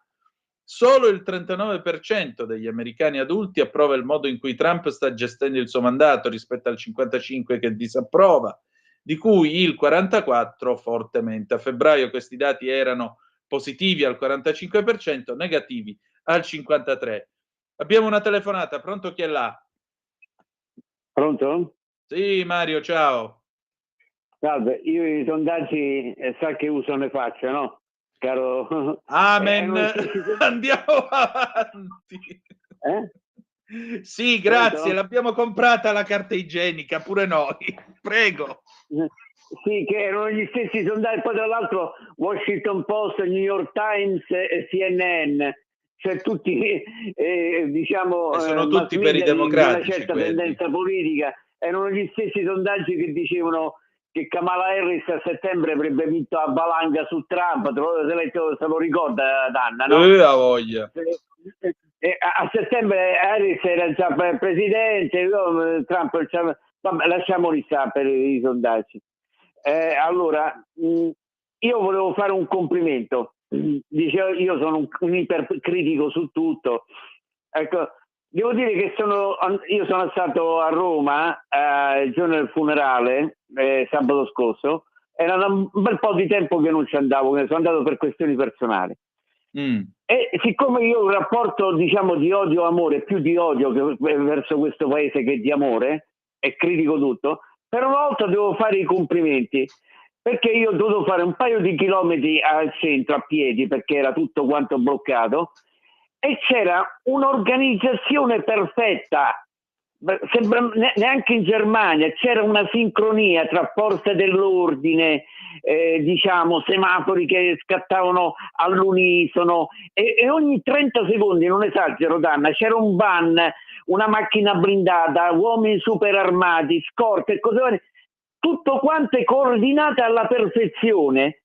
Solo il 39% degli americani adulti approva il modo in cui Trump sta gestendo il suo mandato, rispetto al 55% che disapprova, di cui il 44% fortemente. A febbraio questi dati erano positivi al 45%, negativi al 53%. Abbiamo una telefonata, pronto, chi è là? Pronto? Sì, Mario, ciao. Salve, io i sondaggi sa che uso ne faccio, no? Caro... Amen. Andiamo avanti. Sì, grazie, Pronto? l'abbiamo comprata la carta igienica, pure noi. Prego. Sì, che erano gli stessi sondaggi, poi tra l'altro Washington Post, New York Times e CNN, cioè tutti, sono tutti per i democratici, di una certa quelli. tendenza politica, erano gli stessi sondaggi che dicevano che Kamala Harris a settembre avrebbe vinto a valanga su Trump, se lo ricorda Danna, no? A voglia. A settembre Harris era già presidente, Trump, vabbè, lasciamoli stare per i sondaggi. Allora, io volevo fare un complimento. Dicevo, io sono un ipercritico su tutto. Ecco, devo dire che io sono stato a Roma il giorno del funerale, sabato scorso. Era un bel po' di tempo che non ci andavo, che sono andato per questioni personali. E siccome io ho un rapporto, diciamo, di odio-amore, più di odio verso questo paese che di amore, e critico tutto, per una volta devo fare i complimenti, perché io ho dovuto fare un paio di chilometri al centro a piedi perché era tutto quanto bloccato e c'era un'organizzazione perfetta. Sembra, neanche in Germania c'era una sincronia tra forze dell'ordine, diciamo semafori che scattavano all'unisono e ogni 30 secondi, non esagero Danna, c'era un van, una macchina blindata, uomini super armati, scorte e cose varie, tutto quanto coordinate alla perfezione.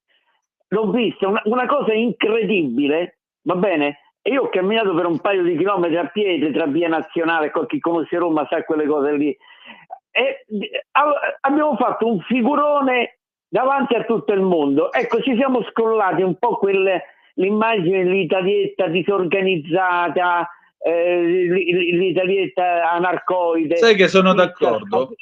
L'ho visto, una cosa incredibile, va bene? io ho camminato per un paio di chilometri a piedi tra via Nazionale, chi conosce Roma sa quelle cose lì, e abbiamo fatto un figurone davanti a tutto il mondo. Ecco, ci siamo scrollati un po' l'immagine dell'Italietta disorganizzata, l'Italietta anarcoide. Sai che sono d'accordo?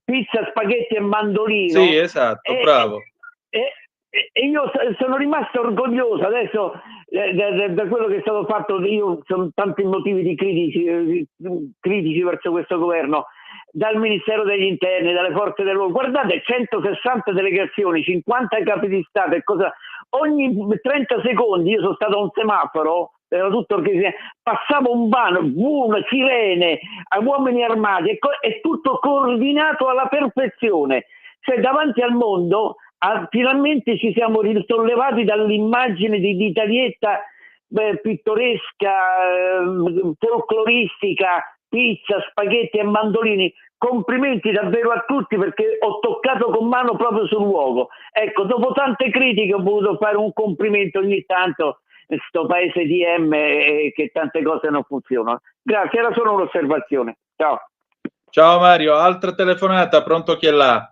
Pizza, spaghetti e mandolino. Sì, esatto, bravo. E io sono rimasto orgoglioso adesso da quello che è stato fatto. Io sono tanti motivi di critici verso questo governo, dal Ministero degli Interni, dalle forze dell'ordine. Guardate, 160 delegazioni, 50 capi di Stato, ogni 30 secondi io sono stato a un semaforo, era tutto passava un vano, boom, sirene, uomini armati, è tutto coordinato alla perfezione. Cioè, davanti al mondo finalmente ci siamo risollevati dall'immagine di Italietta pittoresca, folcloristica, pizza, spaghetti e mandolini. Complimenti davvero a tutti, perché ho toccato con mano proprio sul luogo. Ecco, dopo tante critiche ho voluto fare un complimento ogni tanto in sto paese di M, che tante cose non funzionano. Grazie, era solo un'osservazione. Ciao. Ciao Mario, altra telefonata, pronto, chi è là?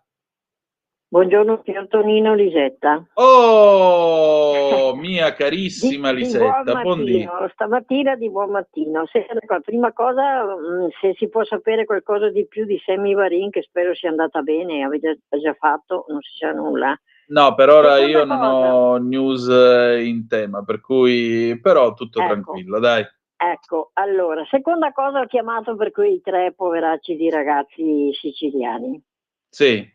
Buongiorno signor Tonino, Lisetta. Oh, mia carissima Lisetta, buondì. Stamattina di buon mattino. Prima cosa, se si può sapere qualcosa di più di Sammy Varin, che spero sia andata bene, avete già fatto, non si sa nulla. No, per ora Seconda io non ho news in tema, per cui però tutto tranquillo, dai. Ecco, allora, seconda cosa, ho chiamato per quei 3 poveracci di ragazzi siciliani. Sì.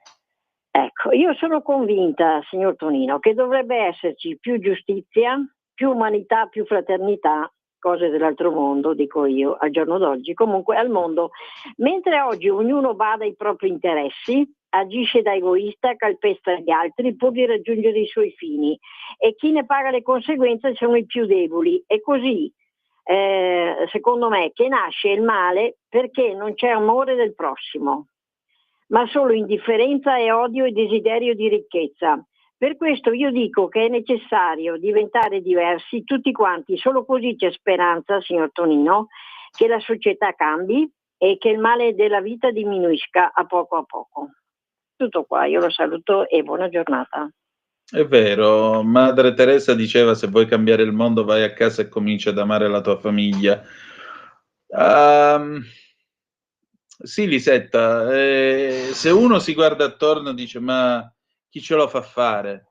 Ecco, io sono convinta, signor Tonino, che dovrebbe esserci più giustizia, più umanità, più fraternità, cose dell'altro mondo, dico io, al giorno d'oggi, comunque al mondo. Mentre oggi ognuno bada ai propri interessi, agisce da egoista, calpesta gli altri pur di raggiungere i suoi fini, e chi ne paga le conseguenze sono i più deboli. E così, secondo me, che nasce il male perché non c'è amore del prossimo, ma solo indifferenza e odio e desiderio di ricchezza. Per questo io dico che è necessario diventare diversi tutti quanti, solo così c'è speranza, signor Tonino, che la società cambi e che il male della vita diminuisca a poco. Tutto qua, io lo saluto e buona giornata. È vero, Madre Teresa diceva: se vuoi cambiare il mondo vai a casa e comincia ad amare la tua famiglia. Sì, Lisetta, se uno si guarda attorno dice: ma chi ce lo fa fare?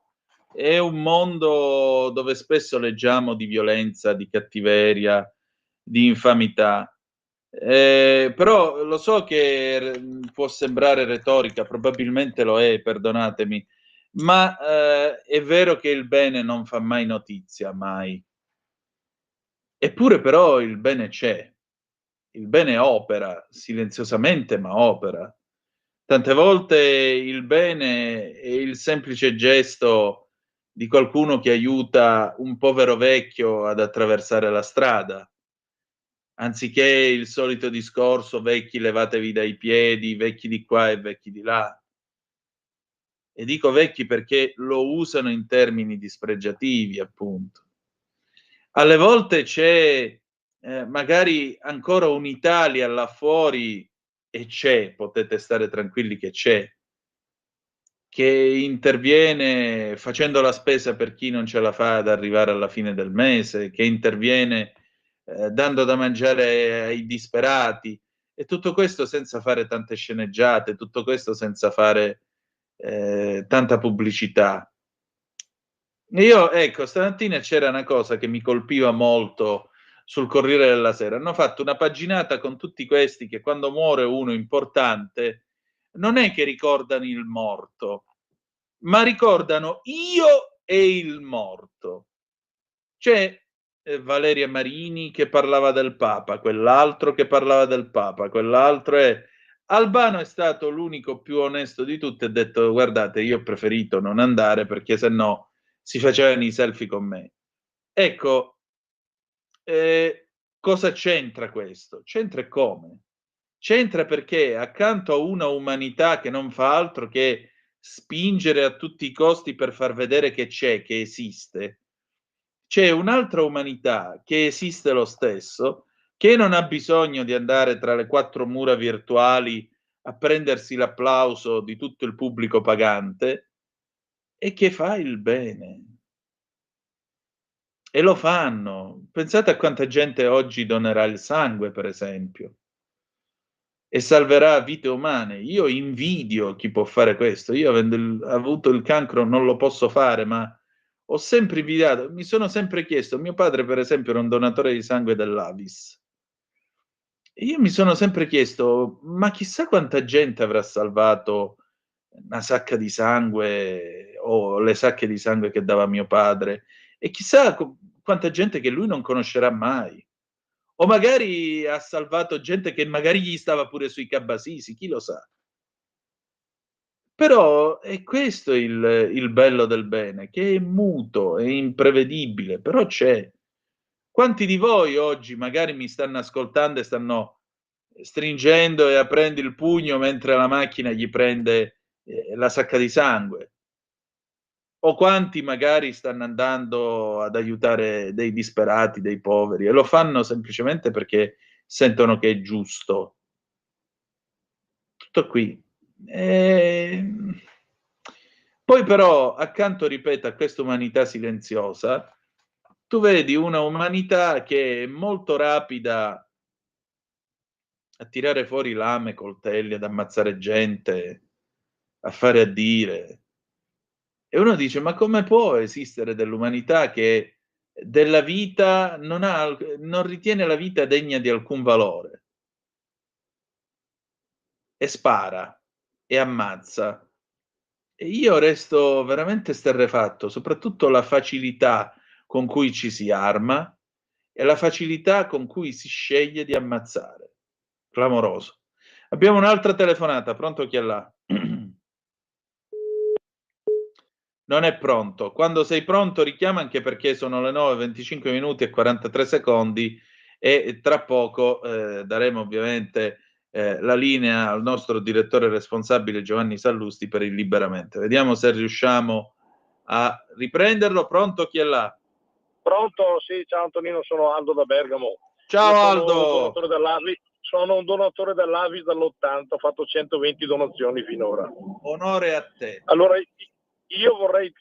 È un mondo dove spesso leggiamo di violenza, di cattiveria, di infamità. Però lo so che può sembrare retorica, probabilmente lo è, perdonatemi, ma è vero che il bene non fa mai notizia, mai. Eppure però il bene c'è. Il bene opera, silenziosamente ma opera. Tante volte il bene è il semplice gesto di qualcuno che aiuta un povero vecchio ad attraversare la strada, anziché il solito discorso: vecchi levatevi dai piedi, vecchi di qua e vecchi di là. E dico vecchi perché lo usano in termini dispregiativi, appunto. Alle volte c'è magari ancora un'Italia là fuori, e c'è, potete stare tranquilli che c'è, che interviene facendo la spesa per chi non ce la fa ad arrivare alla fine del mese, che interviene dando da mangiare ai disperati, e tutto questo senza fare tante sceneggiate, tutto questo senza fare tanta pubblicità. Io, ecco, stamattina c'era una cosa che mi colpiva molto sul Corriere della Sera. Hanno fatto una paginata con tutti questi che quando muore uno importante non è che ricordano il morto, ma ricordano io e il morto. C'è Valeria Marini che parlava del Papa, quell'altro che parlava del Papa, quell'altro è... Albano è stato l'unico più onesto di tutti e ha detto: guardate, io ho preferito non andare perché sennò si facevano i selfie con me. Ecco, cosa c'entra questo? C'entra come? C'entra perché accanto a una umanità che non fa altro che spingere a tutti i costi per far vedere che c'è, che esiste, c'è un'altra umanità che esiste lo stesso, che non ha bisogno di andare tra le quattro mura virtuali a prendersi l'applauso di tutto il pubblico pagante e che fa il bene. E lo fanno. Pensate a quanta gente oggi donerà il sangue, per esempio, e salverà vite umane. Io invidio chi può fare questo. Io, avendo avuto il cancro, non lo posso fare, ma ho sempre invidiato. Mi sono sempre chiesto, mio padre, per esempio, era un donatore di sangue dell'Avis. E io mi sono sempre chiesto, ma chissà quanta gente avrà salvato una sacca di sangue o le sacche di sangue che dava mio padre, e chissà quanta gente che lui non conoscerà mai. O magari ha salvato gente che magari gli stava pure sui cabasisi, chi lo sa. Però è questo il bello del bene, che è muto, è imprevedibile, però c'è. Quanti di voi oggi magari mi stanno ascoltando e stanno stringendo e aprendo il pugno mentre la macchina gli prende la sacca di sangue? O quanti magari stanno andando ad aiutare dei disperati, dei poveri, e lo fanno semplicemente perché sentono che è giusto. Tutto qui. Poi però, accanto, ripeto, a questa umanità silenziosa, tu vedi una umanità che è molto rapida a tirare fuori lame, coltelli, ad ammazzare gente, a fare a dire. E uno dice, ma come può esistere dell'umanità che della vita non ritiene la vita degna di alcun valore? E spara, e ammazza. E io resto veramente esterrefatto, soprattutto la facilità con cui ci si arma e la facilità con cui si sceglie di ammazzare. Clamoroso. Abbiamo un'altra telefonata, pronto chi è là? Non è pronto. Quando sei pronto richiama, anche perché sono le 9, 25 minuti e 43 secondi e tra poco daremo ovviamente la linea al nostro direttore responsabile Giovanni Sallusti per il Liberamente. Vediamo se riusciamo a riprenderlo. Pronto chi è là? Pronto? Sì, ciao Antonino, sono Aldo da Bergamo. Ciao Aldo! Sono un donatore dell'Avis dall'80, ho fatto 120 donazioni finora. Onore a te. Allora, io vorrei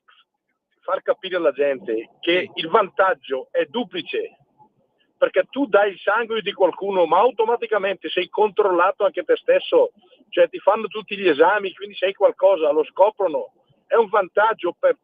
far capire alla gente che il vantaggio è duplice, perché tu dai il sangue di qualcuno, ma automaticamente sei controllato anche te stesso, cioè ti fanno tutti gli esami, quindi sei qualcosa, lo scoprono. È un vantaggio per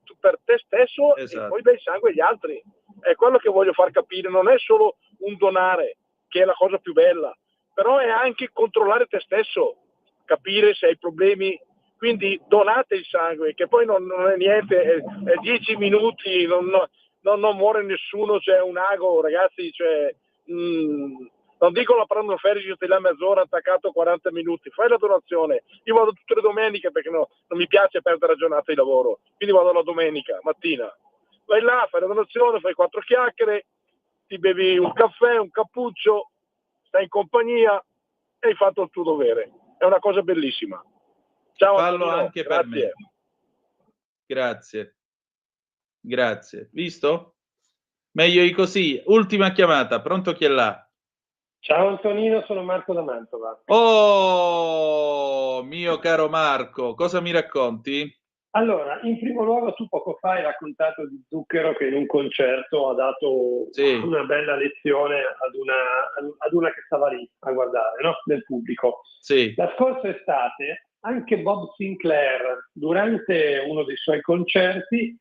te stesso, esatto. E poi dai sangue agli altri. È quello che voglio far capire, non è solo un donare, che è la cosa più bella, però è anche controllare te stesso, capire se hai problemi. Quindi donate il sangue, che poi non è niente, è 10 minuti, non muore nessuno, c'è un ago, ragazzi, cioè, non dico la prendo Ferri, io ti la mezz'ora attaccato 40 minuti, fai la donazione. Io vado tutte le domeniche perché non mi piace perdere la giornata di lavoro, quindi vado la domenica mattina. Vai là, fai la donazione, fai 4 chiacchiere, ti bevi un caffè, un cappuccio, stai in compagnia e hai fatto il tuo dovere. È una cosa bellissima. Ciao, fallo Antonino, anche per me. Grazie. Visto? Meglio di così. Ultima chiamata. Pronto chi è là? Ciao Antonino, sono Marco da Mantova. Oh, mio caro Marco, cosa mi racconti? Allora, in primo luogo tu poco fa hai raccontato di Zucchero che in un concerto ha dato una bella lezione ad una che stava lì a guardare, no? Del pubblico. Sì. La scorsa estate anche Bob Sinclair, durante uno dei suoi concerti,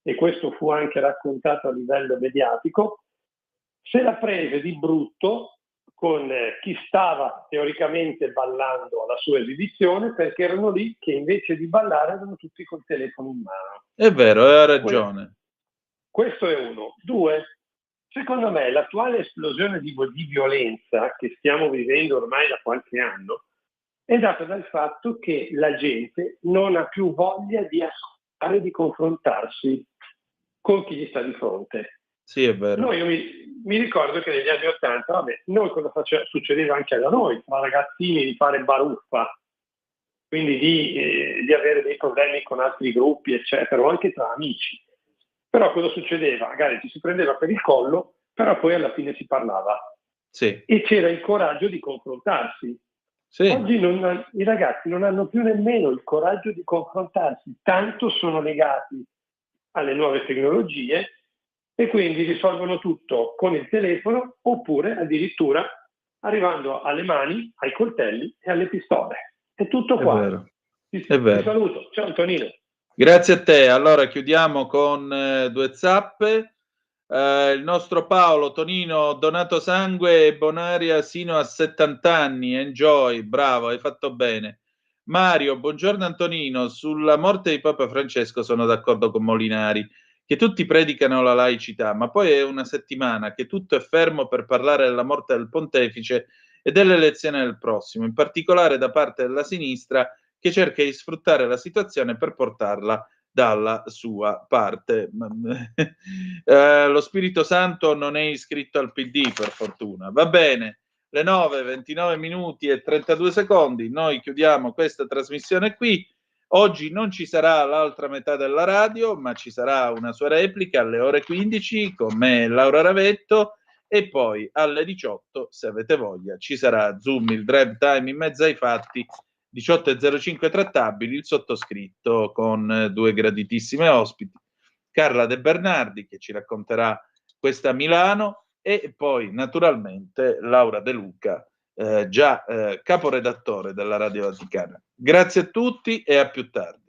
e questo fu anche raccontato a livello mediatico, se la prese di brutto con chi stava teoricamente ballando alla sua esibizione, perché erano lì che invece di ballare erano tutti col telefono in mano. È vero, ha ragione. Questo è uno. Due, secondo me l'attuale esplosione di violenza che stiamo vivendo ormai da qualche anno è data dal fatto che la gente non ha più voglia di ascoltare, di confrontarsi con chi gli sta di fronte. Sì, è vero. Io mi ricordo che negli anni '80, noi cosa succedeva anche da noi, tra ragazzini, di fare baruffa, quindi di avere dei problemi con altri gruppi, eccetera, o anche tra amici. Però cosa succedeva? Magari ci si prendeva per il collo, però poi alla fine si parlava. Sì. E c'era il coraggio di confrontarsi. Sì. Oggi i ragazzi non hanno più nemmeno il coraggio di confrontarsi, tanto sono legati alle nuove tecnologie e quindi risolvono tutto con il telefono oppure addirittura arrivando alle mani, ai coltelli e alle pistole. È tutto È qua. vero. Ti vero. saluto. Ciao Antonino. Grazie a te. Allora chiudiamo con due zappe. Il nostro Paolo, Tonino, donato sangue e bonaria sino a 70 anni. Enjoy, bravo, hai fatto bene. Mario, buongiorno Antonino. Sulla morte di Papa Francesco sono d'accordo con Molinari, che tutti predicano la laicità, ma poi è una settimana che tutto è fermo per parlare della morte del pontefice e delle elezioni del prossimo, in particolare da parte della sinistra che cerca di sfruttare la situazione per portarla dalla sua parte. Lo Spirito Santo non è iscritto al PD, per fortuna. Va bene, le 9, 29 minuti e 32 secondi, noi chiudiamo questa trasmissione qui. Oggi non ci sarà l'altra metà della radio, ma ci sarà una sua replica alle ore 15 con me e Laura Ravetto, e poi alle 18, se avete voglia, ci sarà Zoom, il drive time in mezzo ai fatti, 18.05 trattabili, il sottoscritto con due graditissime ospiti, Carla De Bernardi che ci racconterà questa Milano e poi naturalmente Laura De Luca, già caporedattore della Radio Vaticana. Grazie a tutti e a più tardi.